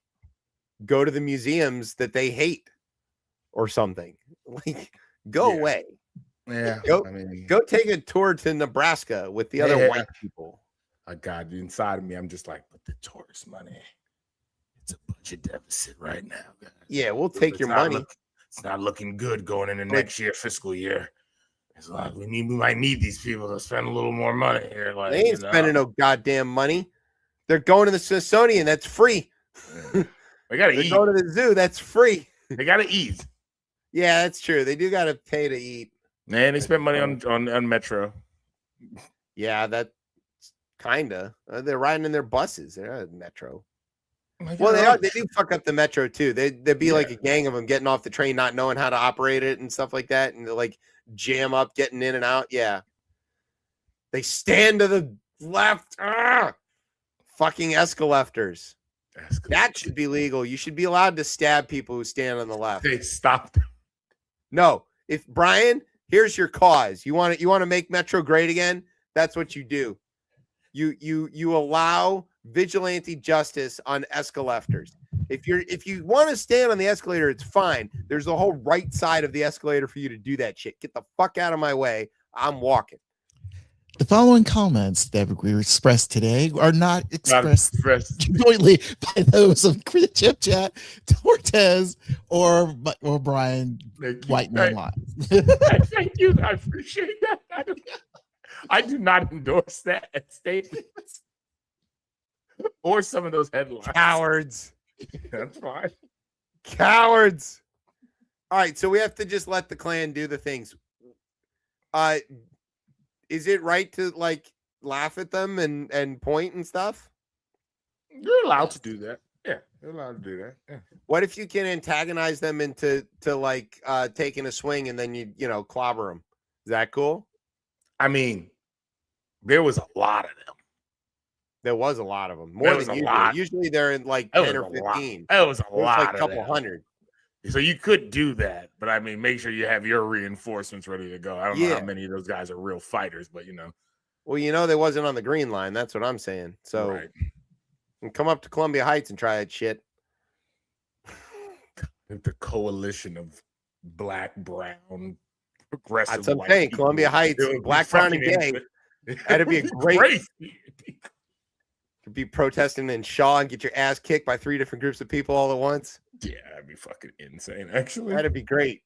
S1: go to the museums that they hate or something. Like, go away.
S2: Yeah.
S1: Go take a tour to Nebraska with the other white people.
S2: God, inside of me, I'm just like, but the tourist money, it's a budget deficit right now, guys.
S1: Yeah, we'll take your money.
S2: It's not looking good going into next year, fiscal year. It's like we might need these people to spend a little more money here. Like,
S1: they ain't spending no goddamn money. They're going to the Smithsonian. That's free.
S2: They gotta eat.
S1: Going to the zoo. That's free.
S2: They gotta eat.
S1: Yeah, that's true. They do gotta pay to eat.
S2: Man, they spend money on Metro.
S1: Yeah, that kinda. They're riding in their buses. They're not Metro. Well, they are. They do fuck up the Metro too. There'd be like a gang of them getting off the train, not knowing how to operate it and stuff like that, and they like jam up, getting in and out. Yeah, they stand to the left. Fucking escalafters. That should be legal. You should be allowed to stab people who stand on the left.
S2: They stopped.
S1: No, if Brian, here's your cause. You want to make Metro great again? That's what you do. You allow vigilante justice on escalafters. If you want to stand on the escalator, it's fine. There's a whole right side of the escalator for you to do that shit. Get the fuck out of my way. I'm walking.
S4: The following comments that we expressed today are not expressed jointly by those of Chip Chat, Tortez, or Brian Whiteman Live.
S2: Thank you. I appreciate that. I do not endorse that statement or some of those headlines.
S1: Cowards.
S2: That's fine.
S1: Cowards. All right, so we have to just let the clan do the things. Is it right to like laugh at them and point and stuff?
S2: You're allowed to do that. Yeah, you're allowed to do that. Yeah.
S1: What if you can antagonize them into like taking a swing and then you know clobber them? Is that cool?
S2: I mean, there was a lot of them.
S1: There was a lot of them, more than usual.
S2: Lot.
S1: Usually they're in like 10 or 15.
S2: It was a lot.
S1: Like a couple hundred.
S2: So you could do that, but I mean, make sure you have your reinforcements ready to go. I don't know how many of those guys are real fighters, but you know.
S1: Well, you know, they wasn't on the green line. That's what I'm saying. So
S2: right.
S1: And come up to Columbia Heights and try that shit.
S2: The coalition of black, brown, progressive.
S1: That's what I'm saying. Columbia Heights, black, brown, and gay. That'd be a great. Could be protesting in Shaw and get your ass kicked by 3 different groups of people all at once.
S2: Yeah, that'd be fucking insane. Actually,
S1: that'd be great.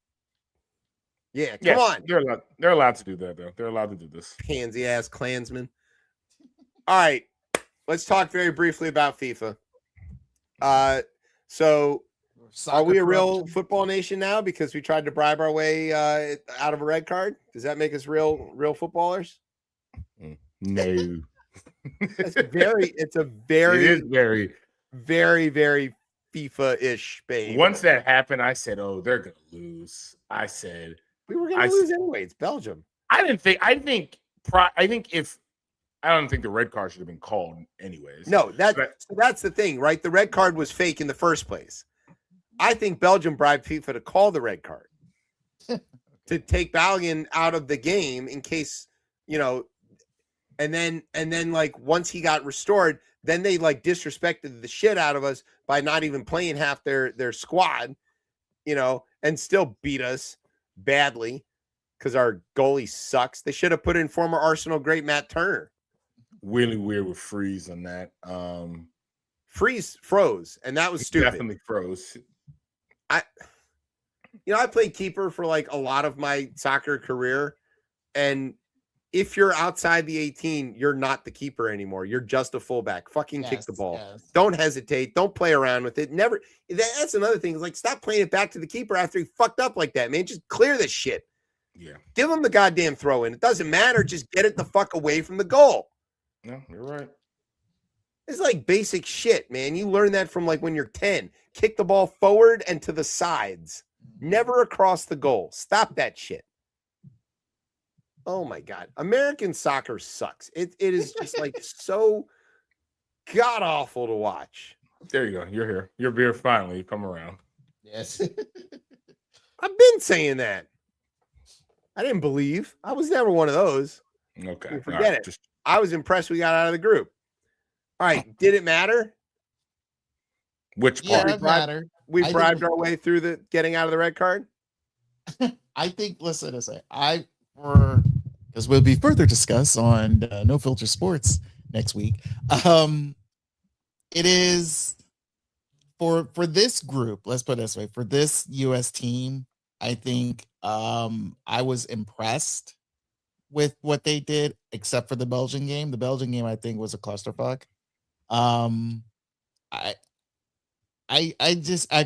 S1: Yeah, come on.
S2: They're allowed to do that though. They're allowed to do this.
S1: Pansy ass Klansmen. All right, let's talk very briefly about FIFA. So are we a real football nation now because we tried to bribe our way out of a red card? Does that make us real footballers?
S2: No.
S1: It's a very FIFA-ish, babe.
S2: Once that happened, I said, "Oh, they're gonna lose." I said
S1: we were gonna lose anyway. It's Belgium.
S2: I don't think the red card should have been called anyways.
S1: No, that's the thing, right? The red card was fake in the first place. I think Belgium bribed FIFA to call the red card to take Balogun out of the game in case, you know, and then like once he got restored, then they like disrespected the shit out of us by not even playing half their squad, you know, and still beat us badly because our goalie sucks. They should have put in former Arsenal great Matt Turner.
S2: Really weird with Freeze on that.
S1: Freeze froze, and that was stupid.
S2: Definitely froze.
S1: I played keeper for like a lot of my soccer career, and if you're outside the 18, you're not the keeper anymore. You're just a fullback. Fucking kick the ball. Yes. Don't hesitate. Don't play around with it. Never. That's another thing. Like, stop playing it back to the keeper after he fucked up like that, man. Just clear this shit.
S2: Yeah.
S1: Give him the goddamn throw in. It doesn't matter. Just get it the fuck away from the goal.
S2: No, you're right.
S1: It's like basic shit, man. You learn that from like when you're 10. Kick the ball forward and to the sides. Never across the goal. Stop that shit. Oh my God. American soccer sucks. It is just like so god awful to watch.
S2: There you go. You're here. You're here finally. You come around.
S4: Yes.
S1: I've been saying that. I didn't believe. I was never one of those.
S2: Okay.
S1: Forget it. I was impressed we got out of the group. All right. Did it matter?
S2: Which part?
S4: Yeah, it mattered.
S1: We bribed our way through the getting out of the red card.
S4: I think, listen, because we'll be further discussed on No Filter Sports next week. It is for this group. Let's put it this way: for this U.S. team, I think I was impressed with what they did, except for the Belgian game. The Belgian game, I think, was a clusterfuck. I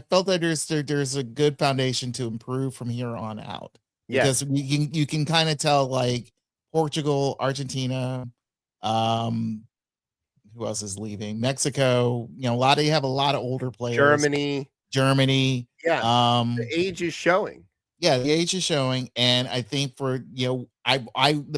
S4: felt that there's a good foundation to improve from here on out. Because you can kind of tell like Portugal, Argentina, who else is leaving? Mexico, you know, you have a lot of older players. Germany.
S1: Yeah. The age is showing.
S4: Yeah, the age is showing. And I think for, you know,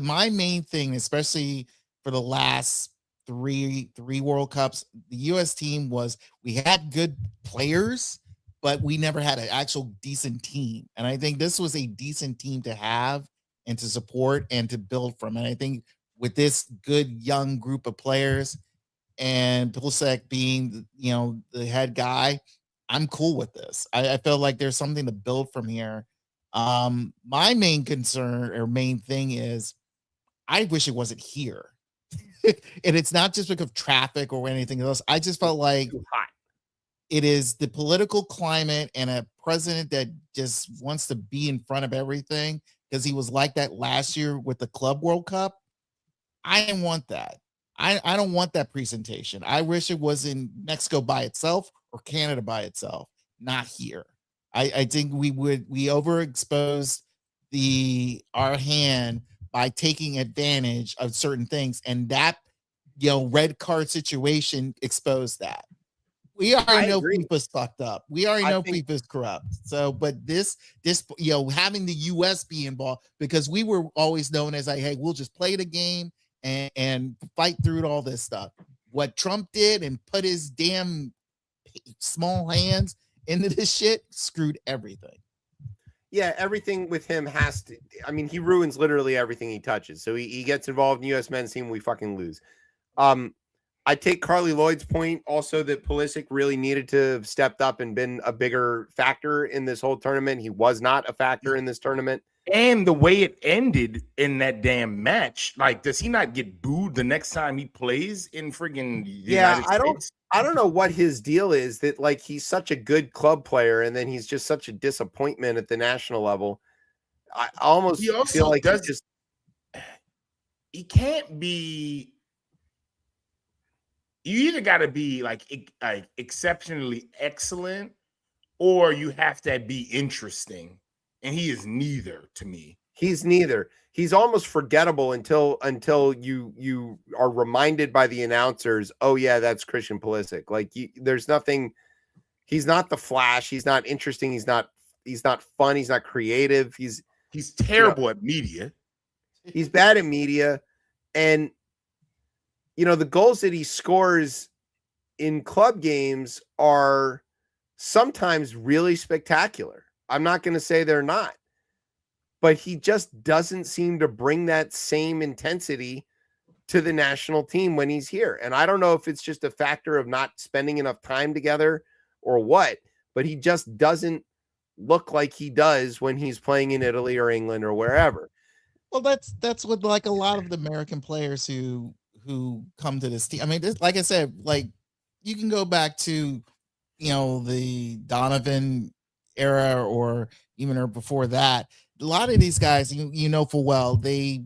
S4: my main thing, especially for the last three World Cups, the US team was we had good players, but we never had an actual decent team. And I think this was a decent team to have and to support and to build from. And I think with this good young group of players and Pulisic being, you know, the head guy, I'm cool with this. I feel like there's something to build from here. My main concern or main thing is I wish it wasn't here. And it's not just because of traffic or anything else. I just felt like it is the political climate and a president that just wants to be in front of everything because he was like that last year with the Club World Cup. I didn't want that. I don't want that presentation. I wish it was in Mexico by itself or Canada by itself, not here. I think we overexposed our hand by taking advantage of certain things, and that red card situation exposed that. We already know FIFA's fucked up. We already know FIFA's corrupt. So, but this, having the US be involved, because we were always known as like, hey, we'll just play the game and fight through all this stuff. What Trump did and put his damn small hands into this shit screwed everything.
S1: Yeah, everything with him has to. I mean, he ruins literally everything he touches. So he gets involved in U.S. men's team, we fucking lose. I take Carly Lloyd's point also that Pulisic really needed to have stepped up and been a bigger factor in this whole tournament. He was not a factor in this tournament.
S2: And the way it ended in that damn match, like, does he not get booed the next time he plays in friggin' United States?
S1: I don't know what his deal is, that like he's such a good club player and then he's just such a disappointment at the national level. I almost feel like
S2: he can't be. You either got to be like exceptionally excellent, or you have to be interesting, and he is neither to me.
S1: He's neither. He's almost forgettable until you are reminded by the announcers, oh yeah, that's Christian Pulisic. Like there's nothing. He's not the Flash. He's not interesting. He's not fun. He's not creative. He's
S2: terrible at media.
S1: He's bad at media, and the goals that he scores in club games are sometimes really spectacular. I'm not going to say they're not, but he just doesn't seem to bring that same intensity to the national team when he's here. And I don't know if it's just a factor of not spending enough time together or what, but he just doesn't look like he does when he's playing in Italy or England or wherever.
S4: Well, that's what like a lot of the American players who come to this team. I mean, like I said, like you can go back to, the Donovan era or even before that. A lot of these guys, full well, they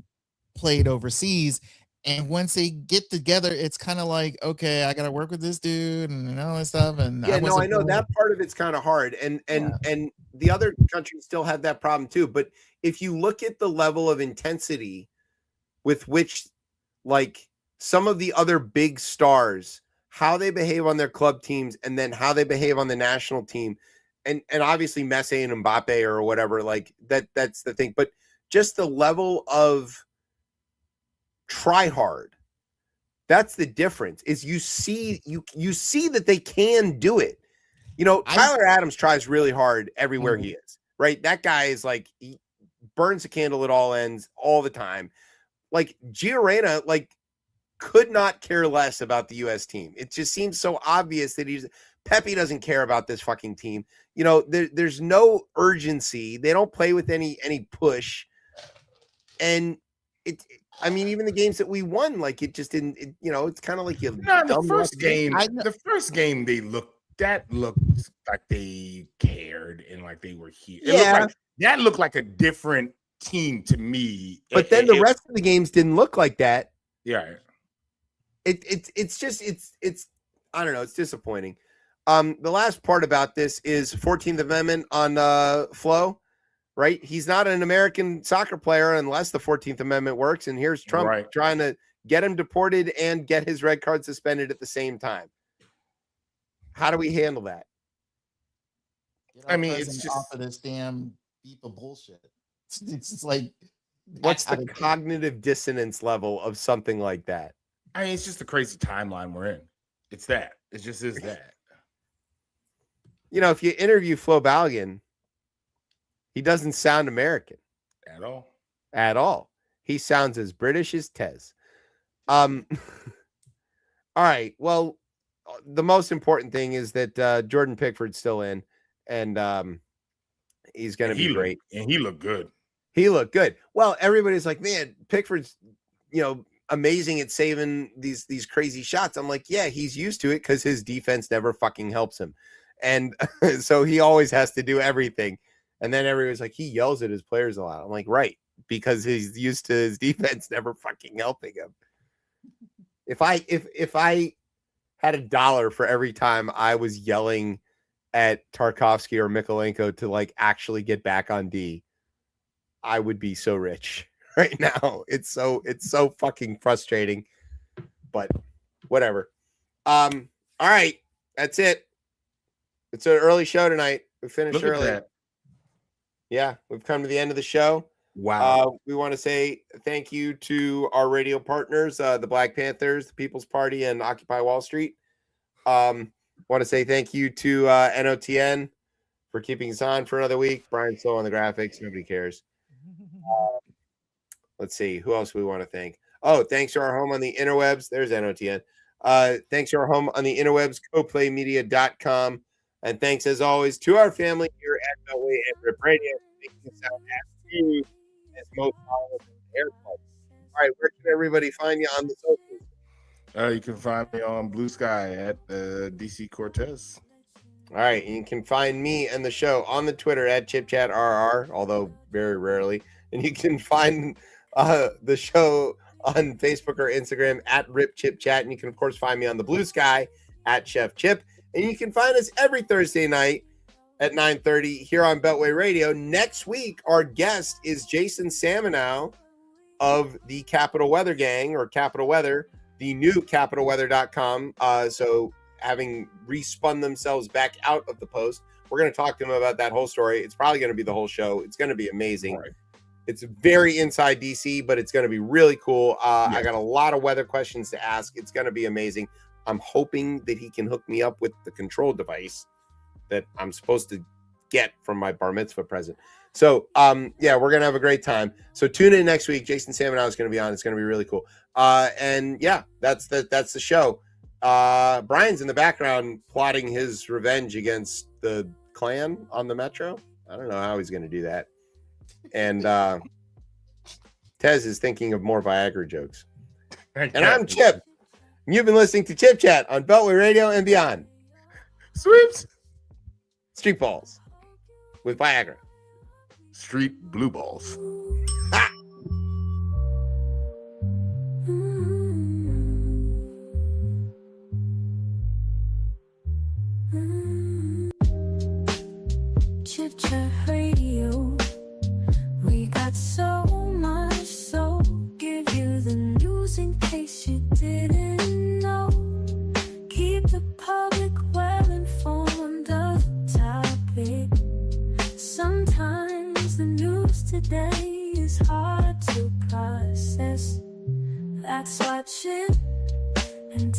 S4: played overseas. And once they get together, it's kind of like, okay, I got to work with this dude and all that stuff. And
S1: I know that part of it's kind of hard. And the other countries still have that problem too. But if you look at the level of intensity with which, like, some of the other big stars, how they behave on their club teams and then how they behave on the national team, and obviously Messi and Mbappe or whatever, like that's the thing. But just the level of try hard, that's the difference. Is you see that they can do it. Tyler Adams tries really hard everywhere he is, right? That guy is like, he burns a candle at all ends all the time. Like Gio Reyna, like, could not care less about the U.S. team. It just seems so obvious that Pepe doesn't care about this fucking team. There's no urgency. They don't play with any push. And even the games that we won, like it just didn't, it's kind of like
S2: the first game they looked like they cared and like they were here. That looked like a different team to me.
S1: But then the rest of the games didn't look like that.
S2: Yeah.
S1: It's just I don't know, it's disappointing. The last part about this is 14th Amendment on Flo, right? He's not an American soccer player unless the 14th Amendment works, and here's Trump trying to get him deported and get his red card suspended at the same time. How do we handle that?
S4: It's just off of this damn beep of bullshit. It's just like,
S1: what's the cognitive dissonance level of something like that?
S2: It's just a crazy timeline we're in. It's that. It just is that.
S1: If you interview Flo Balogun, he doesn't sound American.
S2: At all.
S1: At all. He sounds as British as Tez. All right. Well, the most important thing is that Jordan Pickford's still in, and he's going to be great.
S2: And he looked good.
S1: He looked good. Well, everybody's like, man, Pickford's, amazing at saving these crazy shots. I'm like, yeah, he's used to it because his defense never fucking helps him. And so he always has to do everything. And then everyone's like, he yells at his players a lot. I'm like, right, because he's used to his defense never fucking helping him. If I had $1 for every time I was yelling at Tarkovsky or Mikolenko to like actually get back on D, I would be so rich right now. It's so fucking frustrating, but whatever. All right, that's it. It's an early show tonight. We finished early. Yeah, we've come to the end of the show.
S2: Wow.
S1: We want to say thank you to our radio partners, the Black Panthers, the People's Party, and Occupy Wall Street. Want to say thank you to NOTN for keeping us on for another week. Brian Slow on the graphics. Nobody cares. Let's see. Who else we want to thank? Oh, thanks to our home on the interwebs. There's NOTN. Thanks to our home on the interwebs, coplaymedia.com. And thanks, as always, to our family here at Beltway and Rip Radio, making us out as smooth as most followers haircuts. All right, where can everybody find you on the socials?
S2: You can find me on Blue Sky at DC Cortez.
S1: All right, and you can find me and the show on the Twitter at ChipChatRR, although very rarely. And you can find the show on Facebook or Instagram at RipChipChat. And you can, of course, find me on the Blue Sky at Chef Chip. And you can find us every Thursday night at 9:30 here on Beltway Radio. Next week, our guest is Jason Samenow of the Capital Weather Gang, or Capital Weather, the new CapitalWeather.com. So having respun themselves back out of the Post, we're going to talk to them about that whole story. It's probably going to be the whole show. It's going to be amazing. Right. It's very inside DC, but it's going to be really cool. I got a lot of weather questions to ask. It's going to be amazing. I'm hoping that he can hook me up with the control device that I'm supposed to get from my bar mitzvah present. So, yeah, we're going to have a great time. So tune in next week. Jason Samenow is going to be on. It's going to be really cool. And yeah, that's the show. Brian's in the background plotting his revenge against the Klan on the Metro. I don't know how he's going to do that. And Tez is thinking of more Viagra jokes. And I'm Chip. You've been listening to Chip Chat on Beltway Radio and beyond.
S2: Sweeps.
S1: Street balls with Viagra.
S2: Street blue balls.
S1: Ha!
S7: Chip Chat Radio. We got so much, so give you the news in case you didn't know. Keep the public well informed of the topic. Sometimes the news today is hard to process. That's why Chip and